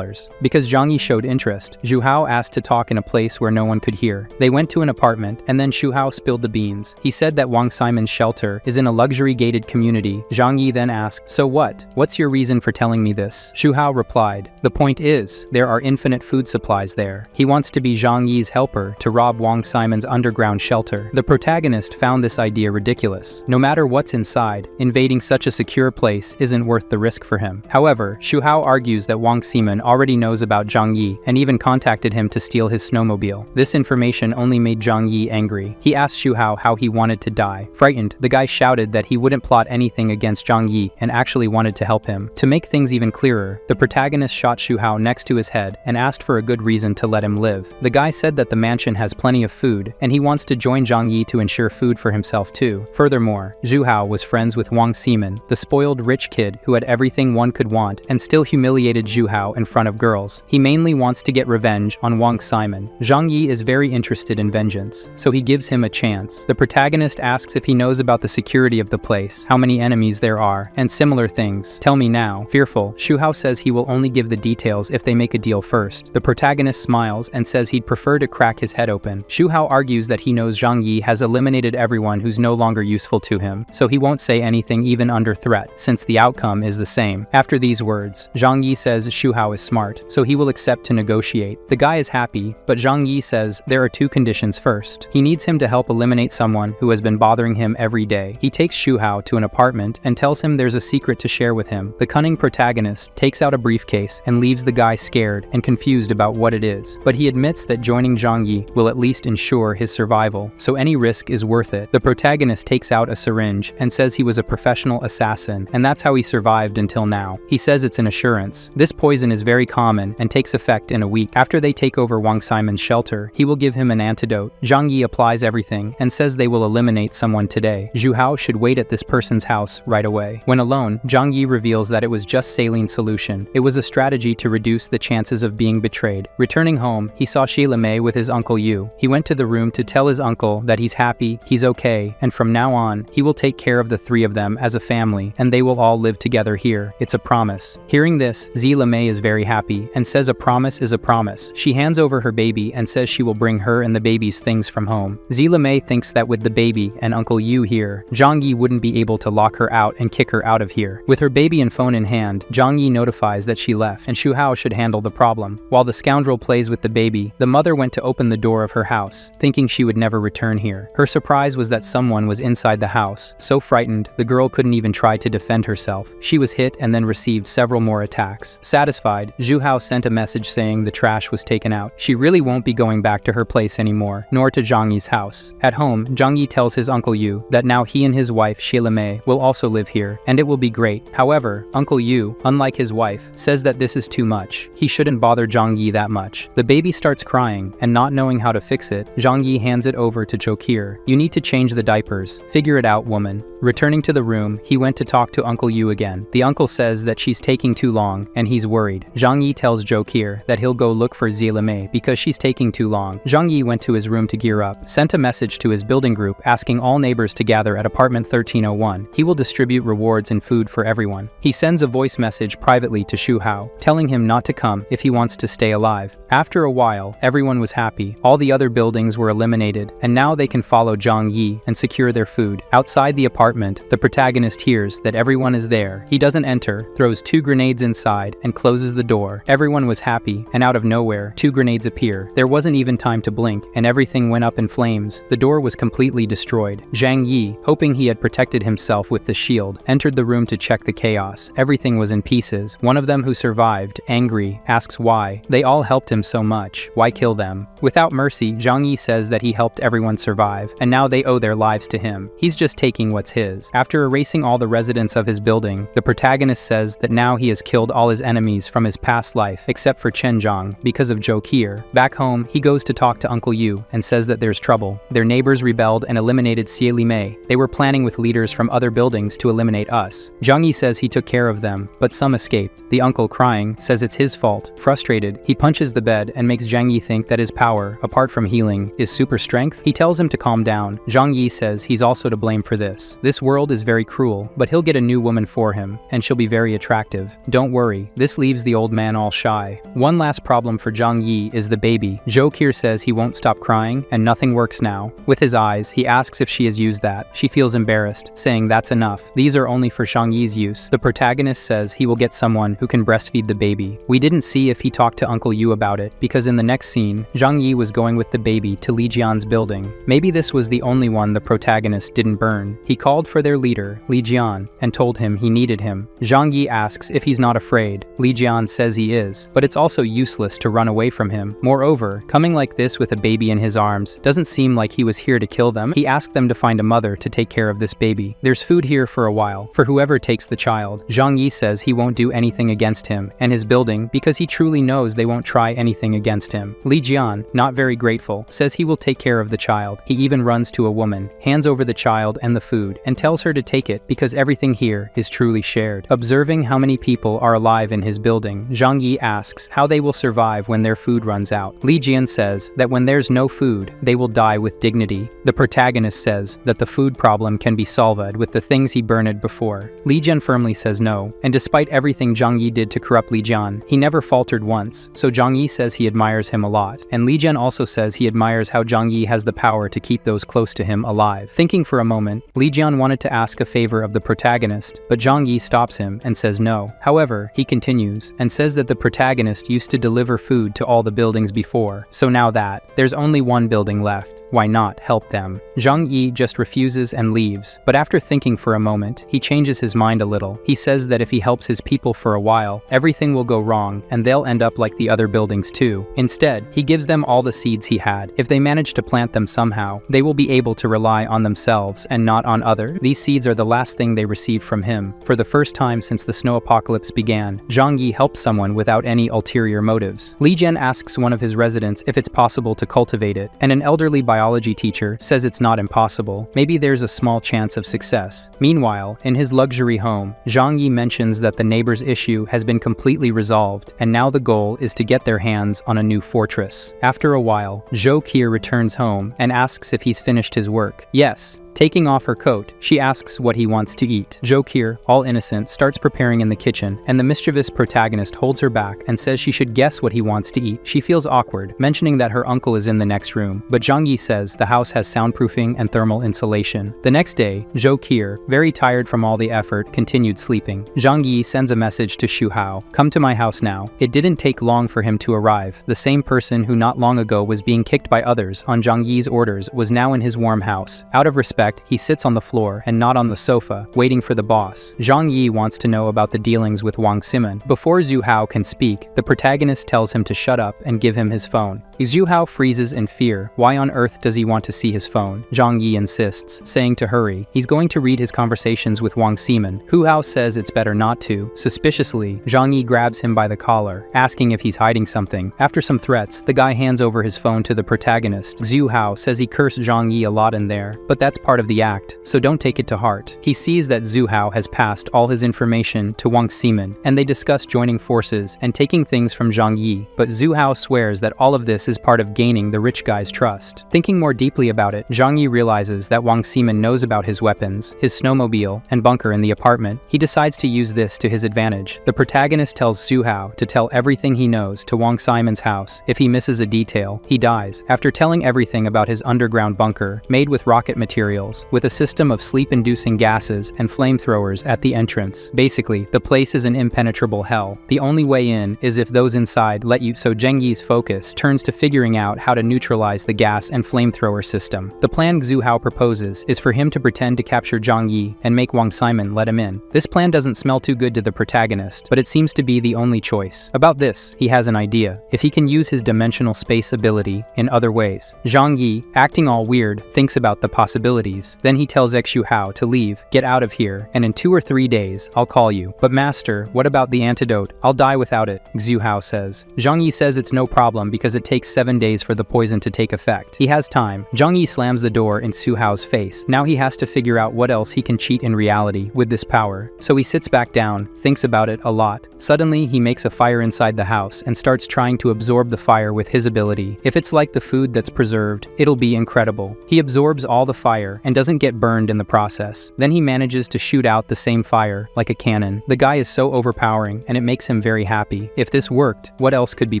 Because Zhang Yi showed interest, Zhu Hao asked to talk in a place where no one could hear. They went to an apartment, and then Zhu Hao spilled the beans. He said that Wang Simon's shelter is in a luxury-gated community. Zhang Yi then asked, "So what? What's your reason for telling me this?" Zhu Hao replied, "The point is, there are infinite food supplies there." He wants to be Zhang Yi's helper to rob Wang Simon's underground shelter. The protagonist found this idea ridiculous. No matter what's inside, invading such a secure place isn't worth the risk for him. However, Zhu Hao argues that Wang Simon already knows about Zhang Yi and even contacted him to steal his snowmobile. This information only made Zhang Yi angry. He asked Zhu Hao how he wanted to die. Frightened, the guy shouted that he wouldn't plot anything against Zhang Yi and actually wanted to help him. To make things even clearer, the protagonist shot Zhu Hao next to his head and asked for a good reason to let him live. The guy said that the mansion has plenty of food and he wants to join Zhang Yi to ensure food for himself too. Furthermore, Zhu Hao was friends with Wang Simon, the spoiled rich kid who had everything one could want and still humiliated Zhu Hao in front of girls. He mainly wants to get revenge on Wang Simon. Zhang Yi is very interested in vengeance, so he gives him a chance. The protagonist asks if he knows about the security of the place, how many enemies there are, and similar things. "Tell me now." Fearful, Zhu Hao says he will only give the details if they make a deal first. The protagonist smiles and says he'd prefer to crack his head open. Zhu Hao argues that he knows Zhang Yi has eliminated everyone who's no longer useful to him, so he won't say anything even under threat, since the outcome is the same. After these words, Zhang Yi says Zhu Hao is smart, so he will accept to negotiate. The guy is happy, but Zhang Yi says there are two conditions first. He needs him to help eliminate someone who has been bothering him every day. He takes Zhu Hao to an apartment and tells him there's a secret to share with him. The cunning protagonist takes out a briefcase and leaves the guy scared and confused about what it is. But he admits that joining Zhang Yi will at least ensure his survival, so any risk is worth it. The protagonist takes out a syringe and says he was a professional assassin, and that's how he survived until now. He says it's an assurance. This poison is very common and takes effect in a week. After they take over Wang Simon's shelter, he will give him an antidote. Zhang Yi applies everything and says they will eliminate someone today. Zhu Hao should wait at this person's house right away. When alone, Zhang Yi reveals that it was just saline solution. It was a strategy to reduce the chances of being betrayed. Returning home, he saw Sheila Mei with his uncle Yu. He went to the room to tell his uncle that he's happy, he's okay, and from now on, he will take care of the three of them as a family, and they will all live together here. It's a promise. Hearing this, Sheila Mei is very happy and says a promise is a promise. She hands over her baby and says she will bring her and the baby's things from home. Sheila Mei thinks that with the baby and Uncle Yu here, Zhang Yi wouldn't be able to lock her out and kick her out of here. With her baby and phone in hand, Zhang Yi notifies that she left and Zhu Hao should handle the problem. While the scoundrel plays with the baby, the mother went to open the door of her house, thinking she would never return here. Her surprise was that someone was inside the house. So frightened, the girl couldn't even try to defend herself. She was hit and then received several more attacks. Satisfied, Zhu Hao sent a message saying the trash was taken out. She really won't be going back to her place anymore, nor to Zhang Yi's house. At home, Zhang Yi tells his Uncle Yu that now he and his wife Sheila Mei will also live here, and it will be great. However, Uncle Yu, unlike his wife, says that this is too much. He shouldn't bother Zhang Yi that much. The baby starts crying, and not knowing how to fix it, Zhang Yi hands it over to Chokir. "You need to change the diapers. Figure it out, woman." Returning to the room, he went to talk to Uncle Yu again. The uncle says that she's taking too long, and he's worried. Zhang Yi tells Chokir that he'll go look for Sheila Mei because she's taking too long. Zhang Yi went to his room to gear up, sent a message to his building group asking all neighbors to gather at apartment 1301. He will distribute rewards and food for everyone. He sends a voice message privately to Zhu Hao, telling him not to come if he wants to stay alive. After a while, everyone was happy. All the other buildings were eliminated, and now they can follow Zhang Yi and secure their food. Outside the apartment, the protagonist hears that everyone is there. He doesn't enter, throws 2 grenades inside, and closes the door. Everyone was happy, and out of nowhere, 2 grenades appear. There wasn't even time to blink, and everything went up in flames. The door was completely destroyed. Zhang Yi, hoping he had protected himself with the shield, entered the room to check the chaos. Everything was in pieces. One of them who survived, angry, asks why. They all helped him so much. Why kill them? Without mercy, Zhang Yi says that he helped everyone survive, and now they owe their lives to him. He's just taking what's his. After erasing all the residents of his building, the protagonist protagonist says that now he has killed all his enemies from his past life, except for Chen Zhang, because of Zhou Qier. Back home, he goes to talk to Uncle Yu and says that there's trouble. Their neighbors rebelled and eliminated Xie Li Mei. They were planning with leaders from other buildings to eliminate us. Zhang Yi says he took care of them, but some escaped. The uncle, crying, says it's his fault. Frustrated, he punches the bed and makes Zhang Yi think that his power, apart from healing, is super strength. He tells him to calm down. Zhang Yi says he's also to blame for this. This world is very cruel, but he'll get a new woman for him, and she'll be very attractive. Don't worry, this leaves the old man all shy. One last problem for Zhang Yi is the baby. Zhou Qier says he won't stop crying, and nothing works now. With his eyes, he asks if she has used that. She feels embarrassed, saying that's enough. These are only for Zhang Yi's use. The protagonist says he will get someone who can breastfeed the baby. We didn't see if he talked to Uncle Yu about it, because in the next scene, Zhang Yi was going with the baby to Li Jian's building. Maybe this was the only one the protagonist didn't burn. He called for their leader, Li Jian, and told him he needed him. Zhang Yi asks if he's not afraid. Li Jian says he is, but it's also useless to run away from him. Moreover, coming like this with a baby in his arms doesn't seem like he was here to kill them. He asked them to find a mother to take care of this baby. There's food here for a while, for whoever takes the child. Zhang Yi says he won't do anything against him and his building because he truly knows they won't try anything against him. Li Jian, not very grateful, says he will take care of the child. He even runs to a woman, hands over the child and the food, and tells her to take it because everything here is truly shared. Observing how many people are alive in his building, Zhang Yi asks how they will survive when their food runs out. Li Jian says that when there's no food, they will die with dignity. The protagonist says that the food problem can be solved with the things he burned before. Li Jian firmly says no, and despite everything Zhang Yi did to corrupt Li Jian, he never faltered once, so Zhang Yi says he admires him a lot, and Li Jian also says he admires how Zhang Yi has the power to keep those close to him alive. Thinking for a moment, Li Jian wanted to ask a favor of the protagonist, but Zhang Yi stops him and says no. However, he continues, and says that the protagonist used to deliver food to all the buildings before, so now that there's only one building left, why not help them? Zhang Yi just refuses and leaves, but after thinking for a moment, he changes his mind a little. He says that if he helps his people for a while, everything will go wrong, and they'll end up like the other buildings too. Instead, he gives them all the seeds he had. If they manage to plant them somehow, they will be able to rely on themselves and not on others. These seeds are the last thing they received from him. For the first time since the snow apocalypse began, Zhang Yi helps someone without any ulterior motives. Li Jian asks one of his residents if it's possible to cultivate it, and an elderly biology teacher says it's not impossible. Maybe there's a small chance of success. Meanwhile, in his luxury home, Zhang Yi mentions that the neighbor's issue has been completely resolved, and now the goal is to get their hands on a new fortress. After a while, Zhou Qier returns home and asks if he's finished his work. Yes. Taking off her coat, she asks what he wants to eat. Zhou Qier, all innocent, starts preparing in the kitchen, and the mischievous protagonist holds her back and says she should guess what he wants to eat. She feels awkward, mentioning that her uncle is in the next room, but Zhang Yi says the house has soundproofing and thermal insulation. The next day, Zhou Qier, very tired from all the effort, continued sleeping. Zhang Yi sends a message to Xu Hao, "Come to my house now." It didn't take long for him to arrive. The same person who not long ago was being kicked by others on Zhang Yi's orders was now in his warm house. Out of respect, he sits on the floor and not on the sofa, waiting for the boss. Zhang Yi wants to know about the dealings with Wang Ximeng. Before Xu Hao can speak, the protagonist tells him to shut up and give him his phone. Xu Hao freezes in fear. Why on earth does he want to see his phone? Zhang Yi insists, saying to hurry. He's going to read his conversations with Wang Ximeng. Hu Hao says it's better not to. Suspiciously, Zhang Yi grabs him by the collar, asking if he's hiding something. After some threats, the guy hands over his phone to the protagonist. Xu Hao says he cursed Zhang Yi a lot in there, but that's part of the act, so don't take it to heart. He sees that Xu Hao has passed all his information to Wang Ximeng, and they discuss joining forces and taking things from Zhang Yi, but Xu Hao swears that all of this is part of gaining the rich guy's trust. Thinking more deeply about it, Zhang Yi realizes that Wang Ximeng knows about his weapons, his snowmobile, and bunker in the apartment. He decides to use this to his advantage. The protagonist tells Xu Hao to tell everything he knows to Wang Ximen's house. If he misses a detail, he dies. After telling everything about his underground bunker, made with rocket materials, with a system of sleep-inducing gases and flamethrowers at the entrance. Basically, the place is an impenetrable hell. The only way in is if those inside let you, so Zhang Yi's focus turns to figuring out how to neutralize the gas and flamethrower system. The plan Xu Hao proposes is for him to pretend to capture Zhang Yi and make Wang Ximeng let him in. This plan doesn't smell too good to the protagonist, but it seems to be the only choice. About this, he has an idea. If he can use his dimensional space ability in other ways. Zhang Yi, acting all weird, thinks about the possibilities. please. Then he tells Xu Hao to leave, get out of here, and in 2 or 3 days, I'll call you. But master, what about the antidote? I'll die without it, Xu Hao says. Zhang Yi says it's no problem because it takes 7 days for the poison to take effect. He has time. Zhang Yi slams the door in Xu Hao's face. Now he has to figure out what else he can cheat in reality with this power. So he sits back down, thinks about it a lot. Suddenly, he makes a fire inside the house and starts trying to absorb the fire with his ability. If it's like the food that's preserved, it'll be incredible. He absorbs all the fire and doesn't get burned in the process. Then he manages to shoot out the same fire, like a cannon. The guy is so overpowering and it makes him very happy. If this worked, what else could be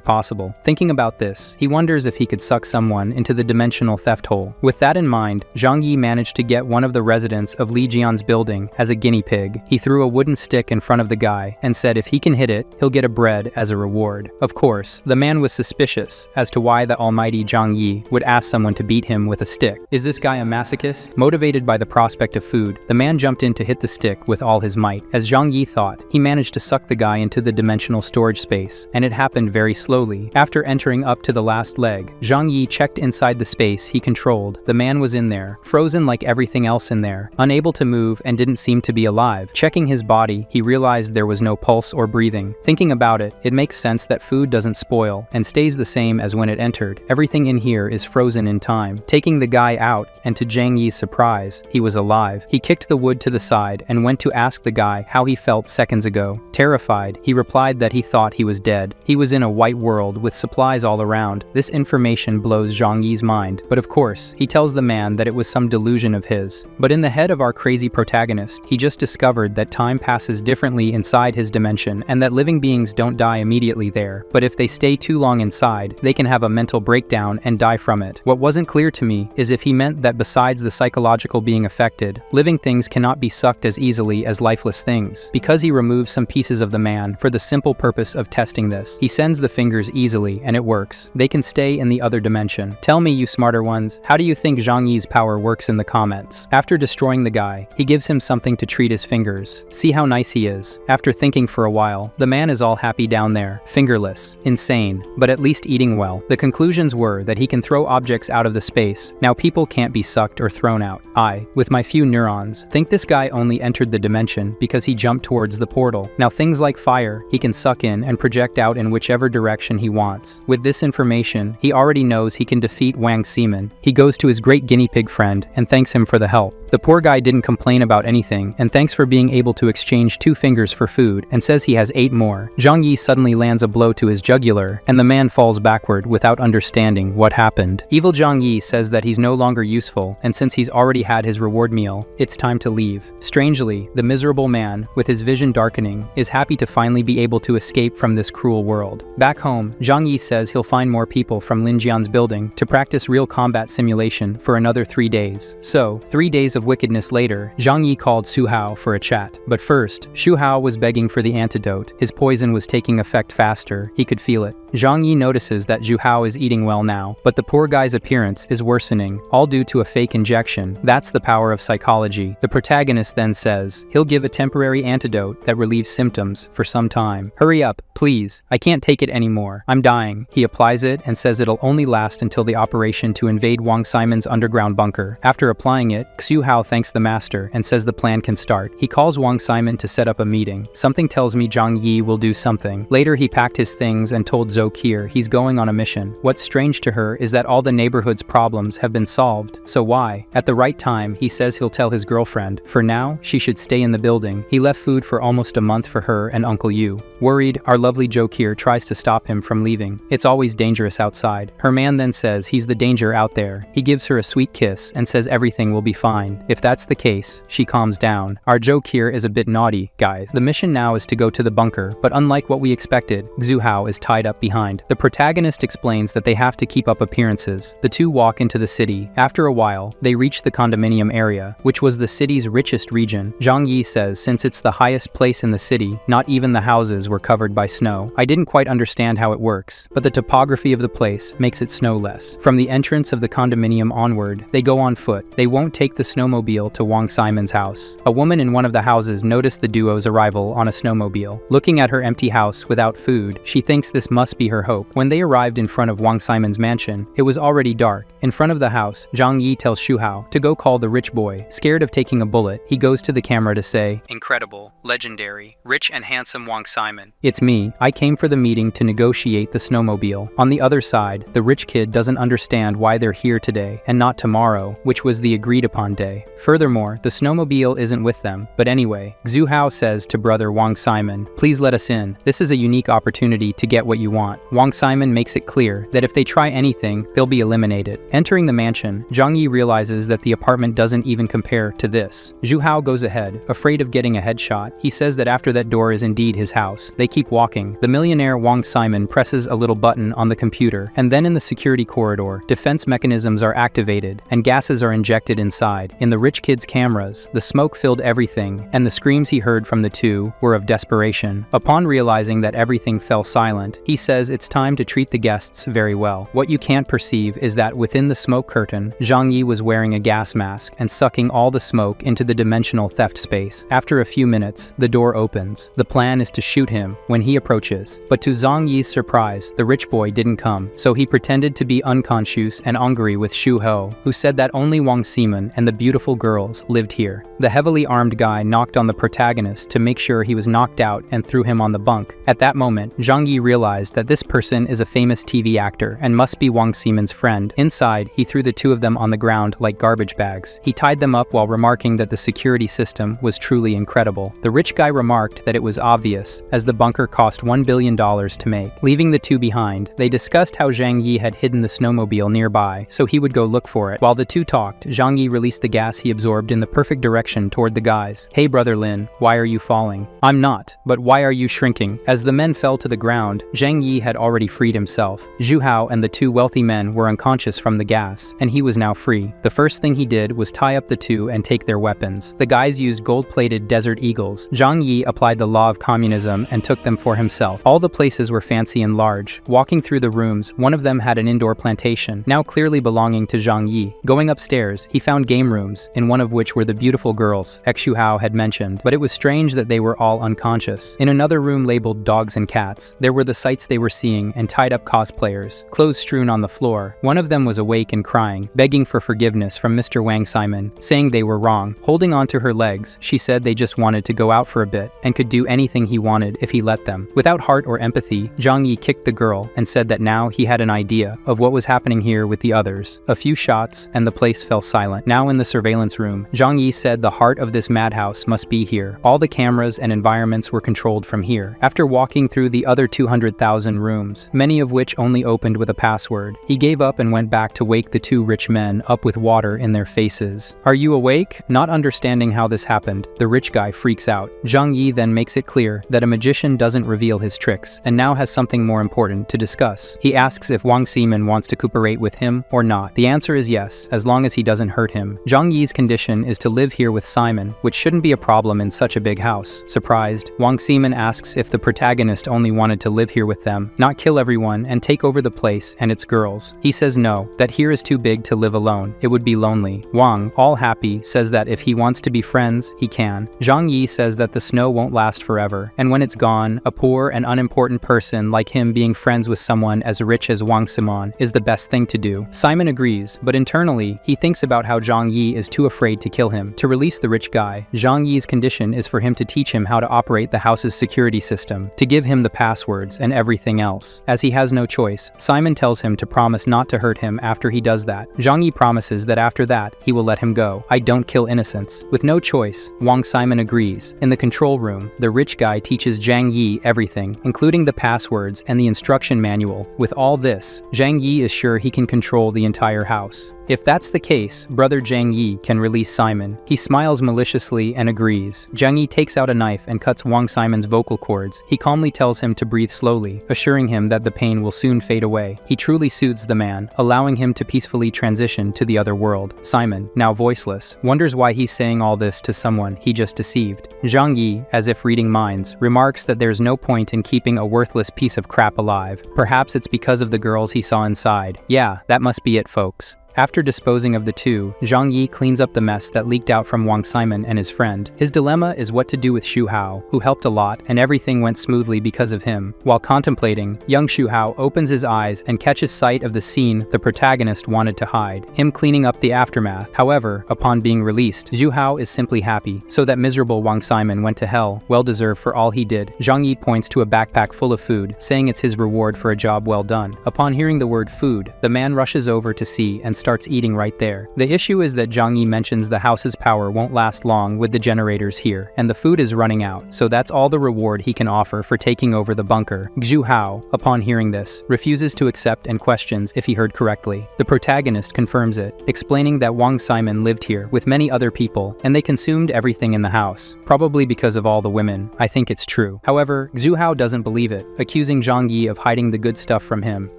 possible? Thinking about this, he wonders if he could suck someone into the dimensional theft hole. With that in mind, Zhang Yi managed to get one of the residents of Li Jian's building as a guinea pig. He threw a wooden stick in front of the guy and said if he can hit it, he'll get a bread as a reward. Of course, the man was suspicious as to why the almighty Zhang Yi would ask someone to beat him with a stick. Is this guy a masochist? Motivated by the prospect of food, the man jumped in to hit the stick with all his might. As Zhang Yi thought, he managed to suck the guy into the dimensional storage space, and it happened very slowly. After entering up to the last leg, Zhang Yi checked inside the space he controlled. The man was in there, frozen like everything else in there, unable to move and didn't seem to be alive. Checking his body, he realized there was no pulse or breathing. Thinking about it, it makes sense that food doesn't spoil and stays the same as when it entered. Everything in here is frozen in time. Taking the guy out, and to Zhang Yi's surprise, he was alive. He kicked the wood to the side and went to ask the guy how he felt seconds ago. Terrified, he replied that he thought he was dead. He was in a white world with supplies all around. This information blows Zhang Yi's mind, but of course, he tells the man that it was some delusion of his. But in the head of our crazy protagonist, he just discovered that time passes differently inside his dimension and that living beings don't die immediately there, but if they stay too long inside, they can have a mental breakdown and die from it. What wasn't clear to me is if he meant that besides the psychological being affected, living things cannot be sucked as easily as lifeless things. Because he removes some pieces of the man for the simple purpose of testing this, he sends the fingers easily and it works. They can stay in the other dimension. Tell me, you smarter ones, how do you think Zhang Yi's power works in the comments? After destroying the guy, he gives him something to treat his fingers. See how nice he is. After thinking for a while, the man is all happy down there, fingerless, insane, but at least eating well. The conclusions were that he can throw objects out of the space. Now people can't be sucked or thrown out. I, with my few neurons, think this guy only entered the dimension because he jumped towards the portal. Now things like fire, he can suck in and project out in whichever direction he wants. With this information, he already knows he can defeat Wang Ximen. He goes to his great guinea pig friend and thanks him for the help. The poor guy didn't complain about anything and thanks for being able to exchange 2 fingers for food and says he has 8 more. Zhang Yi suddenly lands a blow to his jugular and the man falls backward without understanding what happened. Evil Zhang Yi says that he's no longer useful and since he's already had his reward meal, it's time to leave. Strangely, the miserable man, with his vision darkening, is happy to finally be able to escape from this cruel world. Back home, Zhang Yi says he'll find more people from Lin Jian's building to practice real combat simulation for another 3 days. So, 3 days of wickedness later, Zhang Yi called Xu Hao for a chat. But first, Xu Hao was begging for the antidote. His poison was taking effect faster. He could feel it. Zhang Yi notices that Xu Hao is eating well now, but the poor guy's appearance is worsening, all due to a fake injection. That's the power of psychology. The protagonist then says he'll give a temporary antidote that relieves symptoms for some time. Hurry up, please. I can't take it anymore. I'm dying. He applies it and says it'll only last until the operation to invade Wang Ximen's underground bunker. After applying it, Xu Hao thanks the master and says the plan can start. He calls Wang Ximen to set up a meeting. Something tells me Zhang Yi will do something. Later he packed his things and told Zhou Kier he's going on a mission. What's strange to her is that all the neighborhood's problems have been solved. So why? At the right time, he says he'll tell his girlfriend. For now, she should stay in the building. He left food for almost a month for her and Uncle Yu. Worried, our lovely Zhou Kier tries to stop him from leaving. It's always dangerous outside. Her man then says he's the danger out there. He gives her a sweet kiss and says everything will be fine. If that's the case, she calms down. Our Zhou Kier is a bit naughty, guys. The mission now is to go to the bunker, but unlike what we expected, Xu Hao is tied up behind. The protagonist explains that they have to keep up appearances. The two walk into the city. After a while, they reach the condominium area, which was the city's richest region. Zhang Yi says since it's the highest place in the city, not even the houses were covered by snow. I didn't quite understand how it works, but the topography of the place makes it snowless. From the entrance of the condominium onward, they go on foot. They won't take the snowmobile to Wang Ximen's house. A woman in one of the houses noticed the duo's arrival on a snowmobile. Looking at her empty house without food, she thinks this must be be her hope. When they arrived in front of Wang Simon's mansion, it was already dark. In front of the house, Zhang Yi tells Shu Hao to go call the rich boy. Scared of taking a bullet, he goes to the camera to say, "Incredible, legendary, rich and handsome Wang Simon. It's me. I came for the meeting to negotiate the snowmobile." On the other side, the rich kid doesn't understand why they're here today and not tomorrow, which was the agreed upon day. Furthermore, the snowmobile isn't with them. But anyway, Xu Hao says to brother Wang Simon, "Please let us in. This is a unique opportunity to get what you want." Wang Simon makes it clear that if they try anything, they'll be eliminated. Entering the mansion, Zhang Yi realizes that the apartment doesn't even compare to this. Xu Hao goes ahead, afraid of getting a headshot. He says that after that door is indeed his house. They keep walking. The millionaire Wang Simon presses a little button on the computer, and then in the security corridor, defense mechanisms are activated, and gases are injected inside. In the rich kid's cameras, the smoke filled everything, and the screams he heard from the two were of desperation. Upon realizing that everything fell silent, he says it's time to treat the guests very well. What you can't perceive is that within the smoke curtain, Zhang Yi was wearing a gas mask and sucking all the smoke into the dimensional theft space. After a few minutes, the door opens. The plan is to shoot him when he approaches. But to Zhang Yi's surprise, the rich boy didn't come, so he pretended to be unconscious and angry with Shu Hao, who said that only Wang Simon and the beautiful girls lived here. The heavily armed guy knocked on the protagonist to make sure he was knocked out and threw him on the bunk. At that moment, Zhang Yi realized that this person is a famous TV actor and must be Wang Simon's friend. Inside, he threw the two of them on the ground like garbage bags. He tied them up while remarking that the security system was truly incredible. The rich guy remarked that it was obvious, as the bunker cost $1 billion to make. Leaving the two behind, they discussed how Zhang Yi had hidden the snowmobile nearby, so he would go look for it. While the two talked, Zhang Yi released the gas he absorbed in the perfect direction toward the guys. "Hey brother Lin, why are you falling?" "I'm not, but why are you shrinking?" As the men fell to the ground, Zhang Yi had already freed himself. Xu Hao and the two wealthy men were unconscious from the gas, and he was now free. The first thing he did was tie up the two and take their weapons. The guys used gold-plated Desert Eagles. Zhang Yi applied the law of communism and took them for himself. All the places were fancy and large. Walking through the rooms, one of them had an indoor plantation, now clearly belonging to Zhang Yi. Going upstairs, he found game rooms, in one of which were the beautiful girls Xu Hao had mentioned, but it was strange that they were all unconscious. In another room labeled dogs and cats, there were the sights they were seeing and tied-up cosplayers, clothes strewn on the floor. One of them was awake and crying, begging for forgiveness from Mr. Wang Simon, saying they were wrong. Holding onto her legs, she said they just wanted to go out for a bit and could do anything he wanted if he let them. Without heart or empathy, Zhang Yi kicked the girl and said that now he had an idea of what was happening here with the others. A few shots, and the place fell silent. Now in the surveillance room, Zhang Yi said the heart of this madhouse must be here. All the cameras and environments were controlled from here. After walking through the other 200,000 rooms, many of which only opened with a password, he gave up and went back to wake the two rich men up with water in their faces. "Are you awake?" Not understanding how this happened, the rich guy freaks out. Zhang Yi then makes it clear that a magician doesn't reveal his tricks, and now has something more important to discuss. He asks if Wang Simon wants to cooperate with him or not. The answer is yes, as long as he doesn't hurt him. Zhang Yi's condition is to live here with Simon, which shouldn't be a problem in such a big house. Surprised, Wang Simon asks if the protagonist only wanted to live here with them, not kill everyone and take over the place and its girls. He says no, that here is too big to live alone. It would be lonely. Wang, all happy, says that if he wants to be friends, he can. Zhang Yi says that the snow won't last forever, and when it's gone, a poor and unimportant person like him being friends with someone as rich as Wang Simon is the best thing to do. Simon agrees, but internally, he thinks about how Zhang Yi is too afraid to kill him. To release the rich guy, Zhang Yi's condition is for him to teach him how to operate the house's security system, to give him the passwords and everything else. As he has no choice, Simon tells him to promise not to hurt him after he does that. Zhang Yi promises that after that, he will let him go. "I don't kill innocents." With no choice, Wang Simon agrees. In the control room, the rich guy teaches Zhang Yi everything, including the passwords and the instruction manual. With all this, Zhang Yi is sure he can control the entire house. If that's the case, brother Zhang Yi can release Simon. He smiles maliciously and agrees. Zhang Yi takes out a knife and cuts Wang Simon's vocal cords. He calmly tells him to breathe slowly, assuring him that the pain will soon fade away. He truly soothes the man, allowing him to peacefully transition to the other world. Simon, now voiceless, wonders why he's saying all this to someone he just deceived. Zhang Yi, as if reading minds, remarks that there's no point in keeping a worthless piece of crap alive. Perhaps it's because of the girls he saw inside. Yeah, that must be it, folks. After disposing of the two, Zhang Yi cleans up the mess that leaked out from Wang Simon and his friend. His dilemma is what to do with Xu Hao, who helped a lot, and everything went smoothly because of him. While contemplating, young Xu Hao opens his eyes and catches sight of the scene the protagonist wanted to hide, him cleaning up the aftermath. However, upon being released, Xu Hao is simply happy, so that miserable Wang Simon went to hell, well-deserved for all he did. Zhang Yi points to a backpack full of food, saying it's his reward for a job well done. Upon hearing the word food, the man rushes over to see and starts eating right there. The issue is that Zhang Yi mentions the house's power won't last long with the generators here, and the food is running out, so that's all the reward he can offer for taking over the bunker. Xu Hao, upon hearing this, refuses to accept and questions if he heard correctly. The protagonist confirms it, explaining that Wang Simon lived here with many other people, and they consumed everything in the house. Probably because of all the women. I think it's true. However, Xu Hao doesn't believe it, accusing Zhang Yi of hiding the good stuff from him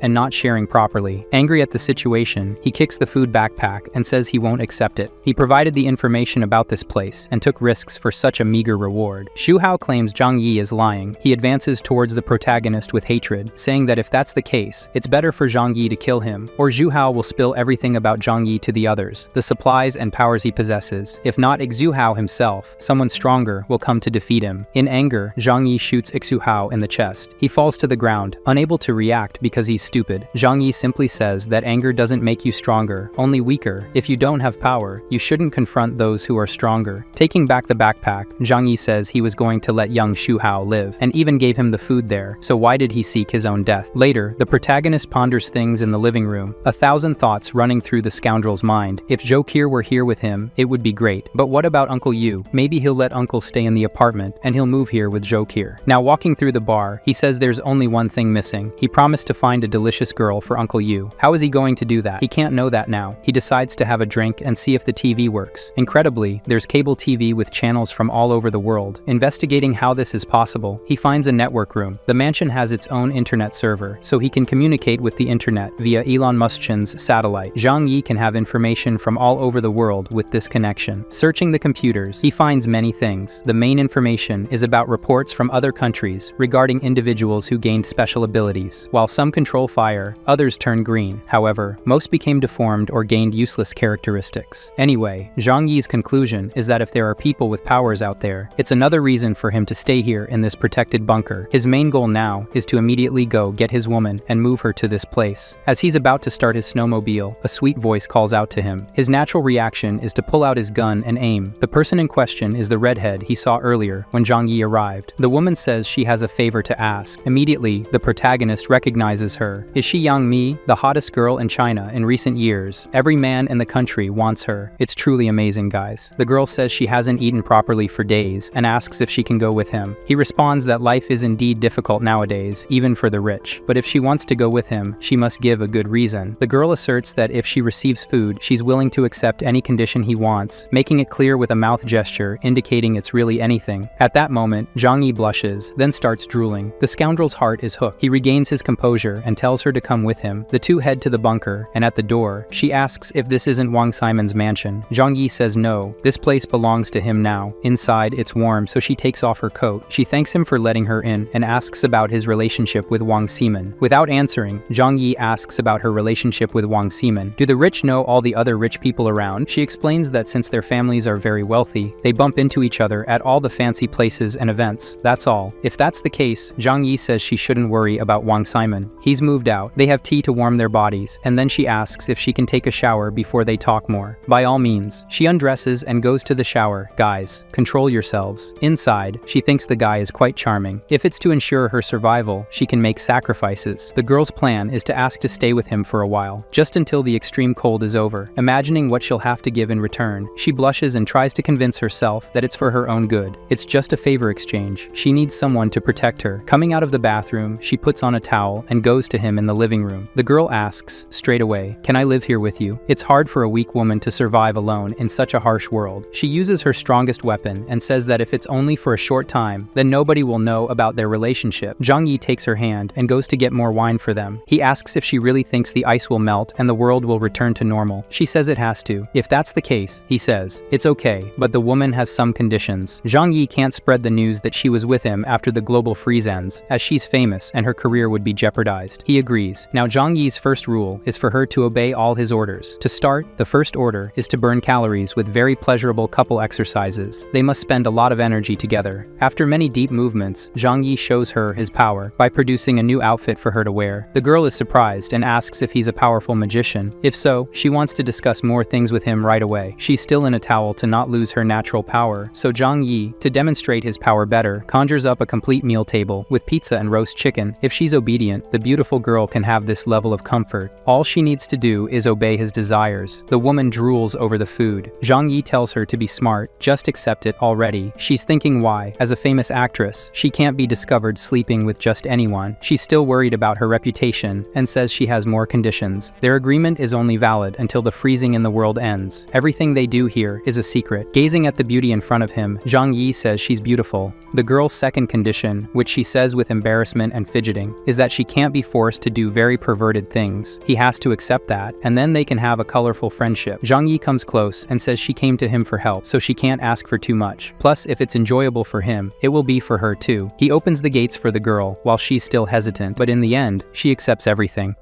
and not sharing properly. Angry at the situation, he kicks the food backpack and says he won't accept it. He provided the information about this place and took risks for such a meager reward. Xu Hao claims Zhang Yi is lying. He advances towards the protagonist with hatred, saying that if that's the case, it's better for Zhang Yi to kill him, or Xu Hao will spill everything about Zhang Yi to the others, the supplies and powers he possesses. If not Xu Hao himself, someone stronger will come to defeat him. In anger, Zhang Yi shoots Xu Hao in the chest. He falls to the ground, unable to react because he's stupid. Zhang Yi simply says that anger doesn't make you stronger, only weaker. If you don't have power, you shouldn't confront those who are stronger. Taking back the backpack, Zhang Yi says he was going to let young Xu Hao live, and even gave him the food there, so why did he seek his own death? Later, the protagonist ponders things in the living room, 1,000 thoughts running through the scoundrel's mind. If Zhou Qi were here with him, it would be great. But what about Uncle Yu? Maybe he'll let Uncle stay in the apartment, and he'll move here with Zhou Qi. Now walking through the bar, he says there's only one thing missing. He promised to find a delicious girl for Uncle Yu. How is he going to do that? He can't know that now. He decides to have a drink and see if the TV works. Incredibly, there's cable TV with channels from all over the world. Investigating how this is possible, he finds a network room. The mansion has its own internet server, so he can communicate with the internet via Elon Musk's satellite. Zhang Yi can have information from all over the world with this connection. Searching the computers, he finds many things. The main information is about reports from other countries regarding individuals who gained special abilities. While some control fire, others turn green. However, most became deformed or gained useless characteristics. Anyway, Zhang Yi's conclusion is that if there are people with powers out there, it's another reason for him to stay here in this protected bunker. His main goal now is to immediately go get his woman and move her to this place. As he's about to start his snowmobile, a sweet voice calls out to him. His natural reaction is to pull out his gun and aim. The person in question is the redhead he saw earlier when Zhang Yi arrived. The woman says she has a favor to ask. Immediately, the protagonist recognizes her. Is she Yang Mi, the hottest girl in China in recent years? Every man in the country wants her. It's truly amazing, guys. The girl says she hasn't eaten properly for days and asks if she can go with him. He responds that life is indeed difficult nowadays, even for the rich. But if she wants to go with him, she must give a good reason. The girl asserts that if she receives food, she's willing to accept any condition he wants, making it clear with a mouth gesture indicating it's really anything. At that moment, Zhang Yi blushes, then starts drooling. The scoundrel's heart is hooked. He regains his composure and tells her to come with him. The two head to the bunker, and at the door, she asks if this isn't Wang Simon's mansion. Zhang Yi says no, this place belongs to him now. Inside, it's warm, so she takes off her coat. She thanks him for letting her in and asks about his relationship with Wang Simon. Without answering, Zhang Yi asks about her relationship with Wang Simon. Do the rich know all the other rich people around? She explains that since their families are very wealthy, they bump into each other at all the fancy places and events. That's all. If that's the case, Zhang Yi says she shouldn't worry about Wang Simon. He's moved out. They have tea to warm their bodies, and then she asks if she can take a shower before they talk more. By all means, she undresses and goes to the shower. Guys, control yourselves. Inside, she thinks the guy is quite charming. If it's to ensure her survival, she can make sacrifices. The girl's plan is to ask to stay with him for a while, just until the extreme cold is over. Imagining what she'll have to give in return, she blushes and tries to convince herself that it's for her own good. It's just a favor exchange. She needs someone to protect her. Coming out of the bathroom, she puts on a towel and goes to him in the living room. The girl asks, straight away, "Can I live here with you?" It's hard for a weak woman to survive alone in such a harsh world. She uses her strongest weapon and says that if it's only for a short time, then nobody will know about their relationship. Zhang Yi takes her hand and goes to get more wine for them. He asks if she really thinks the ice will melt and the world will return to normal. She says it has to. If that's the case, he says, it's okay, but the woman has some conditions. Zhang Yi can't spread the news that she was with him after the global freeze ends, as she's famous and her career would be jeopardized. He agrees. Now Zhang Yi's first rule is for her to obey all all his orders. To start, the first order is to burn calories with very pleasurable couple exercises. They must spend a lot of energy together. After many deep movements, Zhang Yi shows her his power by producing a new outfit for her to wear. The girl is surprised and asks if he's a powerful magician. If so, she wants to discuss more things with him right away. She's still in a towel to not lose her natural power, so Zhang Yi, to demonstrate his power better, conjures up a complete meal table with pizza and roast chicken. If she's obedient, the beautiful girl can have this level of comfort. All she needs to do is obey his desires. The woman drools over the food. Zhang Yi tells her to be smart, just accept it already. She's thinking why, as a famous actress, she can't be discovered sleeping with just anyone. She's still worried about her reputation and says she has more conditions. Their agreement is only valid until the freezing in the world ends. Everything they do here is a secret. Gazing at the beauty in front of him, Zhang Yi says she's beautiful. The girl's second condition, which she says with embarrassment and fidgeting, is that she can't be forced to do very perverted things. He has to accept that, and then they can have a colorful friendship. Zhang Yi comes close and says she came to him for help, so she can't ask for too much. Plus, if it's enjoyable for him, it will be for her too. He opens the gates for the girl while she's still hesitant, but in the end, she accepts everything.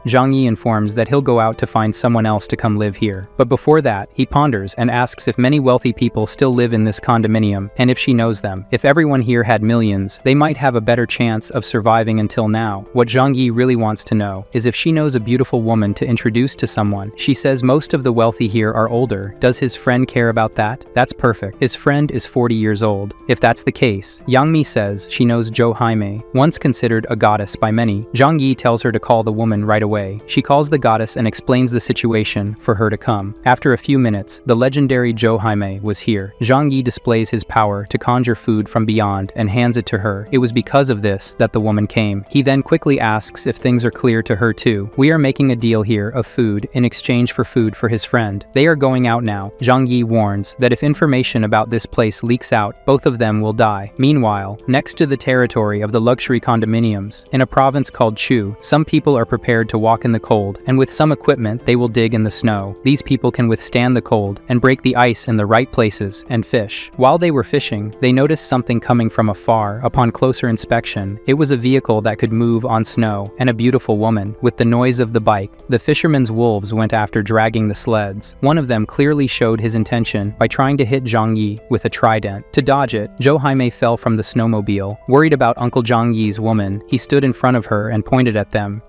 Zhang Yi informs that he'll go out to find someone else to come live here. But before that, he ponders and asks if many wealthy people still live in this condominium, and if she knows them. If everyone here had millions, they might have a better chance of surviving until now. What Zhang Yi really wants to know is if she knows a beautiful woman to introduce to someone. She says most of the wealthy here are older. Does his friend care about that? That's perfect. His friend is 40 years old. If that's the case, Yang Mi says she knows Zhou Haimei, once considered a goddess by many. Zhang Yi tells her to call the woman right away. She calls the goddess and explains the situation for her to come. After a few minutes, the legendary Zhou Haimei was here. Zhang Yi displays his power to conjure food from beyond and hands it to her. It was because of this that the woman came. He then quickly asks if things are clear to her too. We are making a deal here of food in exchange for food for his friend. They are going out now. Zhang Yi warns that if information about this place leaks out, both of them will die. Meanwhile, next to the territory of the luxury condominiums, in a province called Chu, some people are prepared to walk in the cold, and with some equipment they will dig in the snow. These people can withstand the cold and break the ice in the right places and fish. While they were fishing, they noticed something coming from afar. Upon closer inspection, it was a vehicle that could move on snow and a beautiful woman. With the noise of the bike, the fishermen's wolves went after dragging the sleds. One of them clearly showed his intention by trying to hit Zhang Yi with a trident. To dodge it, Zhou Haimei fell from the snowmobile. Worried about Uncle Zhang Yi's woman, he stood in front of her and pointed at them.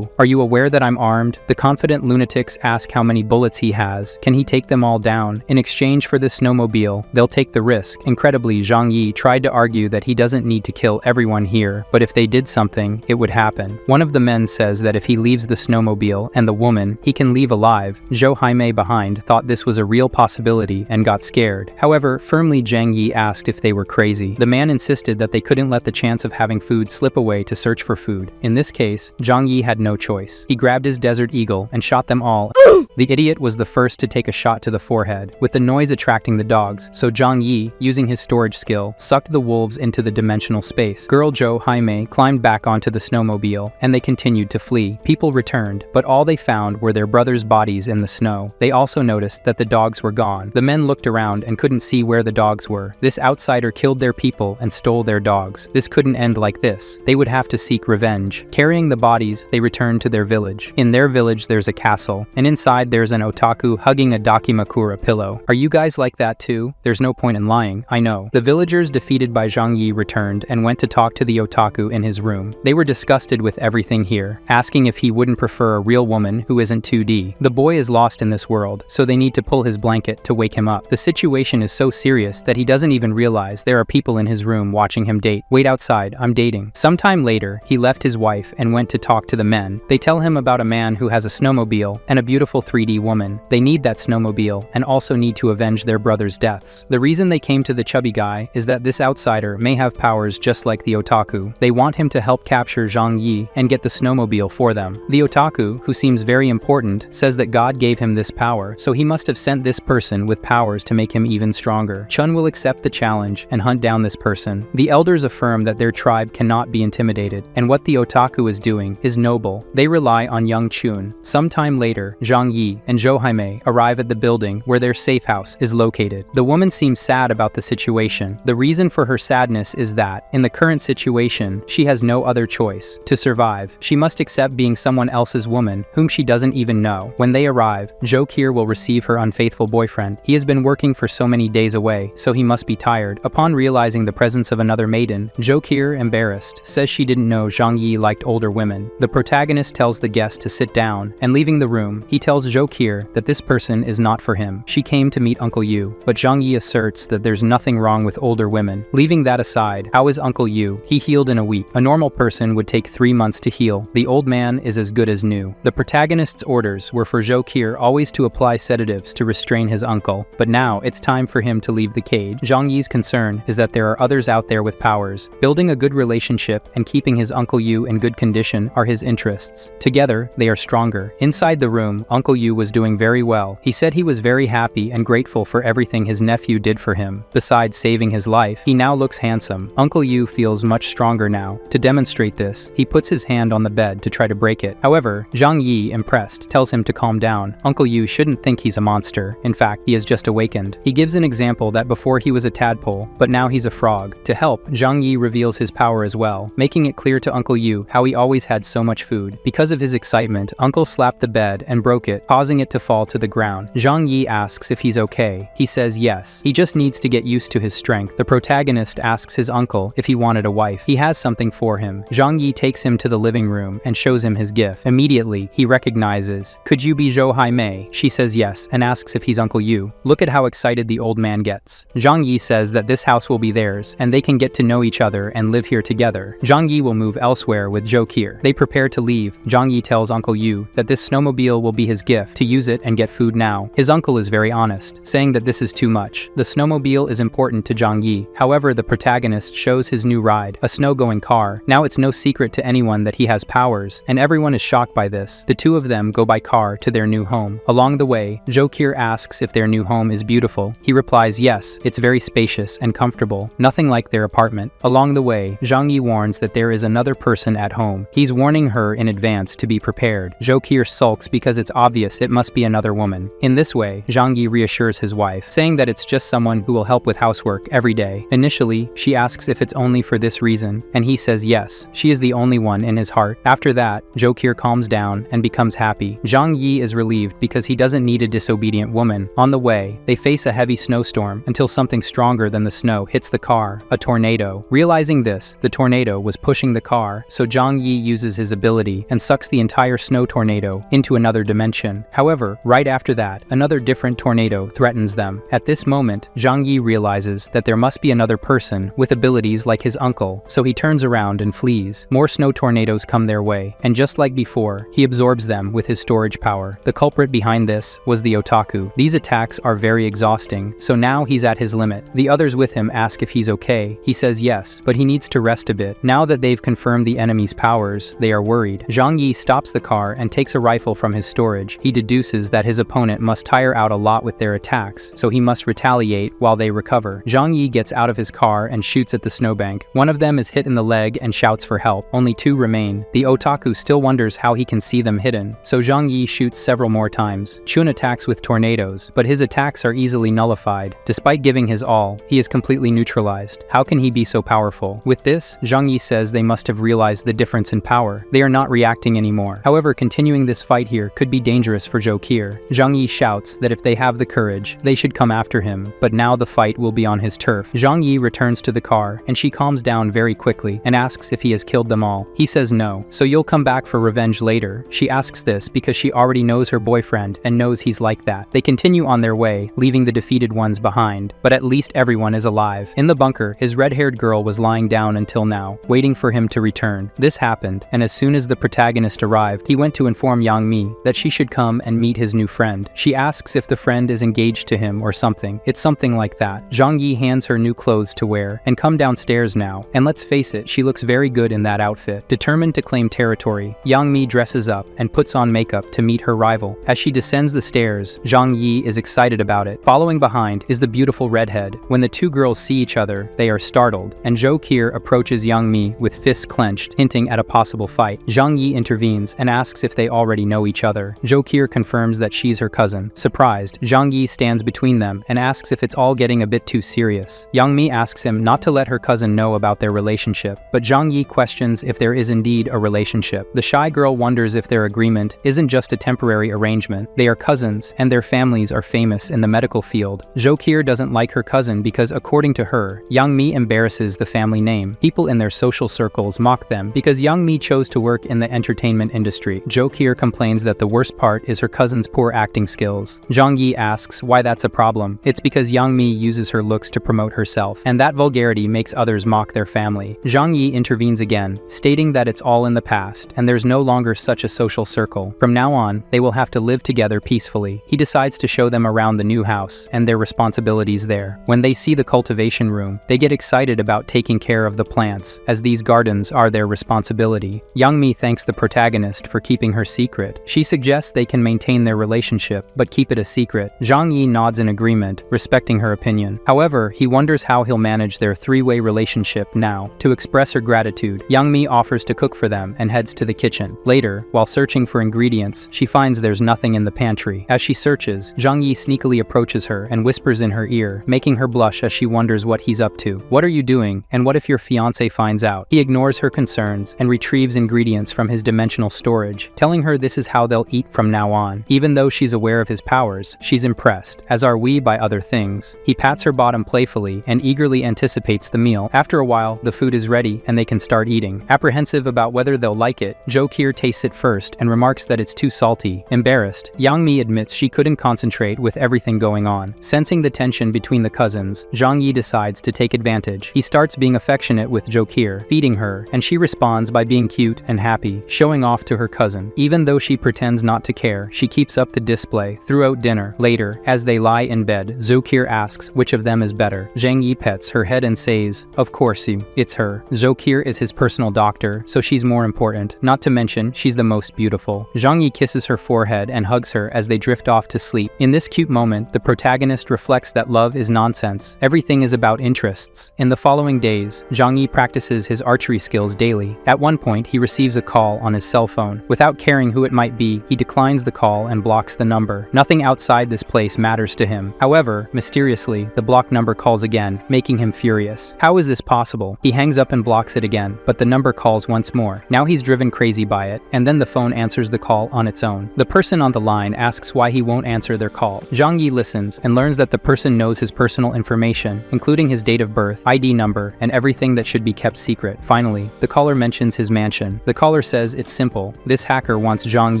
Are you aware that I'm armed? The confident lunatics ask how many bullets he has. Can he take them all down? In exchange for this snowmobile, they'll take the risk. Incredibly, Zhang Yi tried to argue that he doesn't need to kill everyone here, but if they did something, it would happen. One of the men says that if he leaves the snowmobile and the woman, he can leave alive. Zhou Haimei behind thought this was a real possibility and got scared. However, firmly Zhang Yi asked if they were crazy. The man insisted that they couldn't let the chance of having food slip away to search for food. In this case, Zhang Yi had no choice. He grabbed his Desert Eagle and shot them all. The idiot was the first to take a shot to the forehead, with the noise attracting the dogs, so Zhang Yi, using his storage skill, sucked the wolves into the dimensional space. Girl Zhou Haimei climbed back onto the snowmobile, and they continued to flee. People returned, but all they found were their brothers' bodies in the snow. They also noticed that the dogs were gone. The men looked around and couldn't see where the dogs were. This outsider killed their people and stole their dogs. This couldn't end like this. They would have to seek revenge. Carrying the bodies, they returned to their village. In their village, there's a castle, and inside there's an otaku hugging a Dakimakura pillow. Are you guys like that too? There's no point in lying, I know. The villagers defeated by Zhang Yi returned and went to talk to the otaku in his room. They were disgusted with everything here, asking if he wouldn't prefer a real woman who isn't 2D. The boy is lost in this world, so they need to pull his blanket to wake him up. The situation is so serious that he doesn't even realize there are people in his room watching him date. Wait outside, I'm dating. Sometime later, he left his wife and went to talk to the men. They tell him about a man who has a snowmobile and a beautiful 3D woman. They need that snowmobile and also need to avenge their brother's deaths. The reason they came to the chubby guy is that this outsider may have powers just like the otaku. They want him to help capture Zhang Yi and get the snowmobile for them. The otaku, who seems very important, says that God gave him this power, so he must have sent this person with powers to make him even stronger. Chun will accept the challenge and hunt down this person. The elders affirm that their tribe cannot be intimidated, and what the otaku is doing is noble. They They rely on young Chun. Sometime later, Zhang Yi and Zhou Haimei arrive at the building where their safe house is located. The woman seems sad about the situation. The reason for her sadness is that, in the current situation, she has no other choice. To survive, she must accept being someone else's woman, whom she doesn't even know. When they arrive, Zhou Qi will receive her unfaithful boyfriend. He has been working for so many days away, so he must be tired. Upon realizing the presence of another maiden, Zhou Qi, embarrassed, says she didn't know Zhang Yi liked older women. The protagonist tells the guest to sit down, and leaving the room, he tells Zhou Qi that this person is not for him. She came to meet Uncle Yu, but Zhang Yi asserts that there's nothing wrong with older women. Leaving that aside, how is Uncle Yu? He healed in a week. A normal person would take 3 months to heal. The old man is as good as new. The protagonist's orders were for Zhou Qi always to apply sedatives to restrain his uncle, but now it's time for him to leave the cage. Zhang Yi's concern is that there are others out there with powers. Building a good relationship and keeping his Uncle Yu in good condition are his interests. Together, they are stronger. Inside the room, Uncle Yu was doing very well. He said he was very happy and grateful for everything his nephew did for him. Besides saving his life, he now looks handsome. Uncle Yu feels much stronger now. To demonstrate this, he puts his hand on the bed to try to break it. However, Zhang Yi, impressed, tells him to calm down. Uncle Yu shouldn't think he's a monster. In fact, he has just awakened. He gives an example that before he was a tadpole, but now he's a frog. To help, Zhang Yi reveals his power as well, making it clear to Uncle Yu how he always had so much food. Because of his excitement, Uncle slapped the bed and broke it, causing it to fall to the ground. Zhang Yi asks if he's okay. He says yes. He just needs to get used to his strength. The protagonist asks his uncle if he wanted a wife. He has something for him. Zhang Yi takes him to the living room and shows him his gift. Immediately, he recognizes, "Could you be Zhou Haimei?" She says yes and asks if he's Uncle Yu. Look at how excited the old man gets. Zhang Yi says that this house will be theirs and they can get to know each other and live here together. Zhang Yi will move elsewhere with Zhou Qi. They prepare to leave. Zhang Yi tells Uncle Yu that this snowmobile will be his gift to use it and get food now. His uncle is very honest, saying that this is too much. The snowmobile is important to Zhang Yi. However, the protagonist shows his new ride, a snow-going car. Now it's no secret to anyone that he has powers, and everyone is shocked by this. The two of them go by car to their new home. Along the way, Zhou Qi asks if their new home is beautiful. He replies yes, it's very spacious and comfortable, nothing like their apartment. Along the way, Zhang Yi warns that there is another person at home. He's warning her in advance to be prepared. Zhou Qi sulks because it's obvious it must be another woman. In this way, Zhang Yi reassures his wife, saying that it's just someone who will help with housework every day. Initially, she asks if it's only for this reason, and he says yes, she is the only one in his heart. After that, Zhou Qi calms down and becomes happy. Zhang Yi is relieved because he doesn't need a disobedient woman. On the way, they face a heavy snowstorm until something stronger than the snow hits the car, a tornado. Realizing this, the tornado was pushing the car, so Zhang Yi uses his ability and sucks the entire snow tornado into another dimension. However, right after that, another different tornado threatens them. At this moment, Zhang Yi realizes that there must be another person with abilities like his uncle, so he turns around and flees. More snow tornadoes come their way, and just like before, he absorbs them with his storage power. The culprit behind this was the otaku. These attacks are very exhausting, so now he's at his limit. The others with him ask if he's okay. He says yes, but he needs to rest a bit. Now that they've confirmed the enemy's powers, they are worried. Zhang Yi stops the car and takes a rifle from his storage. He deduces that his opponent must tire out a lot with their attacks, so he must retaliate while they recover. Zhang Yi gets out of his car and shoots at the snowbank. One of them is hit in the leg and shouts for help. Only 2 remain. The otaku still wonders how he can see them hidden, so Zhang Yi shoots several more times. Chun attacks with tornadoes, but his attacks are easily nullified. Despite giving his all, he is completely neutralized. How can he be so powerful? With this, Zhang Yi says they must have realized the difference in power. They are not reacting anymore. However, continuing this fight here could be dangerous for Zhou Qi. Zhang Yi shouts that if they have the courage, they should come after him, but now the fight will be on his turf. Zhang Yi returns to the car, and she calms down very quickly and asks if he has killed them all. He says no, so you'll come back for revenge later. She asks this because she already knows her boyfriend and knows he's like that. They continue on their way, leaving the defeated ones behind, but at least everyone is alive. In the bunker, his red-haired girl was lying down until now, waiting for him to return. This happened, and as soon as the protagonist arrived, he went to inform Yang Mi that she should come and meet his new friend. She asks if the friend is engaged to him or something. It's something like that. Zhang Yi hands her new clothes to wear and come downstairs now, and let's face it, she looks very good in that outfit. Determined to claim territory, Yang Mi dresses up and puts on makeup to meet her rival. As she descends the stairs, Zhang Yi is excited about it. Following behind is the beautiful redhead. When the two girls see each other, they are startled, and Zhou Qi approaches Yang Mi with fists clenched, hinting at a possible fight. Zhang Yi intervenes and asks if they already know each other. Jo-kir confirms that she's her cousin. Surprised, Zhang Yi stands between them and asks if it's all getting a bit too serious. Yang Mi asks him not to let her cousin know about their relationship, but Zhang Yi questions if there is indeed a relationship. The shy girl wonders if their agreement isn't just a temporary arrangement. They are cousins, and their families are famous in the medical field. Jo-kir doesn't like her cousin because, according to her, Yang Mi embarrasses the family name. People in their social circles mock them because Yang Mi chose to work in the entertainment industry. Jo-kir complains that the worst part is her cousin's poor acting skills. Zhang Yi asks why that's a problem. It's because Yang Mi uses her looks to promote herself, and that vulgarity makes others mock their family. Zhang Yi intervenes again, stating that it's all in the past, and there's no longer such a social circle. From now on, they will have to live together peacefully. He decides to show them around the new house and their responsibilities there. When they see the cultivation room, they get excited about taking care of the plants, as these gardens are their responsibility. Yang Mi thanks the protagonist for keeping her secret. She suggests they can maintain their relationship, but keep it a secret. Zhang Yi nods in agreement, respecting her opinion. However, he wonders how he'll manage their three-way relationship now. To express her gratitude, Yang Mi offers to cook for them and heads to the kitchen. Later, while searching for ingredients, she finds there's nothing in the pantry. As she searches, Zhang Yi sneakily approaches her and whispers in her ear, making her blush as she wonders what he's up to. "What are you doing, and what if your fiancé finds out?" He ignores her concerns and retrieves ingredients from his dimensional storage, telling her this is how they'll eat from now on. Even though she's aware of his powers, she's impressed, as are we by other things. He pats her bottom playfully and eagerly anticipates the meal. After a while, the food is ready and they can start eating. Apprehensive about whether they'll like it, Jo-kir tastes it first and remarks that it's too salty. Embarrassed, Yang Mi admits she couldn't concentrate with everything going on. Sensing the tension between the cousins, Zhang Yi decides to take advantage. He starts being affectionate with Jo-kir, feeding her, and she responds by being cute and happy, showing off to her cousin. Even though she pretends not to care, she keeps up the display throughout dinner. Later, as they lie in bed, Jo-kir asks which of them is better. Zhang Yi pets her head and says, "Of course it's her." Jo-kir is his personal doctor, so she's more important. Not to mention, she's the most beautiful. Zhang Yi kisses her forehead and hugs her as they drift off to sleep. In this cute moment, the protagonist reflects that love is nonsense. Everything is about interests. In the following days, Zhang Yi practices his archery skills daily. At one point, he receives a call on his cell phone. Without caring who it might be, he declines the call and blocks the number. Nothing outside this place matters to him. However, mysteriously, the blocked number calls again, making him furious. How is this possible? He hangs up and blocks it again, but the number calls once more. Now he's driven crazy by it, and then the phone answers the call on its own. The person on the line asks why he won't answer their calls. Zhang Yi listens and learns that the person knows his personal information, including his date of birth, ID number, and everything that should be kept secret. Finally, the caller mentions his mansion. The caller says it's simple. This hacker wants Zhang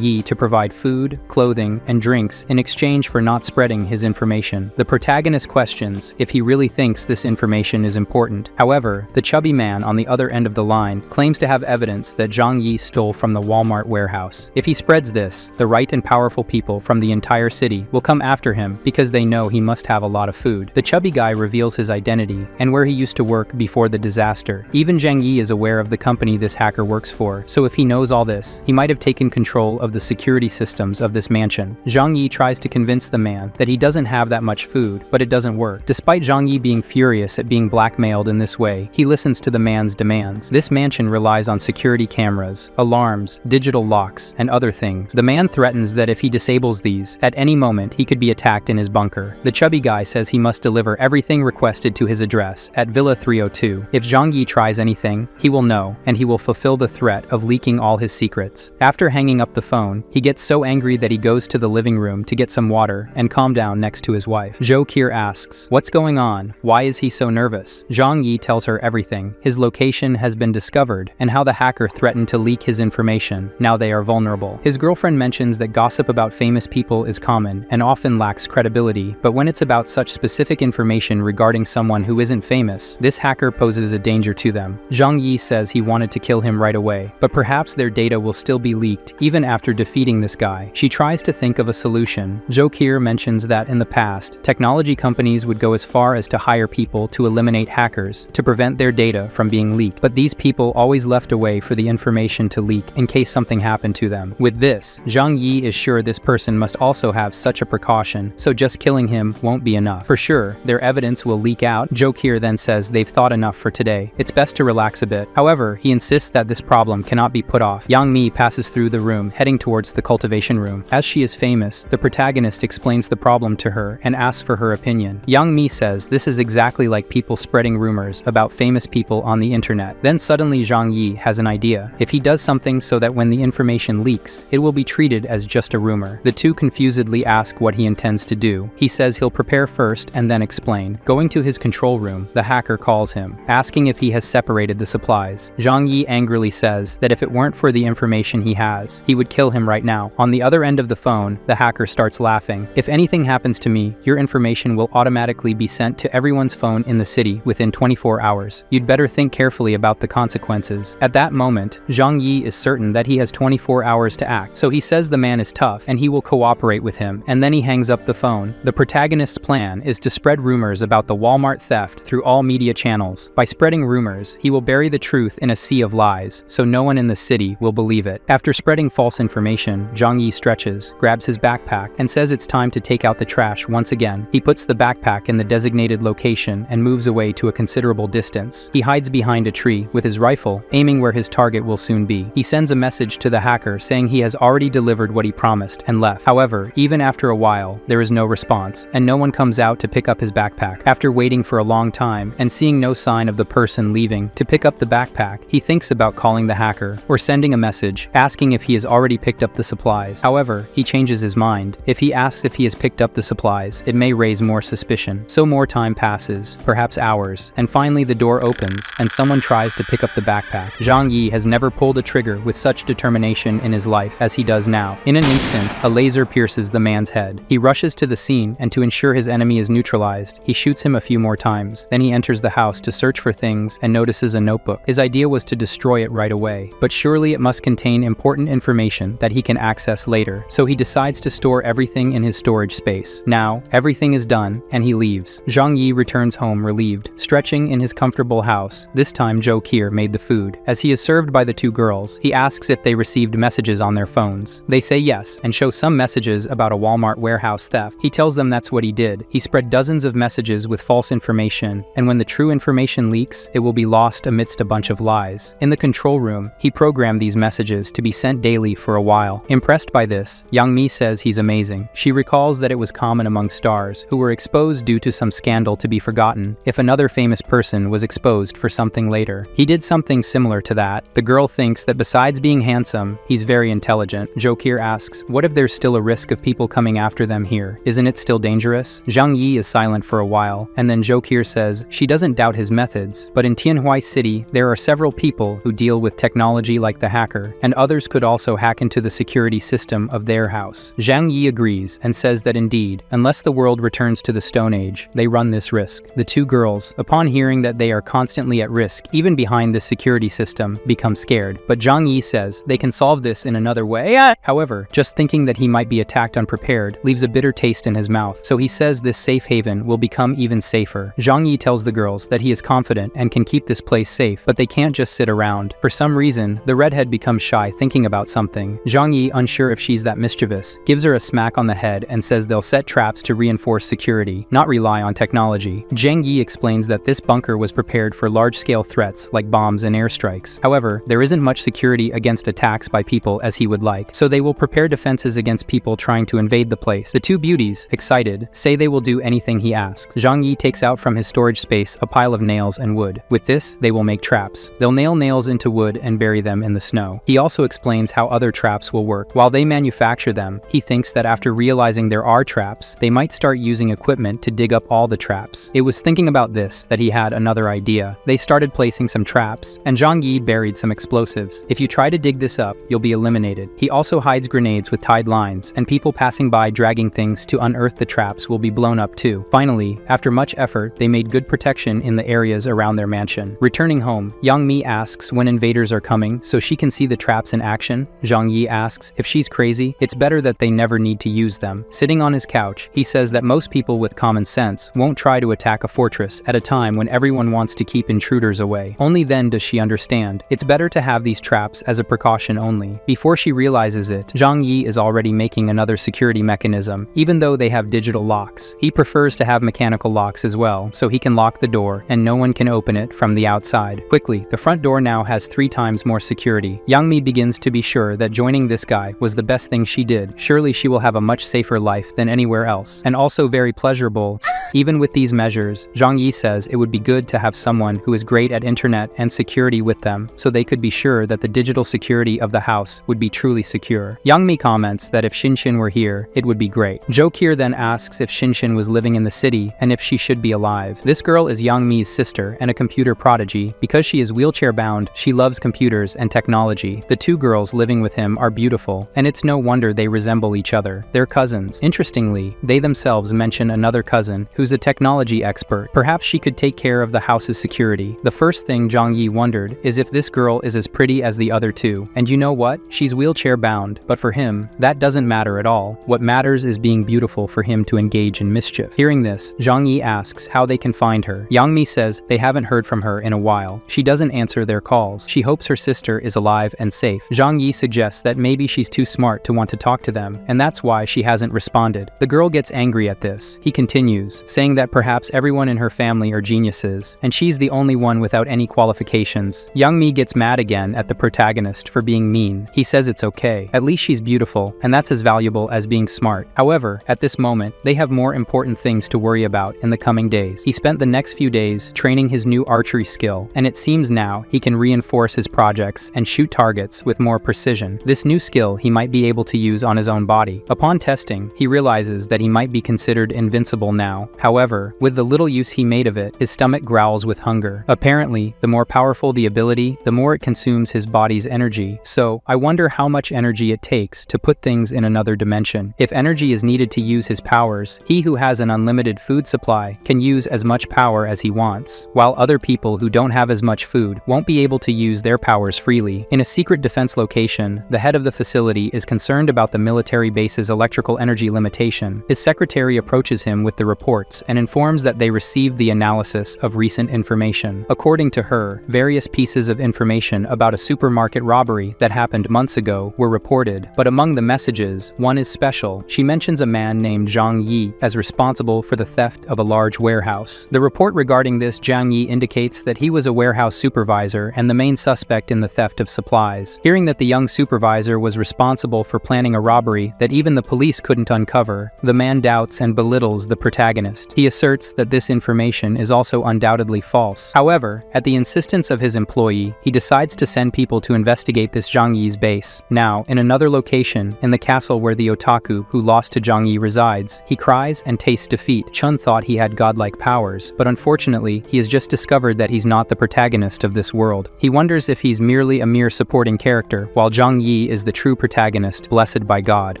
Yi to provide food, clothing, and drinks in exchange for not spreading his information. The protagonist questions if he really thinks this information is important. However, the chubby man on the other end of the line claims to have evidence that Zhang Yi stole from the Walmart warehouse. If he spreads this, the right and powerful people from the entire city will come after him because they know he must have a lot of food. The chubby guy reveals his identity and where he used to work before the disaster. Even Zhang Yi is aware of the company this hacker works for, so if he knows all this, he might have taken control of the security systems of this mansion. Zhang Yi tries to convince the man that he doesn't have that much food, but it doesn't work. Despite Zhang Yi being furious at being blackmailed in this way, he listens to the man's demands. This mansion relies on security cameras, alarms, digital locks, and other things. The man threatens that if he disables these, at any moment he could be attacked in his bunker. The chubby guy says he must deliver everything requested to his address at Villa 302. If Zhang Yi tries anything, he will know, and he will fulfill the threat of leaking all his secrets. After hanging up the phone, he gets so angry that he goes to the living room to get some water and calm down next to his wife. Jo-kir asks, "What's going on? Why is he so nervous?" Zhang Yi tells her everything. His location has been discovered, and how the hacker threatened to leak his information. Now they are vulnerable. His girlfriend mentions that gossip about famous people is common and often lacks credibility, but when it's about such specific information regarding someone who isn't famous, this hacker poses a danger to them. Zhang Yi says he wanted to kill him right away, but perhaps their data will still be leaked even after defeating this guy. She tries to think of a solution. Jo-kir mentions that in the past, technology companies would go as far as to hire people to eliminate hackers to prevent their data from being leaked, but these people always left a way for the information to leak in case something happened to them. With this, Zhang Yi is sure this person must also have such a precaution, so just killing him won't be enough. For sure, their evidence will leak out. Jo-kir then says they've thought enough for today. It's best to relax a bit. However, he insists that this problem cannot be put off. Zhang Yi passes through the room, heading towards the cultivation room. As she is famous, the protagonist explains the problem to her and asks for her opinion. Zhang Yi says this is exactly like people spreading rumors about famous people on the internet. Then suddenly Zhang Yi has an idea. If he does something so that when the information leaks, it will be treated as just a rumor. The two confusedly ask what he intends to do. He says he'll prepare first and then explain. Going to his control room, the hacker calls him, asking if he has separated the supplies. Zhang Yi angrily says that if it weren't for the information he has, he would kill him right now. On the other end of the phone, the hacker starts laughing. If anything happens to me, your information will automatically be sent to everyone's phone in the city within 24 hours. You'd better think carefully about the consequences. At that moment, Zhang Yi is certain that he has 24 hours to act, so he says the man is tough and he will cooperate with him, and then he hangs up the phone. The protagonist's plan is to spread rumors about the Walmart theft through all media channels. By spreading rumors, he will bury the truth in a sea of lies, so no one in the city will believe it. After spreading false information, Zhang Yi stretches, grabs his backpack, and says it's time to take out the trash once again. He puts the backpack in the designated location and moves away to a considerable distance. He hides behind a tree with his rifle, aiming where his target will soon be. He sends a message to the hacker saying he has already delivered what he promised and left. However, even after a while, there is no response, and no one comes out to pick up his backpack. After waiting for a long time and seeing no sign of the person leaving to pick up the backpack, he thinks about calling the hacker or sending a message asking if he has already picked up the supplies. However, he changes his mind. If he asks if he has picked up the supplies, it may raise more suspicion. So more time passes, perhaps hours, and finally the door opens and someone tries to pick up the backpack. Zhang Yi has never pulled a trigger with such determination in his life as he does now. In an instant, a laser pierces the man's head. He rushes to the scene, and to ensure his enemy is neutralized, he shoots him a few more times. Then he enters the house to search for things and notices a notebook. His idea was to destroy it right away, but surely it must contain important information that he can access later, so he decides to store everything in his storage space. Now, everything is done, and he leaves. Zhang Yi returns home relieved, stretching in his comfortable house. This time Joe Kier made the food. As he is served by the two girls, he asks if they received messages on their phones. They say yes, and show some messages about a Walmart warehouse theft. He tells them that's what he did. He spread dozens of messages with false information, and when the true information leaks, it will be lost amidst a bunch of lies. In the control room, he programmed these messages to be sent daily for a while. Impressed by this, Zhang Mi says he's amazing. She recalls that it was common among stars who were exposed due to some scandal to be forgotten if another famous person was exposed for something later. He did something similar to that. The girl thinks that besides being handsome, he's very intelligent. Joe Kier asks, what if there's still a risk of people coming after them here? Isn't it still dangerous? Zhang Yi is silent for a while, and then Joe Kier says she doesn't doubt his methods, but in Tianhui City, there are several people who deal with technology like the hacker, and others could also hack into the security system of their house. Zhang Yi agrees and says that indeed, unless the world returns to the Stone Age, they run this risk. The two girls, upon hearing that they are constantly at risk, even behind this security system, become scared. But Zhang Yi says they can solve this in another way. However, just thinking that he might be attacked unprepared leaves a bitter taste in his mouth, so he says this safe haven will become even safer. Zhang Yi tells the girls that he is confident and can keep this place safe, but they can't just sit around. For some reason, the redhead becomes shy thinking about something. Zhang Yi, unsure if she's that mischievous, gives her a smack on the head and says they'll set traps to reinforce security, not rely on technology. Zhang Yi explains that this bunker was prepared for large-scale threats like bombs and airstrikes. However, there isn't much security against attacks by people as he would like, so they will prepare defenses against people trying to invade the place. The two beauties, excited, say they will do anything he asks. Zhang Yi takes out from his storage space a pile of nails and wood. With this, they will make traps. They'll nail nails into wood and bury them in the snow. He also explains how other traps will work. While they manufacture them, he thinks that after realizing there are traps, they might start using equipment to dig up all the traps. It was thinking about this that he had another idea. They started placing some traps, and Zhang Yi buried some explosives. If you try to dig this up, you'll be eliminated. He also hides grenades with tied lines, and people passing by dragging things to unearth the traps will be blown up too. Finally, after much effort, they made good protection in the areas around their mansion. Returning home, Yang Mi asks when invaders are coming so she can see the traps in action. Zhang Yi asks if she's crazy. It's better that they never need to use them. Sitting on his couch, he says that most people with common sense won't try to attack a fortress at a time when everyone wants to keep intruders away. Only then does she understand. It's better to have these traps as a precaution only. Before she realizes it, Zhang Yi is already making another security mechanism, even though they have digital locks. He prefers to have mechanical locks as well, so he can lock the door and no one can open it from the outside. Quickly, the front door now has 3 times more security security. Yang Mi begins to be sure that joining this guy was the best thing she did. Surely she will have a much safer life than anywhere else, and also very pleasurable. Even with these measures, Zhang Yi says it would be good to have someone who is great at internet and security with them, so they could be sure that the digital security of the house would be truly secure. Yang Mi comments that if Shinshin were here, it would be great. Jo Kier then asks if Shinshin was living in the city and if she should be alive. This girl is Yang Mi's sister and a computer prodigy. Because she is wheelchair-bound, she loves computers and technology. The two girls living with him are beautiful, and it's no wonder they resemble each other. They're cousins. Interestingly, they themselves mention another cousin who's a technology expert. Perhaps she could take care of the house's security. The first thing Zhang Yi wondered is if this girl is as pretty as the other two. And you know what? She's wheelchair-bound, but for him, that doesn't matter at all. What matters is being beautiful for him to engage in mischief. Hearing this, Zhang Yi asks how they can find her. Yang Mi says they haven't heard from her in a while. She doesn't answer their calls. She hopes her sister is alive and safe. Zhang Yi suggests that maybe she's too smart to want to talk to them, and that's why she hasn't responded. The girl gets angry at this. He continues, saying that perhaps everyone in her family are geniuses, and she's the only one without any qualifications. Yang Mi gets mad again at the protagonist for being mean. He says it's okay. At least she's beautiful, and that's as valuable as being smart. However, at this moment, they have more important things to worry about in the coming days. He spent the next few days training his new archery skill, and it seems now he can reinforce his projects and shoot targets with more precision. This new skill he might be able to use on his own body. Upon testing, he realizes that he might be considered invincible now. However, with the little use he made of it, his stomach growls with hunger. Apparently, the more powerful the ability, the more it consumes his body's energy. So, I wonder how much energy it takes to put things in another dimension. If energy is needed to use his powers, he who has an unlimited food supply can use as much power as he wants, while other people who don't have as much food won't be able to use their powers freely. In a secret defense location, the head of the facility is concerned about the military base's electrical energy limitation. His secretary approaches him with the reports and informs that they received the analysis of recent information. According to her, various pieces of information about a supermarket robbery that happened months ago were reported, but among the messages, one is special. She mentions a man named Zhang Yi as responsible for the theft of a large warehouse. The report regarding this Zhang Yi indicates that he was a warehouse supervisor and the main suspect in the theft of supplies. Hearing that the young supervisor was responsible for planning a robbery that even the police couldn't uncover, the man doubts and belittles the protagonist. He asserts that this information is also undoubtedly false. However, at the insistence of his employee, he decides to send people to investigate this Zhang Yi's base. Now, in another location, in the castle where the otaku who lost to Zhang Yi resides, he cries and tastes defeat. Chun thought he had godlike powers, but unfortunately, he has just discovered that he's not the protagonist of this world. He wonders if he's merely a mere supporting character, while Zhang Yi is the true protagonist, blessed by God.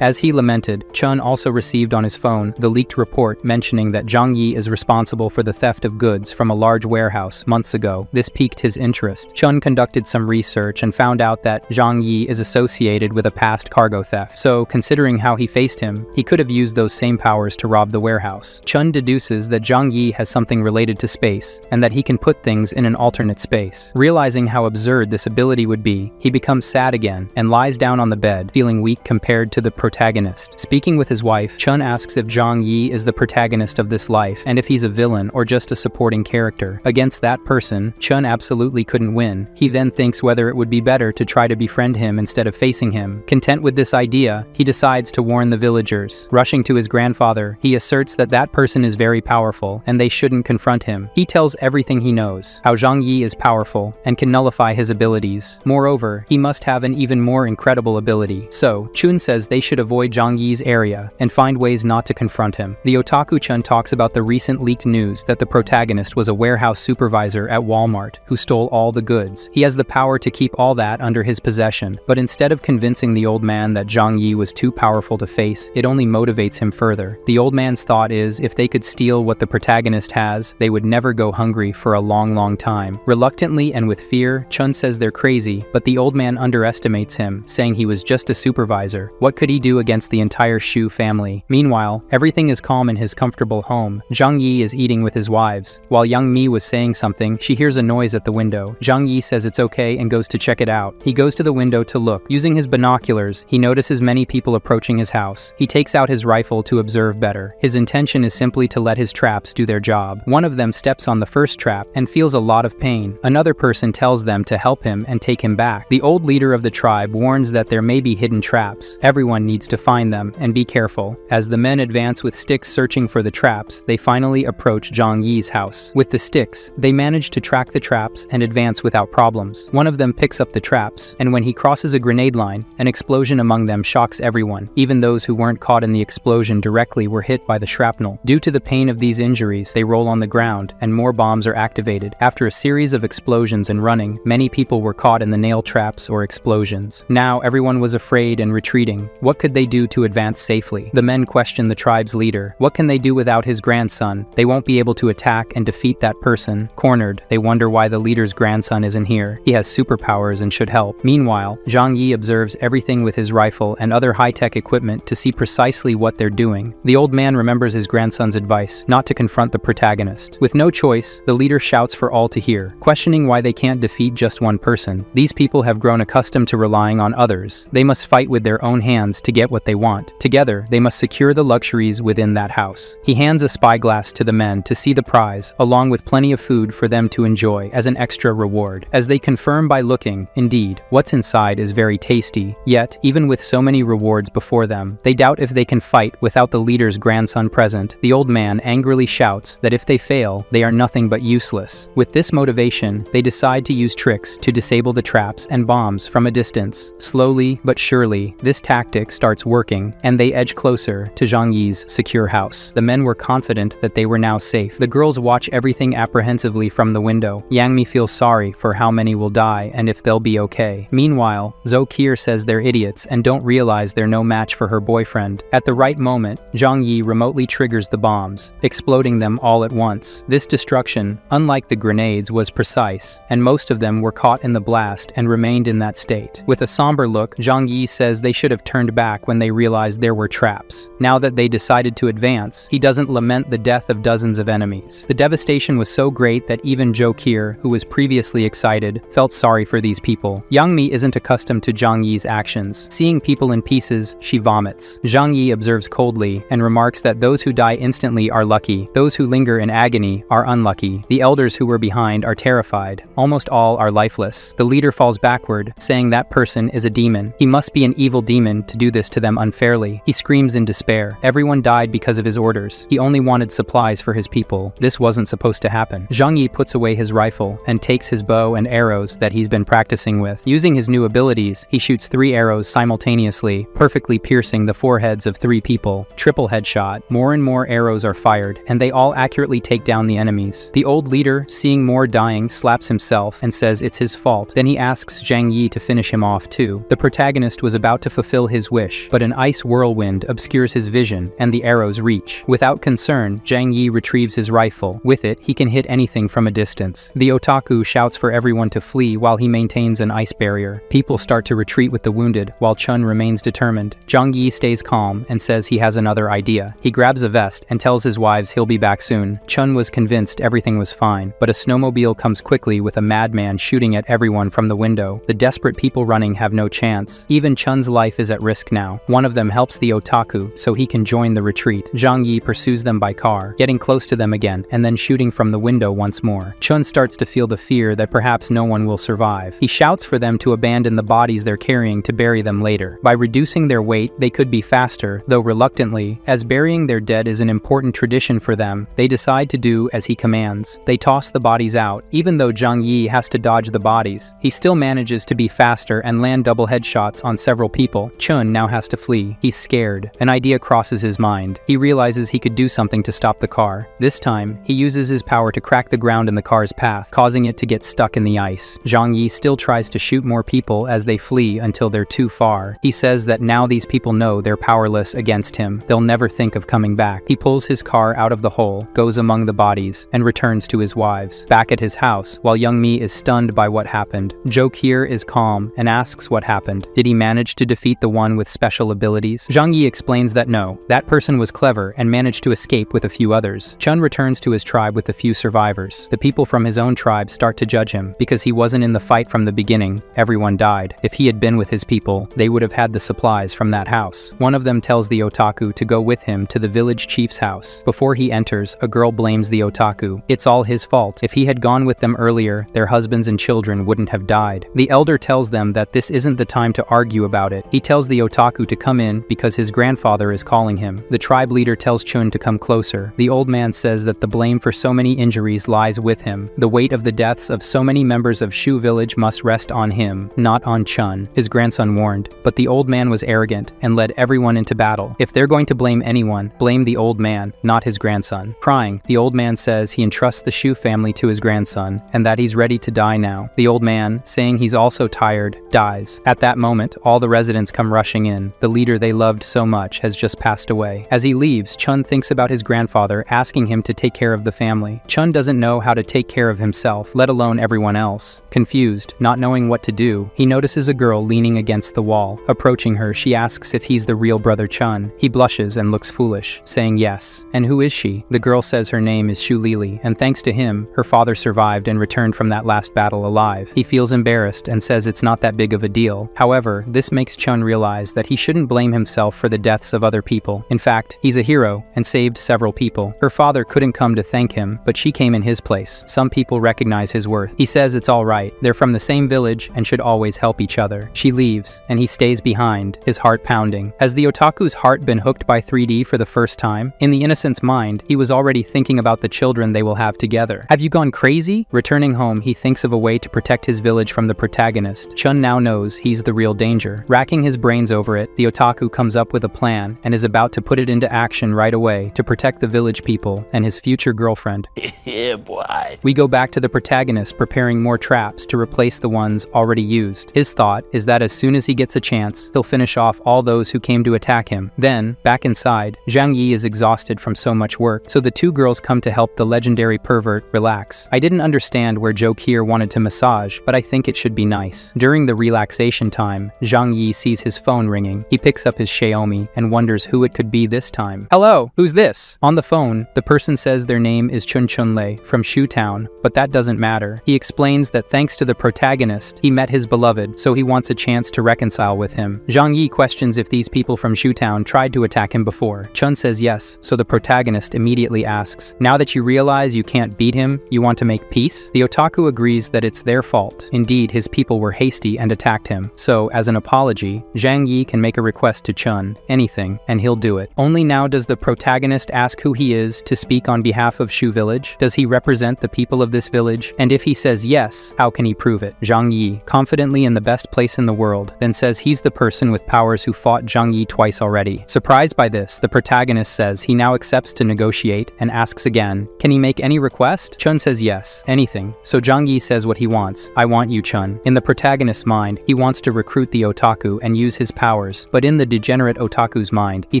As he lamented, Chun also received on his phone the leaked report mentioning that Zhang Yi is responsible for the theft of goods from a large warehouse months ago. This piqued his interest. Chun conducted some research and found out that Zhang Yi is associated with a past cargo theft, so considering how he faced him, he could have used those same powers to rob the warehouse. Chun deduces that Zhang Yi has something related to space, and that he can put things in an alternate space. Realizing how absurd this ability would be, he becomes sad again and lies down on the bed, feeling weak compared to the protagonist. Speaking with his wife, Chun asks if Zhang Yi is the protagonist of this life, and if he's a villain or just a supporting character. Against that person, Chun absolutely couldn't win. He then thinks whether it would be better to try to befriend him instead of facing him. Content with this idea, he decides to warn the villagers. Rushing to his grandfather, he asserts that that person is very powerful, and they shouldn't confront him. He tells everything he knows, how Zhang Yi is powerful, and can nullify his abilities. Moreover, he must have an even more incredible ability. So, Chun says they should avoid Zhang Yi's area, and find ways not to confront him. The otaku Chun talks about the recent leaked news that the protagonist was a warehouse supervisor at Walmart, who stole all the goods. He has the power to keep all that under his possession, but instead of convincing the old man that Zhang Yi was too powerful to face, it only motivates him further. The old man's thought is, if they could steal what the protagonist has, they would never go hungry for a long time. Reluctantly and with fear, Chun says they're crazy, but the old man underestimates him, saying he was just a supervisor. What could he do against the entire Shu family? Meanwhile, everything is calm in his comfortable home. Zhang Yi is eating with his wives. While Yang Mi was saying something, she hears a noise at the window. Zhang Yi says it's okay and goes to check it out. He goes to the window to look. Using his binoculars, he notices many people approaching his house. He takes out his rifle to observe better. His intention is simply to let his traps do their job. One of them steps on the first trap and feels a lot of pain. Another person tells them to help him and take him back. The old leader of the tribe warns that there may be hidden traps. Everyone needs to find them and be careful. As the men advance with sticks searching for the traps, they finally approach Zhang Yi's house. With the sticks, they manage to track the traps and advance without problems. One of them picks up the traps, and when he crosses a grenade line, an explosion among them shocks everyone. Even those who weren't caught in the explosion directly were hit by the shrapnel. Due to the pain of these injuries, they roll on the ground, and more bombs are activated. After a series of explosions and running, many people were caught in the nail traps or explosions. Now everyone was afraid and retreating. What could they do to advance safely? The men question the tribe's leader. What can they do without his grandson? They won't be able to attack and defeat that person. Cornered, they wonder why the leader's grandson isn't here. He has superpowers and should help. Meanwhile, Zhang Yi observes everything with his rifle and other high-tech equipment to see precisely what they're doing. The old man remembers his grandson's advice not to confront the protagonist. With no choice, the leader shouts for all to hear, questioning why they can't defeat just one person. These people have grown accustomed to relying on others. They must fight with their own hands to get what they want. Together, they must secure the luxuries within that house. He hands a spyglass to the men to see the prize, along with plenty of food for them to enjoy as an extra reward. As they confirm by looking, indeed, what's inside is very tasty. Yet, even with so many rewards before them, they doubt if they can fight without the leader's grandson present. The old man angrily shouts that if they fail, they are nothing but useless. With this motivation, they decide to use tricks to disable the traps and bombs from a distance. Slowly but surely, this tactic starts working, and they edge closer to Zhang Yi's secure house. The men were confident that they were now safe. The girls watch everything apprehensively from the window. Yang Mi feels sorry for how many will die and if they'll be okay. Meanwhile, Zhou Qi'er says they're idiots and don't realize they're no match for her boyfriend. At the right moment, Zhang Yi remotely triggers the bombs, exploding them all at once. This destruction, unlike the grenades, was precise, and most of them were caught in the blast and remained in that state. With a somber look, Zhang Yi says they should have turned back when they realized there were traps. Now that they decided to advance, he doesn't lament the death of dozens of enemies. The devastation was so great that even Zhou Qi'er, who was previously excited, felt sorry for these people. Yang Mi isn't accustomed to Zhang Yi's actions. Seeing people in pieces, she vomits. Zhang Yi observes coldly and remarks that those who die instantly are lucky. Those who linger in agony are unlucky. The elders who were behind are terrified. Almost all are lifeless. The leader falls backward, saying that person is a demon. He must be an evil demon to do this to them unfairly. He screams in despair. Everyone died because of his orders. He only wanted supplies for his people. This wasn't supposed to happen. Zhang Yi puts away his rifle and takes his bow and arrows that he's been practicing with. Using his new abilities, he shoots 3 arrows simultaneously, perfectly piercing the foreheads of 3 people. Triple headshot. More and more arrows are fired, and they all accurately take down the enemies. The old leader, seeing more dying, slaps himself and says it's his fault. Then he asks Zhang Yi to finish him off too. The protagonist was about to fulfill his wish, but an ice whirlwind obscures his vision, and the arrows reach. Without concern, Zhang Yi retrieves his rifle. With it, he can hit anything from a distance. The otaku shouts for everyone to flee while he maintains an ice barrier. People start to retreat with the wounded, while Chun remains determined. Zhang Yi stays calm and says he has another idea. He grabs a vest and tells his wives he'll be back soon. Chun was convinced everything was fine, but a snowmobile comes quickly with a madman shooting at everyone from the window. The desperate people running have no chance. Even Chun's life is at risk now. One of them helps the otaku so he can join the retreat. Zhang Yi pursues them by car, getting close to them again, and then shooting from the window once more. Chun starts to feel the fear that perhaps no one will survive. He shouts for them to abandon the bodies they're carrying to bury them later. By reducing their weight, they could be faster, though reluctantly, as burying their dead is an important tradition for them. They decide to do as he commands. They toss the bodies out. Even though Zhang Yi has to dodge the bodies, he still manages to be faster and land double headshots on several people. Chun now has to flee. He's scared. An idea crosses his mind. He realizes he could do something to stop the car. This time, he uses his power to crack the ground in the car's path, causing it to get stuck in the ice. Zhang Yi still tries to shoot more people as they flee until they're too far. He says that now these people know they're powerless against him. They'll never think of coming back. He pulls his car out of the hole, goes among the bodies, and returns to his wives. Back at his house, while Young Mi is stunned by what happened, Zhou Qi'er is calm and asks what happened. Did he manage to defeat the one with special abilities? Zhang Yi explains that no, that person was clever and managed to escape with a few others. Chun returns to his tribe with the few survivors. The people from his own tribe start to judge him because he wasn't in the fight from the beginning. Everyone died. If he had been with his people, they would have had the supplies from that house. One of them tells the otaku to go with him to the village chief's house. Before he enters, a girl blames the otaku. It's all his fault. If he had gone with them earlier, their husbands and children wouldn't have have died. The elder tells them that this isn't the time to argue about it. He tells the otaku to come in because his grandfather is calling him. The tribe leader tells Chun to come closer. The old man says that the blame for so many injuries lies with him. The weight of the deaths of so many members of Shu village must rest on him, not on Chun, his grandson warned. But the old man was arrogant and led everyone into battle. If they're going to blame anyone, blame the old man, not his grandson. Crying, the old man says he entrusts the Shu family to his grandson, and that he's ready to die now. The old man, saying he's also tired, dies. At that moment, all the residents come rushing in. The leader they loved so much has just passed away. As he leaves, Chun thinks about his grandfather asking him to take care of the family. Chun doesn't know how to take care of himself, let alone everyone else. Confused, not knowing what to do, he notices a girl leaning against the wall. Approaching her, she asks if he's the real brother Chun. He blushes and looks foolish, saying yes. And who is she? The girl says her name is Shu Lili, and thanks to him, her father survived and returned from that last battle alive. He feels embarrassed and says it's not that big of a deal. However, this makes Chun realize that he shouldn't blame himself for the deaths of other people. In fact, he's a hero and saved several people. Her father couldn't come to thank him, but she came in his place. Some people recognize his worth. He says it's all right. They're from the same village and should always help each other. She leaves, and he stays behind, his heart pounding. Has the otaku's heart been hooked by 3D for the first time? In the innocent's mind, he was already thinking about the children they will have together. Have you gone crazy? Returning home, he thinks of a way to protect his village from the protagonist. Chun now knows he's the real danger. Racking his brains over it, the otaku comes up with a plan and is about to put it into action right away to protect the village people and his future girlfriend. Yeah, boy. We go back to the protagonist preparing more traps to replace the ones already used. His thought is that as soon as he gets a chance, he'll finish off all those who came to attack him. Then, back inside, Zhang Yi is exhausted from so much work, so the two girls come to help the legendary pervert relax. I didn't understand where Joe Kier wanted to massage, but I think it should be nice. During the relaxation time, Zhang Yi sees his phone ringing. He picks up his Xiaomi and wonders who it could be this time. Hello, who's this? On the phone, the person says their name is Chun Chunlei from Shu Town, but that doesn't matter. He explains that thanks to the protagonist, he met his beloved, so he wants a chance to reconcile with him. Zhang Yi questions if these people from Shu Town tried to attack him before. Chun says yes, so the protagonist immediately asks, now that you realize you can't beat him, you want to make peace? The otaku agrees that it's their fault. Indeed, his people were hasty and attacked him. So, as an apology, Zhang Yi can make a request to Chun, anything, and he'll do it. Only now does the protagonist ask who he is to speak on behalf of Shu Village. Does he represent the people of this village? And if he says yes, how can he prove it? Zhang Yi, confidently in the best place in the world, then says he's the person with powers who fought Zhang Yi twice already. Surprised by this, the protagonist says he now accepts to negotiate and asks again, can he make any request? Chun says yes, anything. So Zhang Yi says what he wants. I want you, Chun. In the protagonist's mind, he wants to recruit the otaku and use his powers, but in the degenerate otaku's mind, he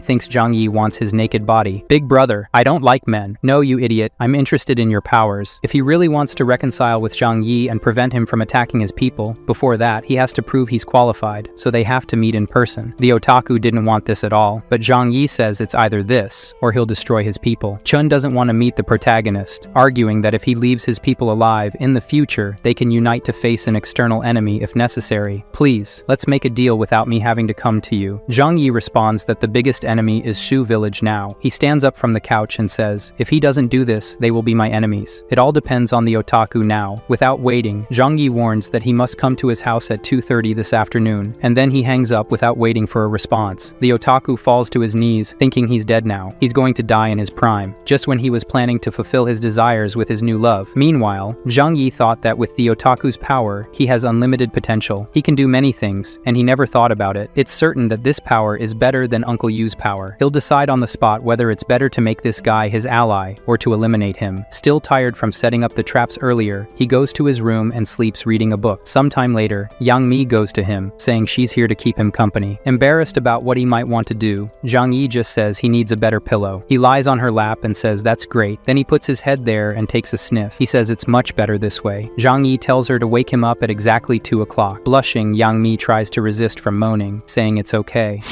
thinks Zhang Yi wants his naked body. Big brother, I don't like men. No, you idiot, I'm interested in your powers. If he really wants to reconcile with Zhang Yi and prevent him from attacking his people, before that, he has to prove he's qualified, so they have to meet in person. The otaku didn't want this at all, but Zhang Yi says it's either this, or he'll destroy his people. Chun doesn't want to meet the protagonist, arguing that if he leaves his people alive, in the future, they can unite to face an external enemy if necessary. Please, let's make a deal without me having to come to you. Zhang Yi responds that the biggest enemy is Shu Village now. He stands up from the couch and says, if he doesn't do this, they will be my enemies. It all depends on the otaku now. Without waiting, Zhang Yi warns that he must come to his house at 2:30 this afternoon, and then he hangs up without waiting for a response. The otaku falls to his knees, thinking he's dead now. He's going to die in his prime, just when he was planning to fulfill his desires with his new love. Meanwhile, Zhang Yi thought that with the otaku's power, he has unlimited potential. He can do many things, and he never thought about it. It's certain that this power is better than Uncle Yu's power. He'll decide on the spot whether it's better to make this guy his ally or to eliminate him. Still tired from setting up the traps earlier, he goes to his room and sleeps reading a book. Sometime later, Yang Mi goes to him, saying she's here to keep him company. Embarrassed about what he might want to do, Zhang Yi just says he needs a better pillow. He lies on her lap and says that's great. Then he puts his head there and takes a sniff. He says it's much better this way. Zhang Yi tells her to wake him up at exactly 2 o'clock. Blushing, Yang Mi tries to resist from moaning, saying it's okay.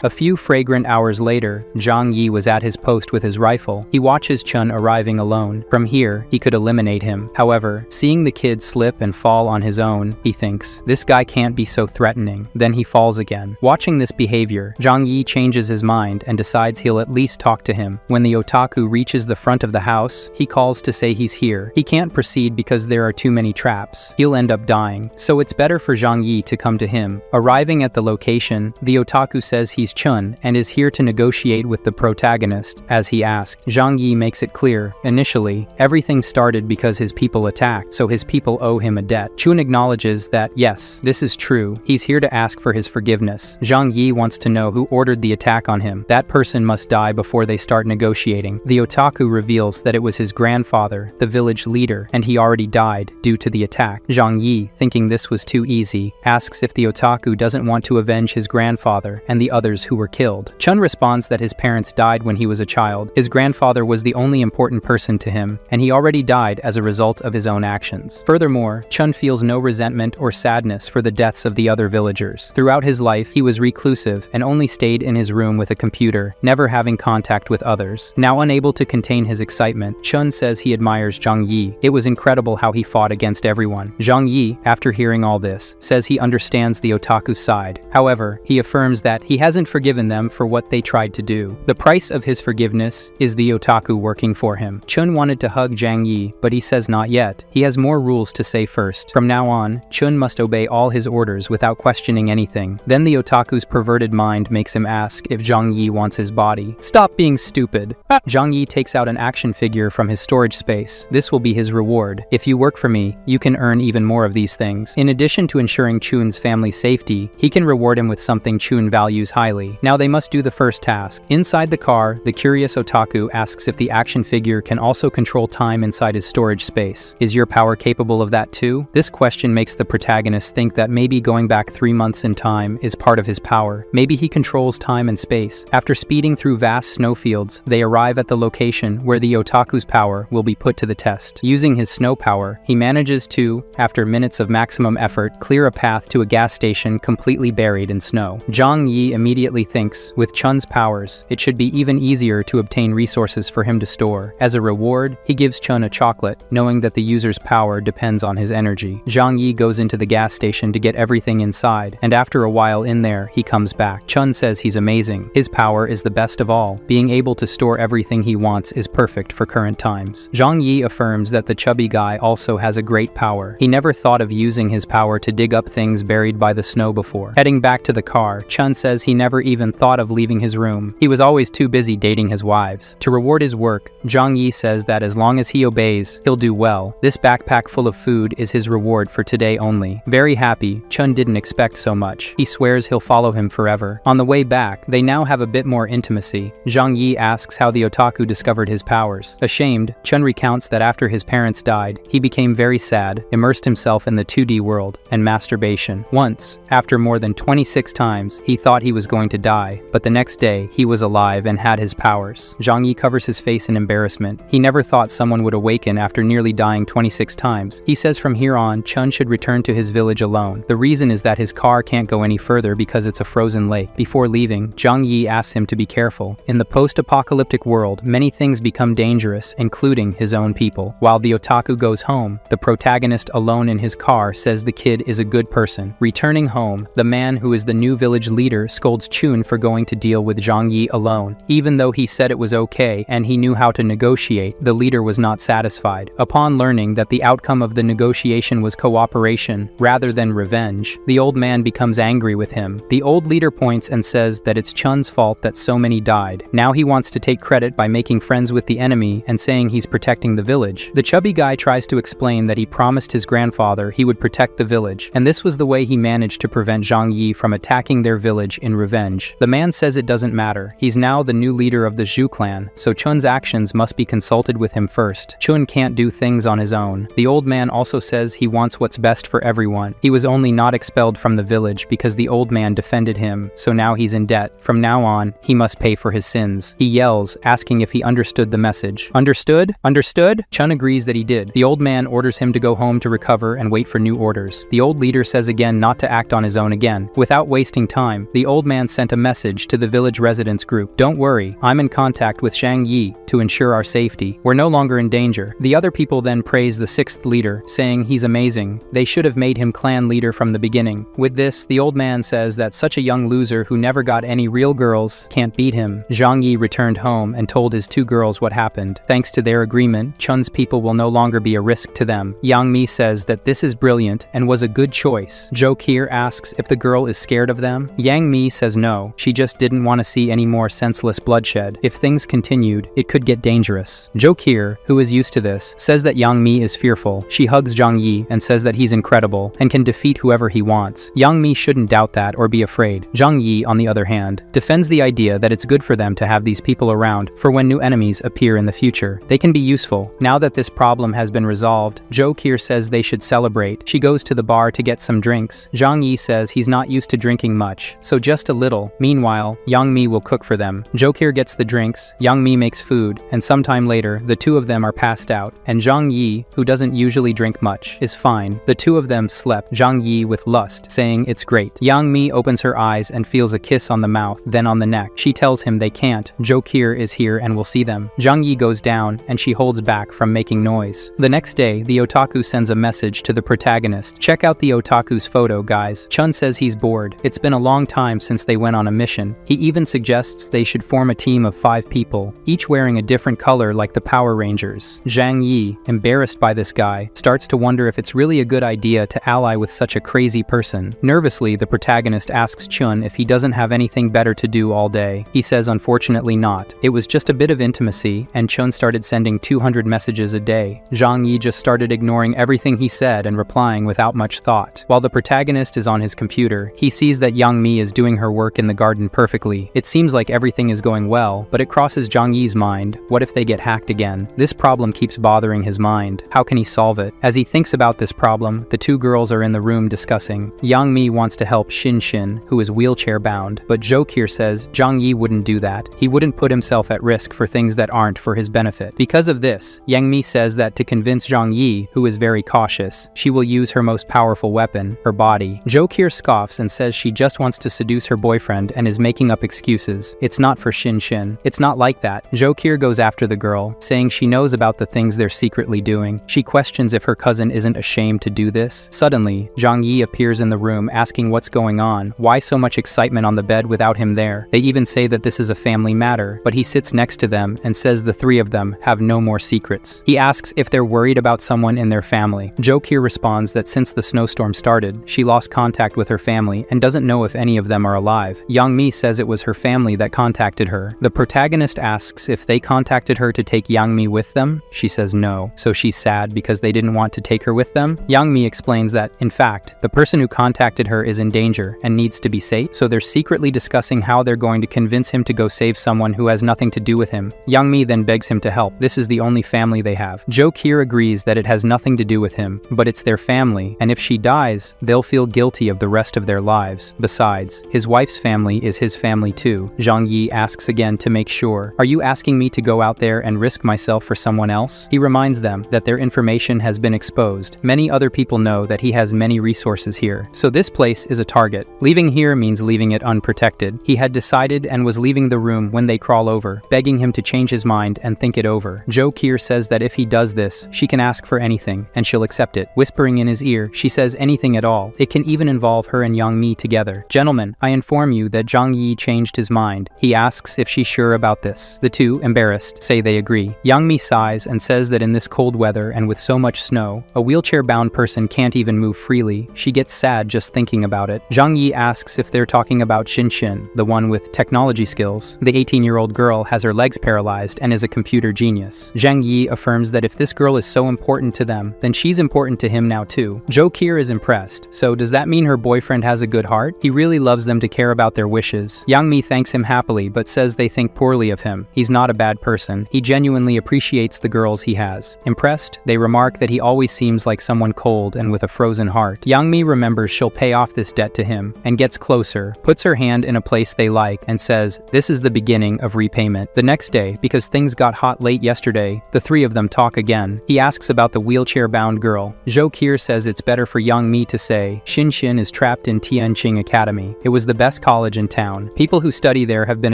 A few fragrant hours later, Zhang Yi was at his post with his rifle. He watches Chun arriving alone. From here, he could eliminate him. However, seeing the kid slip and fall on his own, he thinks, this guy can't be so threatening. Then he falls again. Watching this behavior, Zhang Yi changes his mind and decides he'll at least talk to him. When the otaku reaches the front of the house, he calls to say he's here. He can't proceed because there are too many traps. He'll end up dying. So it's better for Zhang Yi to come to him. Arriving at the location, the otaku says he's Chun and is here to negotiate with the protagonist, as he asked. Zhang Yi makes it clear, initially, everything started because his people attacked, so his people owe him a debt. Chun acknowledges that, yes, this is true. He's here to ask for his forgiveness. Zhang Yi wants to know who ordered the attack on him. That person must die before they start negotiating. The otaku reveals that it was his grandfather, the village leader, and he already died due to the attack. Zhang Yi, thinking this was too easy, asks if the otaku doesn't want to avenge his grandfather and the others who were killed. Chun responds that his parents died when he was a child. His grandfather was the only important person to him, and he already died as a result of his own actions. Furthermore, Chun feels no resentment or sadness for the deaths of the other villagers. Throughout his life, he was reclusive and only stayed in his room with a computer, never having contact with others. Now unable to contain his excitement, Chun says he admires Zhang Yi. It was incredible how he fought against everyone. Zhang Yi, after hearing all this, says he understands the otaku's side. However, he affirms that he hasn't forgiven them for what they tried to do. The price of his forgiveness is the otaku working for him. Chun wanted to hug Zhang Yi, but he says not yet. He has more rules to say first. From now on, Chun must obey all his orders without questioning anything. Then the otaku's perverted mind makes him ask if Zhang Yi wants his body. Stop being stupid. Zhang Yi takes out an action figure from his storage space. This will be his reward. If you work for me, you can earn even more of these things. In addition to ensuring Chun's family safety, he can reward him with something Chun values highly. Now they must do the first task. Inside the car, the curious otaku asks if the action figure can also control time inside his storage space. Is your power capable of that too? This question makes the protagonist think that maybe going back 3 months in time is part of his power. Maybe he controls time and space. After speeding through vast snowfields, they arrive at the location where the otaku's power will be put to the test. Using his snow power, he manages to, after minutes of maximum effort, clear a path to a gas station completely buried in snow. Zhang Yi immediately thinks, with Chun's powers, it should be even easier to obtain resources for him to store. As a reward, he gives Chun a chocolate, knowing that the user's power depends on his energy. Zhang Yi goes into the gas station to get everything inside, and after a while in there, he comes back. Chun says he's amazing. His power is the best of all. Being able to store everything he wants is perfect for current times. Zhang Yi affirms that the chubby guy also has a great power. He never thought of using his power to dig up things buried by the snow before. Heading back to the car, Chun says he never even thought of leaving his room. He was always too busy dating his wives. To reward his work, Zhang Yi says that as long as he obeys, he'll do well. This backpack full of food is his reward for today only. Very happy, Chun didn't expect so much. He swears he'll follow him forever. On the way back, they now have a bit more intimacy. Zhang Yi asks how the otaku discovered his powers. Ashamed, Chun recounts that after his parents died, he became very sad, immersed himself in the 2D world, and masturbation. Once, after more than 26 times, he thought he was going to die, but the next day, he was alive and had his powers. Zhang Yi covers his face in embarrassment. He never thought someone would awaken after nearly dying 26 times. He says from here on, Chun should return to his village alone. The reason is that his car can't go any further because it's a frozen lake. Before leaving, Zhang Yi asks him to be careful. In the post-apocalyptic world, many things become dangerous, including his own people. While the otaku goes home, the protagonist alone in his car says the kid is a good person. Returning home, the man who is the new village leader scolds Chun for going to deal with Zhang Yi alone. Even though he said it was okay and he knew how to negotiate, the leader was not satisfied. Upon learning that the outcome of the negotiation was cooperation rather than revenge, the old man becomes angry with him. The old leader points and says that it's Chun's fault that so many died. Now he wants to take credit by making friends with the enemy and saying he's protecting the village. The chubby guy tries to explain that he promised his grandfather he would protect the village, and this was the way he managed to prevent Zhang Yi from attacking their village in revenge. The man says it doesn't matter. He's now the new leader of the Zhu clan, so Chun's actions must be consulted with him first. Chun can't do things on his own. The old man also says he wants what's best for everyone. He was only not expelled from the village because the old man defended him, so now he's in debt. From now on, he must pay for his sins. He yells, asking if he understood the message. Understood? Understood? Chun agrees that he did. The old man orders him to go home to recover and wait for new orders. The old leader says again not to act on his own again. Without wasting time, the old man once sent a message to the village residents group. Don't worry, I'm in contact with Zhang Yi to ensure our safety. We're no longer in danger. The other people then praise the sixth leader, saying he's amazing. They should have made him clan leader from the beginning. With this, the old man says that such a young loser who never got any real girls can't beat him. Zhang Yi returned home and told his two girls what happened. Thanks to their agreement, Chun's people will no longer be a risk to them. Yang Mi says that this is brilliant and was a good choice. Jo Kier asks if the girl is scared of them. Yang Mi says no, she just didn't want to see any more senseless bloodshed. If things continued, it could get dangerous. Jo Kier, who is used to this, says that Yang Mi is fearful. She hugs Zhang Yi and says that he's incredible and can defeat whoever he wants. Yang Mi shouldn't doubt that or be afraid. Zhang Yi, on the other hand, defends the idea that it's good for them to have these people around for when new enemies appear in the future. They can be useful. Now that this problem has been resolved, Jo Kier says they should celebrate. She goes to the bar to get some drinks. Zhang Yi says he's not used to drinking much, so just a little. Meanwhile, Yang Mi will cook for them. Jo Kier gets the drinks, Yang Mi makes food, and sometime later, the two of them are passed out, and Zhang Yi, who doesn't usually drink much, is fine. The two of them slept, Zhang Yi with lust, saying it's great. Yang Mi opens her eyes and feels a kiss on the mouth, then on the neck. She tells him they can't. Jo Kier is here and will see them. Zhang Yi goes down, and she holds back from making noise. The next day, the otaku sends a message to the protagonist. Check out the otaku's photo, guys. Chun says he's bored. It's been a long time since they went on a mission. He even suggests they should form a team of 5 people, each wearing a different color like the Power Rangers. Zhang Yi, embarrassed by this guy, starts to wonder if it's really a good idea to ally with such a crazy person. Nervously, the protagonist asks Chun if he doesn't have anything better to do all day. He says unfortunately not. It was just a bit of intimacy, and Chun started sending 200 messages a day. Zhang Yi just started ignoring everything he said and replying without much thought. While the protagonist is on his computer, he sees that Yang Mi is doing her work in the garden perfectly. It seems like everything is going well, but it crosses Zhang Yi's mind. What if they get hacked again? This problem keeps bothering his mind. How can he solve it? As he thinks about this problem, the two girls are in the room discussing. Yang Mi wants to help Shin Shin, who is wheelchair bound, but Jo Kier says Zhang Yi wouldn't do that. He wouldn't put himself at risk for things that aren't for his benefit. Because of this, Yang Mi says that to convince Zhang Yi, who is very cautious, she will use her most powerful weapon, her body. Jo Kier scoffs and says she just wants to seduce her boyfriend and is making up excuses. It's not for Shin Shin. It's not like that. Jo Kier goes after the girl, saying she knows about the things they're secretly doing. She questions if her cousin isn't ashamed to do this. Suddenly, Zhang Yi appears in the room asking what's going on, why so much excitement on the bed without him there. They even say that this is a family matter, but he sits next to them and says the three of them have no more secrets. He asks if they're worried about someone in their family. Jo Kier responds that since the snowstorm started, she lost contact with her family and doesn't know if any of them are alive. Yang Mi says it was her family that contacted her. The protagonist asks if they contacted her to take Yang Mi with them. She says no, so she's sad because they didn't want to take her with them. Yang Mi explains that, in fact, the person who contacted her is in danger and needs to be safe, so they're secretly discussing how they're going to convince him to go save someone who has nothing to do with him. Yang Mi then begs him to help. This is the only family they have. Jo Kier agrees that it has nothing to do with him, but it's their family, and if she dies, they'll feel guilty of the rest of their lives. Besides, his wife's family is his family too. Zhang Yi asks again to make sure. Are you asking me to go out there and risk myself for someone else? He reminds them that their information has been exposed. Many other people know that he has many resources here, so this place is a target. Leaving here means leaving it unprotected. He had decided and was leaving the room when they crawl over, begging him to change his mind and think it over. Jo Kier says that if he does this, she can ask for anything, and she'll accept it. Whispering in his ear, she says anything at all. It can even involve her and Yang Mi together. Gentlemen, I inform you that Zhang Yi changed his mind. He asks if she's sure about this. The two, embarrassed, say they agree. Yang Mi sighs and says that in this cold weather and with so much snow, a wheelchair-bound person can't even move freely. She gets sad just thinking about it. Zhang Yi asks if they're talking about Shin Shin, the one with technology skills. The 18-year-old girl has her legs paralyzed and is a computer genius. Zhang Yi affirms that if this girl is so important to them, then she's important to him now too. Jo Kier is impressed. So does that mean her boyfriend has a good heart? He really loves them to care about their wishes. Yang Mi thanks him happily but says they think poorly of him. He's not a bad person. He genuinely appreciates the girls he has. Impressed, they remark that he always seems like someone cold and with a frozen heart. Yang Mi remembers she'll pay off this debt to him and gets closer, puts her hand in a place they like and says, this is the beginning of repayment. The next day, because things got hot late yesterday, the three of them talk again. He asks about the wheelchair-bound girl. Jo Kier says it's better for Yang Mi to say, Shin Shin is trapped in Tianqing Academy. It was the best best college in town. People who study there have been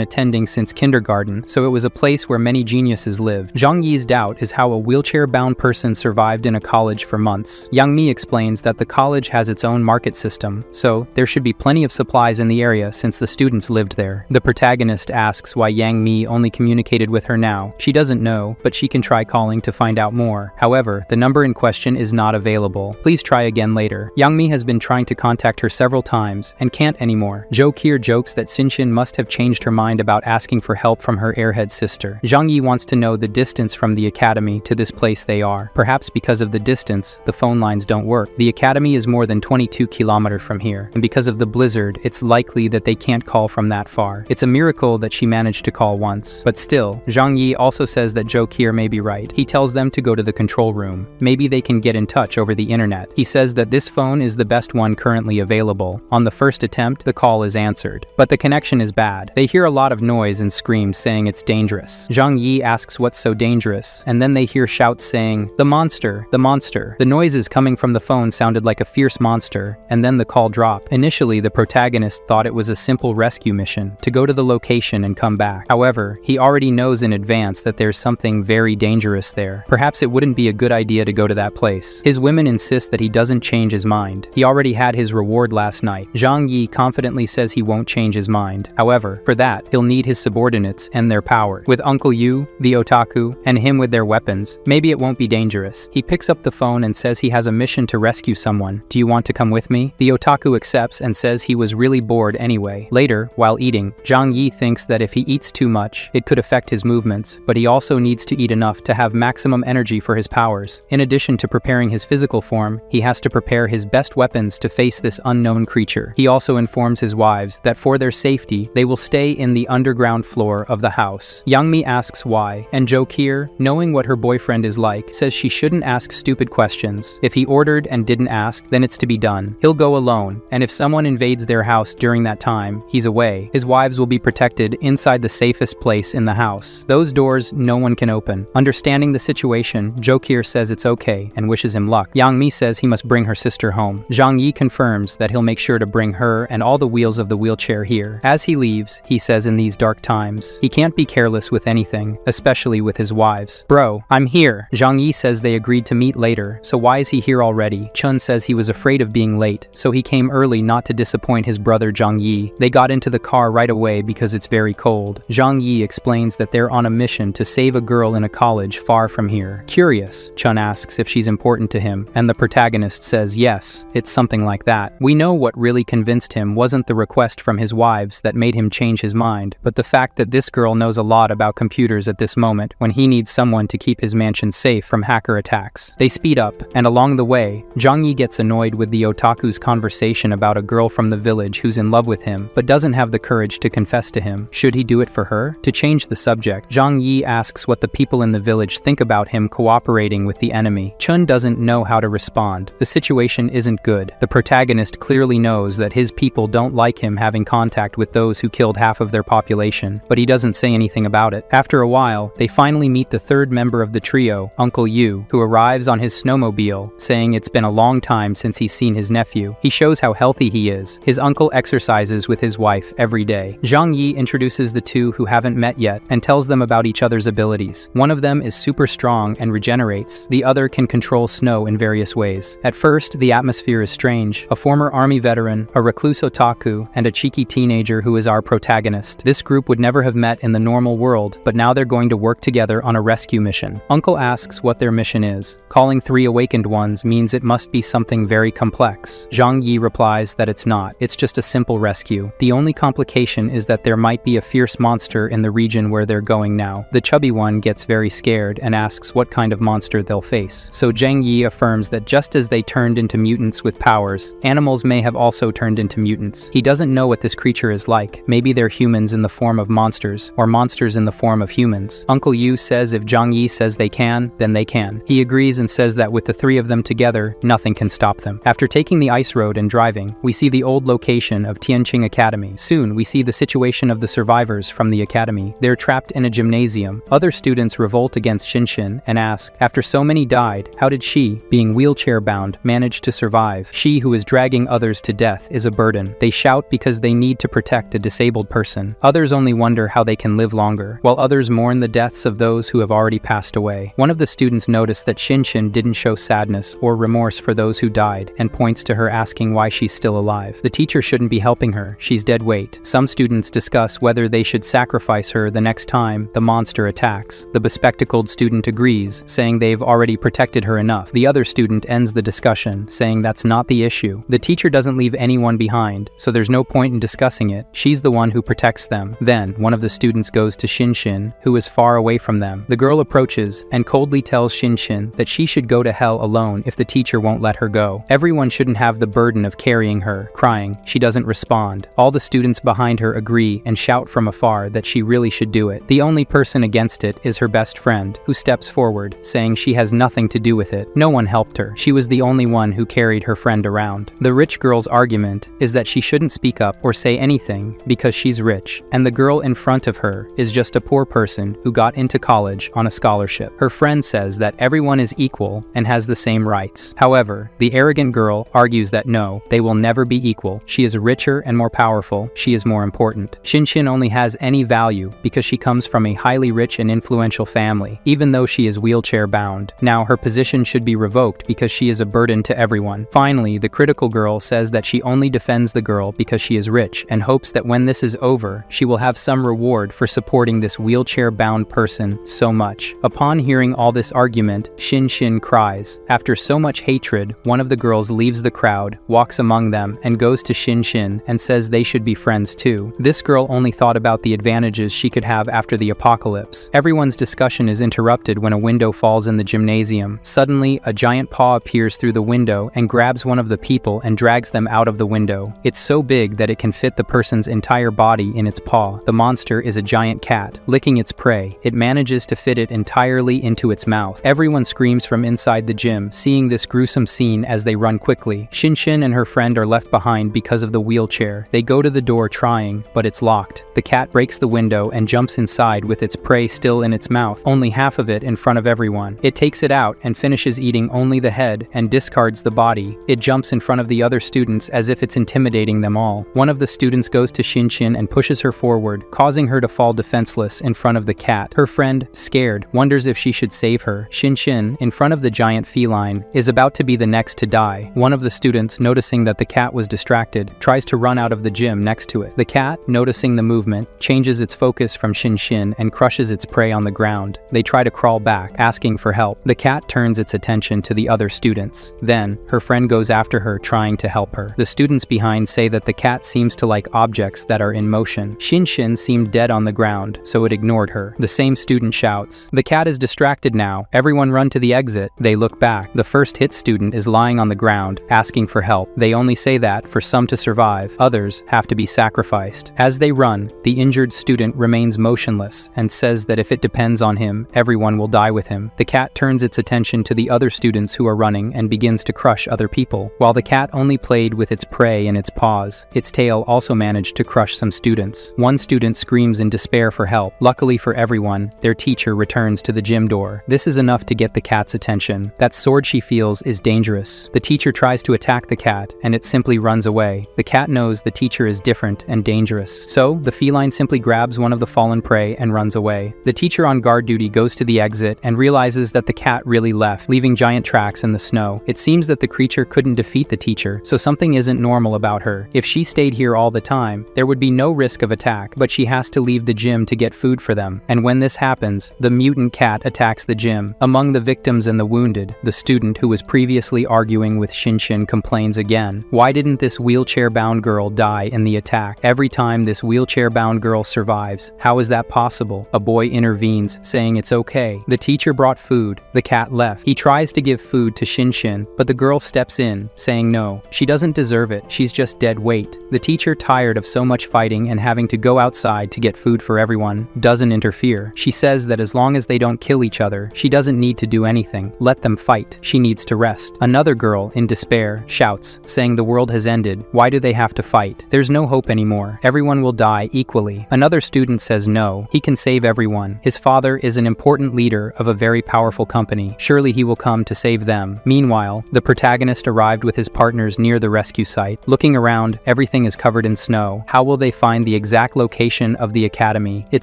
attending since kindergarten, so it was a place where many geniuses lived. Zhang Yi's doubt is how a wheelchair-bound person survived in a college for months. Yang Mi explains that the college has its own market system, so there should be plenty of supplies in the area since the students lived there. The protagonist asks why Yang Mi only communicated with her now. She doesn't know, but she can try calling to find out more. However, the number in question is not available. Please try again later. Yang Mi has been trying to contact her several times and can't anymore. Jo Kier jokes that Shinshin must have changed her mind about asking for help from her airhead sister. Zhang Yi wants to know the distance from the academy to this place they are. Perhaps because of the distance, the phone lines don't work. The academy is more than 22 kilometers from here, and because of the blizzard, it's likely that they can't call from that far. It's a miracle that she managed to call once. But still, Zhang Yi also says that Jo Kier may be right. He tells them to go to the control room. Maybe they can get in touch over the internet. He says that this phone is the best one currently available. On the first attempt, the call is answered. But the connection is bad. They hear a lot of noise and screams saying it's dangerous. Zhang Yi asks what's so dangerous, and then they hear shouts saying, "The monster! The monster!" The noises coming from the phone sounded like a fierce monster, and then the call dropped. Initially, the protagonist thought it was a simple rescue mission, to go to the location and come back. However, he already knows in advance that there's something very dangerous there. Perhaps it wouldn't be a good idea to go to that place. His women insist that he doesn't change his mind. He already had his reward last night. Zhang Yi confidently says he won't change his mind. However, for that, he'll need his subordinates and their power. With Uncle Yu, the otaku, and him with their weapons, maybe it won't be dangerous. He picks up the phone and says he has a mission to rescue someone. Do you want to come with me? The otaku accepts and says he was really bored anyway. Later, while eating, Zhang Yi thinks that if he eats too much, it could affect his movements, but he also needs to eat enough to have maximum energy for his powers. In addition to preparing his physical form, he has to prepare his best weapons to face this unknown creature. He also informs his wives that for their safety, they will stay in the underground floor of the house. Yang Mi asks why, and Jo Kier, knowing what her boyfriend is like, says she shouldn't ask stupid questions. If he ordered and didn't ask, then it's to be done. He'll go alone, and if someone invades their house during that time, he's away. His wives will be protected inside the safest place in the house. Those doors no one can open. Understanding the situation, Jo Kier says it's okay and wishes him luck. Yang Mi says he must bring her sister home. Zhang Yi confirms that he'll make sure to bring her and all the wheels of the wheelchair here. As he leaves, he says in these dark times, he can't be careless with anything, especially with his wives. Bro, I'm here. Zhang Yi says they agreed to meet later, so why is he here already? Chun says he was afraid of being late, so he came early not to disappoint his brother Zhang Yi. They got into the car right away because it's very cold. Zhang Yi explains that they're on a mission to save a girl in a college far from here. Curious, Chun asks if she's important to him, and the protagonist says yes, it's something like that. We know what really convinced him wasn't the request from his wives that made him change his mind, but the fact that this girl knows a lot about computers at this moment when he needs someone to keep his mansion safe from hacker attacks. They speed up, and along the way, Zhang Yi gets annoyed with the otaku's conversation about a girl from the village who's in love with him, but doesn't have the courage to confess to him. Should he do it for her? To change the subject, Zhang Yi asks what the people in the village think about him cooperating with the enemy. Chun doesn't know how to respond. The situation isn't good. The protagonist clearly knows that his people don't like him having contact with those who killed half of their population, but he doesn't say anything about it. After a while, they finally meet the third member of the trio, Uncle Yu, who arrives on his snowmobile, saying it's been a long time since he's seen his nephew. He shows how healthy he is. His uncle exercises with his wife every day. Zhang Yi introduces the two who haven't met yet and tells them about each other's abilities. One of them is super strong and regenerates. The other can control snow in various ways. At first, the atmosphere is strange. A former army veteran, a recluse otaku, and a cheeky teenager who is our protagonist. This group would never have met in the normal world, but now they're going to work together on a rescue mission. Uncle asks what their mission is. Calling 3 awakened ones means it must be something very complex. Zhang Yi replies that it's not. It's just a simple rescue. The only complication is that there might be a fierce monster in the region where they're going now. The chubby one gets very scared and asks what kind of monster they'll face. So Zhang Yi affirms that just as they turned into mutants with powers, animals may have also turned into mutants. He doesn't know what this creature is like. Maybe they're humans in the form of monsters, or monsters in the form of humans. Uncle Yu says if Zhang Yi says they can, then they can. He agrees and says that with the 3 of them together, nothing can stop them. After taking the ice road and driving, we see the old location of Tianqing Academy. Soon, we see the situation of the survivors from the academy. They're trapped in a gymnasium. Other students revolt against Shinshin and ask, after so many died, how did she, being wheelchair-bound, manage to survive? She who is dragging others to death is a burden. They shout because they need to protect a disabled person. Others only wonder how they can live longer, while others mourn the deaths of those who have already passed away. One of the students noticed that Shinshin didn't show sadness or remorse for those who died, and points to her asking why she's still alive. The teacher shouldn't be helping her, she's dead weight. Some students discuss whether they should sacrifice her the next time the monster attacks. The bespectacled student agrees, saying they've already protected her enough. The other student ends the discussion, saying that's not the issue. The teacher doesn't leave anyone behind, so there's no point in discussing it. She's the one who protects them. Then, one of the students goes to Shinshin, who is far away from them. The girl approaches and coldly tells Shinshin that she should go to hell alone if the teacher won't let her go. Everyone shouldn't have the burden of carrying her. Crying, she doesn't respond. All the students behind her agree and shout from afar that she really should do it. The only person against it is her best friend, who steps forward, saying she has nothing to do with it. No one helped her. She was the only one who carried her friend around. The rich girl's argument is that she shouldn't speak up or say anything because she's rich, and the girl in front of her is just a poor person who got into college on a scholarship. Her friend says that everyone is equal and has the same rights. However, the arrogant girl argues that no, they will never be equal. She is richer and more powerful. She is more important. Shinshin only has any value because she comes from a highly rich and influential family, even though she is wheelchair bound. Now her position should be revoked because she is a burden to everyone. Finally, the critical girl says that she only defends the girl because she is rich and hopes that when this is over, she will have some reward for supporting this wheelchair-bound person so much. Upon hearing all this argument, Shinshin cries. After so much hatred, one of the girls leaves the crowd, walks among them, and goes to Shinshin and says they should be friends too. This girl only thought about the advantages she could have after the apocalypse. Everyone's discussion is interrupted when a window falls in the gymnasium. Suddenly, a giant paw appears through the window and grabs one of the people and drags them out of the window. It's so big that it can fit the person's entire body in its paw. The monster is a giant cat, licking its prey. It manages to fit it entirely into its mouth. Everyone screams from inside the gym, seeing this gruesome scene as they run quickly. Shinshin and her friend are left behind because of the wheelchair. They go to the door trying, but it's locked. The cat breaks the window and jumps inside with its prey still in its mouth, only half of it in front of everyone. It takes it out and finishes eating only the head and discards the body. It jumps in front of the other students as if it's intimidating them all. One of the students goes to Shinshin and pushes her forward, causing her to fall defenseless in front of the cat. Her friend, scared, wonders if she should save her. Shinshin, in front of the giant feline, is about to be the next to die. One of the students, noticing that the cat was distracted, tries to run out of the gym next to it. The cat, noticing the movement, changes its focus from Shinshin and crushes its prey on the ground. They try to crawl back, asking for help. The cat turns its attention to the other students. Then, her friend goes after her, trying to help her. The students behind say that the cat seems to like objects that are in motion. Shinshin seemed dead on the ground, so it ignored her. The same student shouts, "The cat is distracted now. Everyone run to the exit." They look back. The first hit student is lying on the ground, asking for help. They only say that for some to survive, others have to be sacrificed. As they run, the injured student remains motionless and says that if it depends on him, everyone will die with him. The cat turns its attention to the other students who are running and begins to crush other people. While the cat only played with its prey in its paws, its tail also managed to crush some students. One student screams in despair for help. Luckily for everyone, their teacher returns to the gym door. This is enough to get the cat's attention. That sword she feels is dangerous. The teacher tries to attack the cat, and it simply runs away. The cat knows the teacher is different and dangerous. So, the feline simply grabs one of the fallen prey and runs away. The teacher on guard duty goes to the exit and realizes that the cat really left, leaving giant tracks in the snow. It seems that the creature couldn't defeat the teacher, so something isn't normal about her. If she stayed here all the time, there would be no risk of attack, but she has to leave the gym to get food for them. And when this happens, the mutant cat attacks the gym. Among the victims and the wounded, the student who was previously arguing with Shinshin complains again. Why didn't this wheelchair-bound girl die in the attack? Every time this wheelchair-bound girl survives. How is that possible? A boy intervenes, saying it's okay. The teacher brought food. The cat left. He tries to give food to Shinshin, but the girl steps in, saying no. She doesn't deserve it. She's just dead weight. The teacher, tired of so much fighting and having to go outside to get food for everyone, doesn't interfere. She says that as long as they don't kill each other, she doesn't need to do anything. Let them fight. She needs to rest. Another girl, in despair, shouts, saying the world has ended. Why do they have to fight? There's no hope anymore. Everyone will die equally. Another student says no. He can save everyone. His father is an important leader of a very powerful company. Surely he will come to save them. Meanwhile, the protagonist arrived with his partners near the rescue site. Looking around, everything everything is covered in snow. How will they find the exact location of the academy? It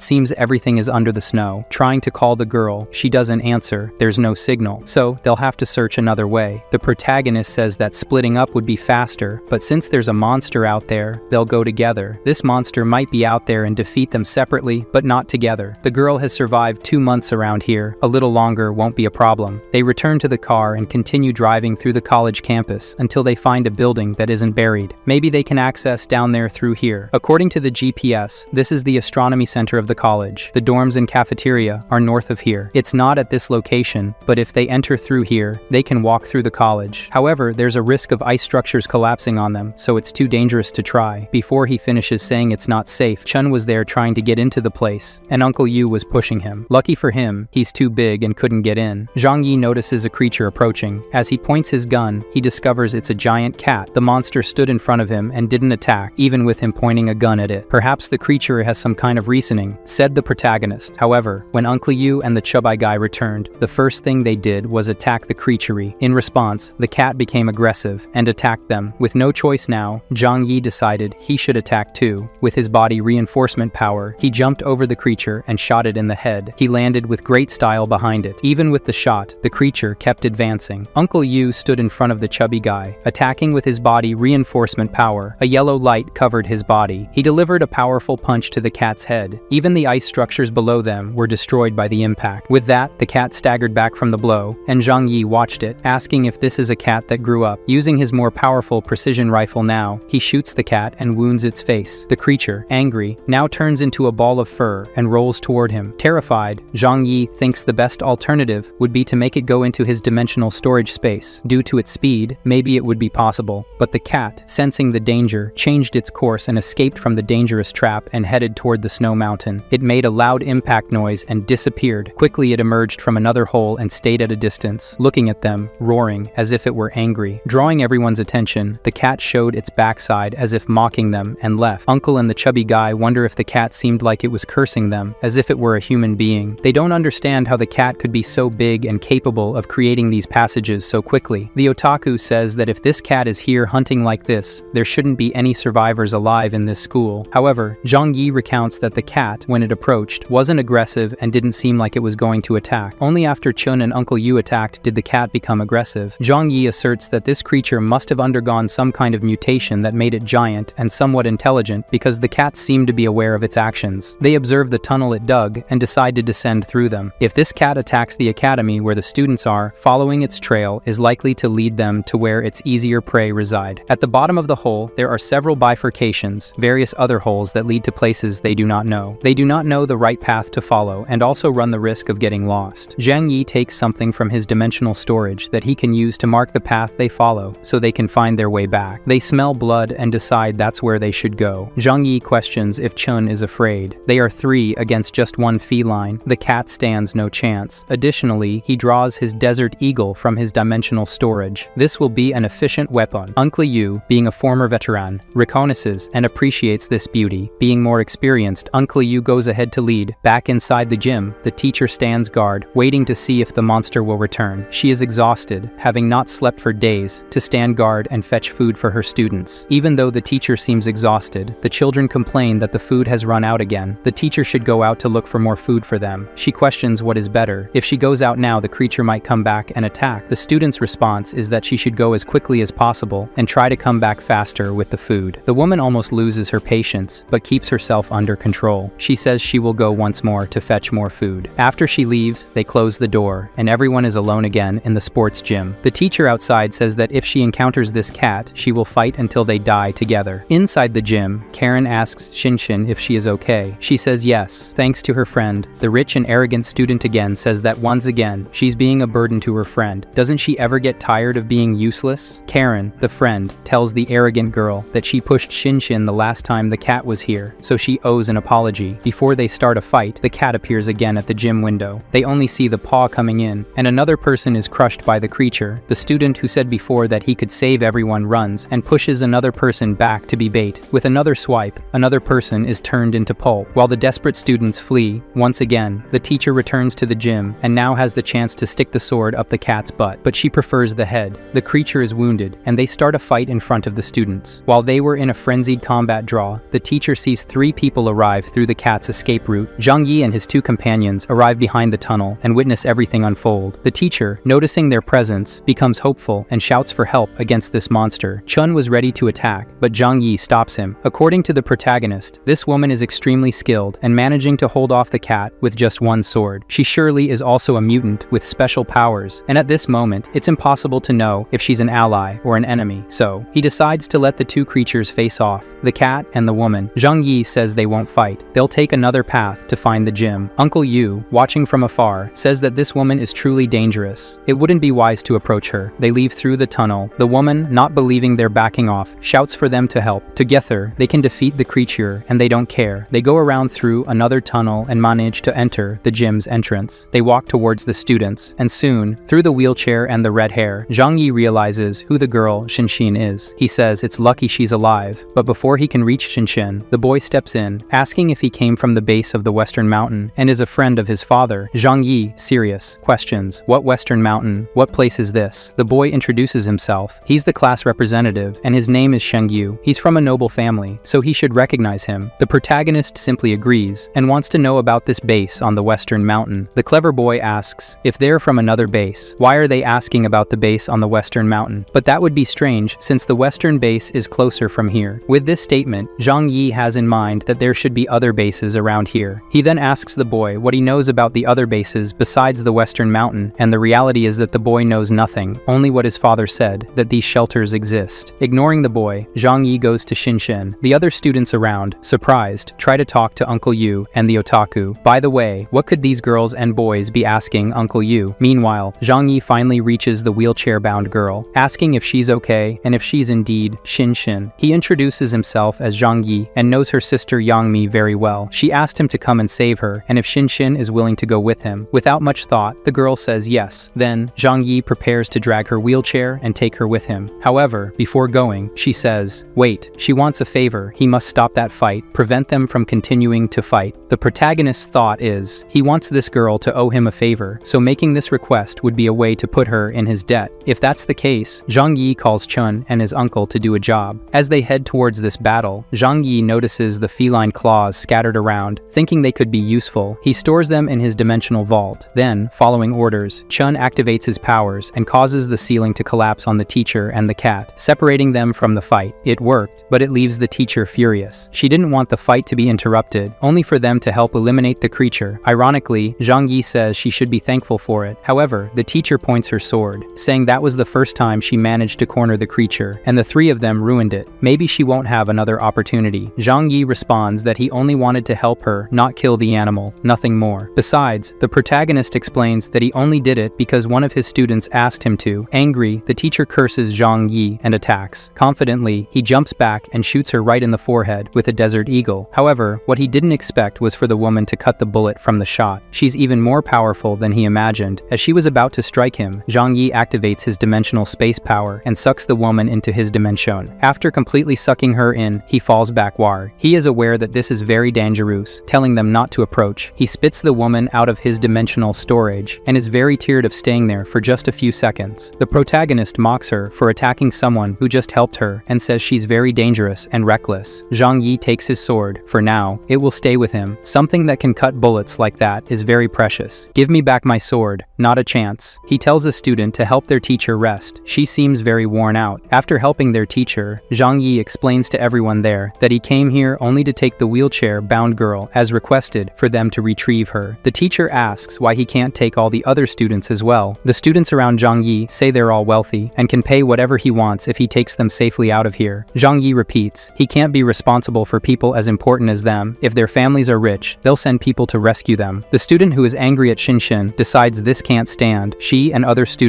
seems everything is under the snow. Trying to call the girl, she doesn't answer, there's no signal. So, they'll have to search another way. The protagonist says that splitting up would be faster, but since there's a monster out there, they'll go together. This monster might be out there and defeat them separately, but not together. The girl has survived 2 months around here. A little longer won't be a problem. They return to the car and continue driving through the college campus until they find a building that isn't buried. Maybe they can access down there through here. According to the GPS, this is the astronomy center of the college. The dorms and cafeteria are north of here. It's not at this location, but if they enter through here, they can walk through the college. However, there's a risk of ice structures collapsing on them, so it's too dangerous to try. Before he finishes saying it's not safe, Chun was there trying to get into the place, and Uncle Yu was pushing him. Lucky for him, he's too big and couldn't get in. Zhang Yi notices a creature approaching. As he points his gun, he discovers it's a giant cat. The monster stood in front of him and didn't attack, even with him pointing a gun at it. Perhaps the creature has some kind of reasoning, said the protagonist. However, when Uncle Yu and the chubby guy returned, the first thing they did was attack the creature. In response, the cat became aggressive and attacked them. With no choice now, Zhang Yi decided he should attack too. With his body reinforcement power, he jumped over the creature and shot it in the head. He landed with great style behind it. Even with the shot, the creature kept advancing. Uncle Yu stood in front of the chubby guy, attacking with his body reinforcement power. A yellow light covered his body. He delivered a powerful punch to the cat's head. Even the ice structures below them were destroyed by the impact. With that, the cat staggered back from the blow, and Zhang Yi watched it, asking if this is a cat that grew up. Using his more powerful precision rifle now, he shoots the cat and wounds its face. The creature, angry, now turns into a ball of fur and rolls toward him. Terrified, Zhang Yi thinks the best alternative would be to make it go into his dimensional storage space. Due to its speed, maybe it would be possible, but the cat, sensing the danger, changed its course and escaped from the dangerous trap and headed toward the snow mountain. It made a loud impact noise and disappeared. Quickly it emerged from another hole and stayed at a distance, looking at them, roaring as if it were angry. Drawing everyone's attention, the cat showed its backside as if mocking them and left. Uncle and the chubby guy wonder if the cat seemed like it was cursing them, as if it were a human being. They don't understand how the cat could be so big and capable of creating these passages so quickly. The otaku says that if this cat is here hunting like this, there shouldn't be any survivors alive in this school. However, Zhang Yi recounts that the cat, when it approached, wasn't aggressive and didn't seem like it was going to attack. Only after Chun and Uncle Yu attacked did the cat become aggressive. Zhang Yi asserts that this creature must have undergone some kind of mutation that made it giant and somewhat intelligent because the cats seemed to be aware of its actions. They observe the tunnel it dug and decide to descend through them. If this cat attacks the academy where the students are, following its trail is likely to lead them to where its easier prey reside. At the bottom of the hole, there are several bifurcations, various other holes that lead to places they do not know. They do not know the right path to follow and also run the risk of getting lost. Zhang Yi takes something from his dimensional storage that he can use to mark the path they follow so they can find their way back. They smell blood and decide that's where they should go. Zhang Yi questions if Chun is afraid. They are 3 against just 1 feline. The cat stands no chance. Additionally, he draws his desert eagle from his dimensional storage. This will be an efficient weapon. Uncle Yu, being a former veteran, reconnaisses and appreciates this beauty. Being more experienced, Uncle Yu goes ahead to lead. Back inside the gym, the teacher stands guard, waiting to see if the monster will return. She is exhausted, having not slept for days, to stand guard and fetch food for her students. Even though the teacher seems exhausted, the children complain that the food has run out again. The teacher should go out to look for more food for them. She questions what is better. If she goes out now, the creature might come back and attack. The student's response is that she should go as quickly as possible and try to come back faster with the food. The woman almost loses her patience, but keeps herself under control. She says she will go once more to fetch more food. After she leaves, they close the door, and everyone is alone again in the sports gym. The teacher outside says that if she encounters this cat, she will fight until they die together. Inside the gym, Karen asks Shinshin if she is okay. She says yes, thanks to her friend. The rich and arrogant student again says that once again, she's being a burden to her friend. Doesn't she ever get tired of being useless? Karen, the friend, tells the arrogant girl that she pushed Shinshin the last time the cat was here, so she owes an apology. Before they start a fight, the cat appears again at the gym window. They only see the paw coming in, and another person is crushed by the creature. The student who said before that he could save everyone runs and pushes another person back to be bait. With another swipe, another person is turned into pulp. While the desperate students flee, once again, the teacher returns to the gym and now has the chance to stick the sword up the cat's butt, but she prefers the head. The creature is wounded, and they start a fight in front of the students. While they were in a frenzied combat draw, the teacher sees 3 people arrive through the cat's escape route. Zhang Yi and his 2 companions arrive behind the tunnel and witness everything unfold. The teacher, noticing their presence, becomes hopeful and shouts for help against this monster. Chun was ready to attack, but Zhang Yi stops him. According to the protagonist, this woman is extremely skilled and managing to hold off the cat with just 1 sword. She surely is also a mutant with special powers, and at this moment, it's impossible to know if she's an ally or an enemy, so he decides to let the 2 creatures face off, the cat and the woman. Zhang Yi says they won't fight. They'll take another path to find the gym. Uncle Yu, watching from afar, says that this woman is truly dangerous. It wouldn't be wise to approach her. They leave through the tunnel. The woman, not believing they're backing off, shouts for them to help. Together, they can defeat the creature, and they don't care. They go around through another tunnel and manage to enter the gym's entrance. They walk towards the students, and soon, through the wheelchair and the red hair, Zhang Yi realizes who the girl Shinshin is. He says it's lucky she's alive, but before he can reach Shinshin, the boy steps in, asking if he came from the base of the Western Mountain and is a friend of his father. Zhang Yi, serious, questions, "What Western Mountain? What place is this?" The boy introduces himself. He's the class representative, and his name is Shengyu. He's from a noble family, so he should recognize him. The protagonist simply agrees, and wants to know about this base on the Western Mountain. The clever boy asks, if they're from another base, why are they asking about the base on the Western Mountain? But that would be strange, since the Western base is closer from here. With this statement, Zhang Yi has in mind that there should be other bases around here. He then asks the boy what he knows about the other bases besides the Western Mountain, and the reality is that the boy knows nothing, only what his father said, that these shelters exist. Ignoring the boy, Zhang Yi goes to Shinshin. The other students around, surprised, try to talk to Uncle Yu and the otaku. By the way, what could these girls and boys be asking Uncle Yu? Meanwhile, Zhang Yi finally reaches the wheelchair-bound girl, asking if she's okay and if she's indeed Shinshin. He introduces himself as Zhang Yi and knows her sister Yang Mi very well. She asked him to come and save her, and if Shinshin is willing to go with him. Without much thought, the girl says yes. Then, Zhang Yi prepares to drag her wheelchair and take her with him. However, before going, she says, wait, she wants a favor. He must stop that fight, prevent them from continuing to fight. The protagonist's thought is, he wants this girl to owe him a favor, so making this request would be a way to put her in his debt. If that's the case, Zhang Yi calls Chun and his uncle to do a job. As they head towards this battle, Zhang Yi notices the feline claws scattered around. Thinking they could be useful, he stores them in his dimensional vault. Then, following orders, Chun activates his powers and causes the ceiling to collapse on the teacher and the cat, separating them from the fight. It worked, but it leaves the teacher furious. She didn't want the fight to be interrupted, only for them to help eliminate the creature. Ironically, Zhang Yi says she should be thankful for it. However, the teacher points her sword, saying that was the first time she managed to corner the creature, and the 3 of them ruined it. Maybe she won't have another opportunity. Zhang Yi responds that he only wanted to help her, not kill the animal, nothing more. Besides, the protagonist explains that he only did it because one of his students asked him to. Angry, the teacher curses Zhang Yi and attacks. Confidently, he jumps back and shoots her right in the forehead with a desert eagle. However, what he didn't expect was for the woman to cut the bullet from the shot. She's even more powerful than he imagined. As she was about to strike him, Zhang Yi activates his dimensional space power and sucks the woman into his dimension. After completely sucking her in, he falls backward. He is aware that this is very dangerous, telling them not to approach. He spits the woman out of his dimensional storage and is very tired of staying there for just a few seconds. The protagonist mocks her for attacking someone who just helped her and says she's very dangerous and reckless. Zhang Yi takes his sword. For now, it will stay with him. Something that can cut bullets like that is very precious. Give me back my sword. Not a chance. He tells a student to help their teacher rest. She seems very worn out. After helping their teacher, Zhang Yi explains to everyone there that he came here only to take the wheelchair-bound girl as requested for them to retrieve her. The teacher asks why he can't take all the other students as well. The students around Zhang Yi say they're all wealthy and can pay whatever he wants if he takes them safely out of here. Zhang Yi repeats, he can't be responsible for people as important as them. If their families are rich, they'll send people to rescue them. The student who is angry at Shinshin decides this can't stand. She and other students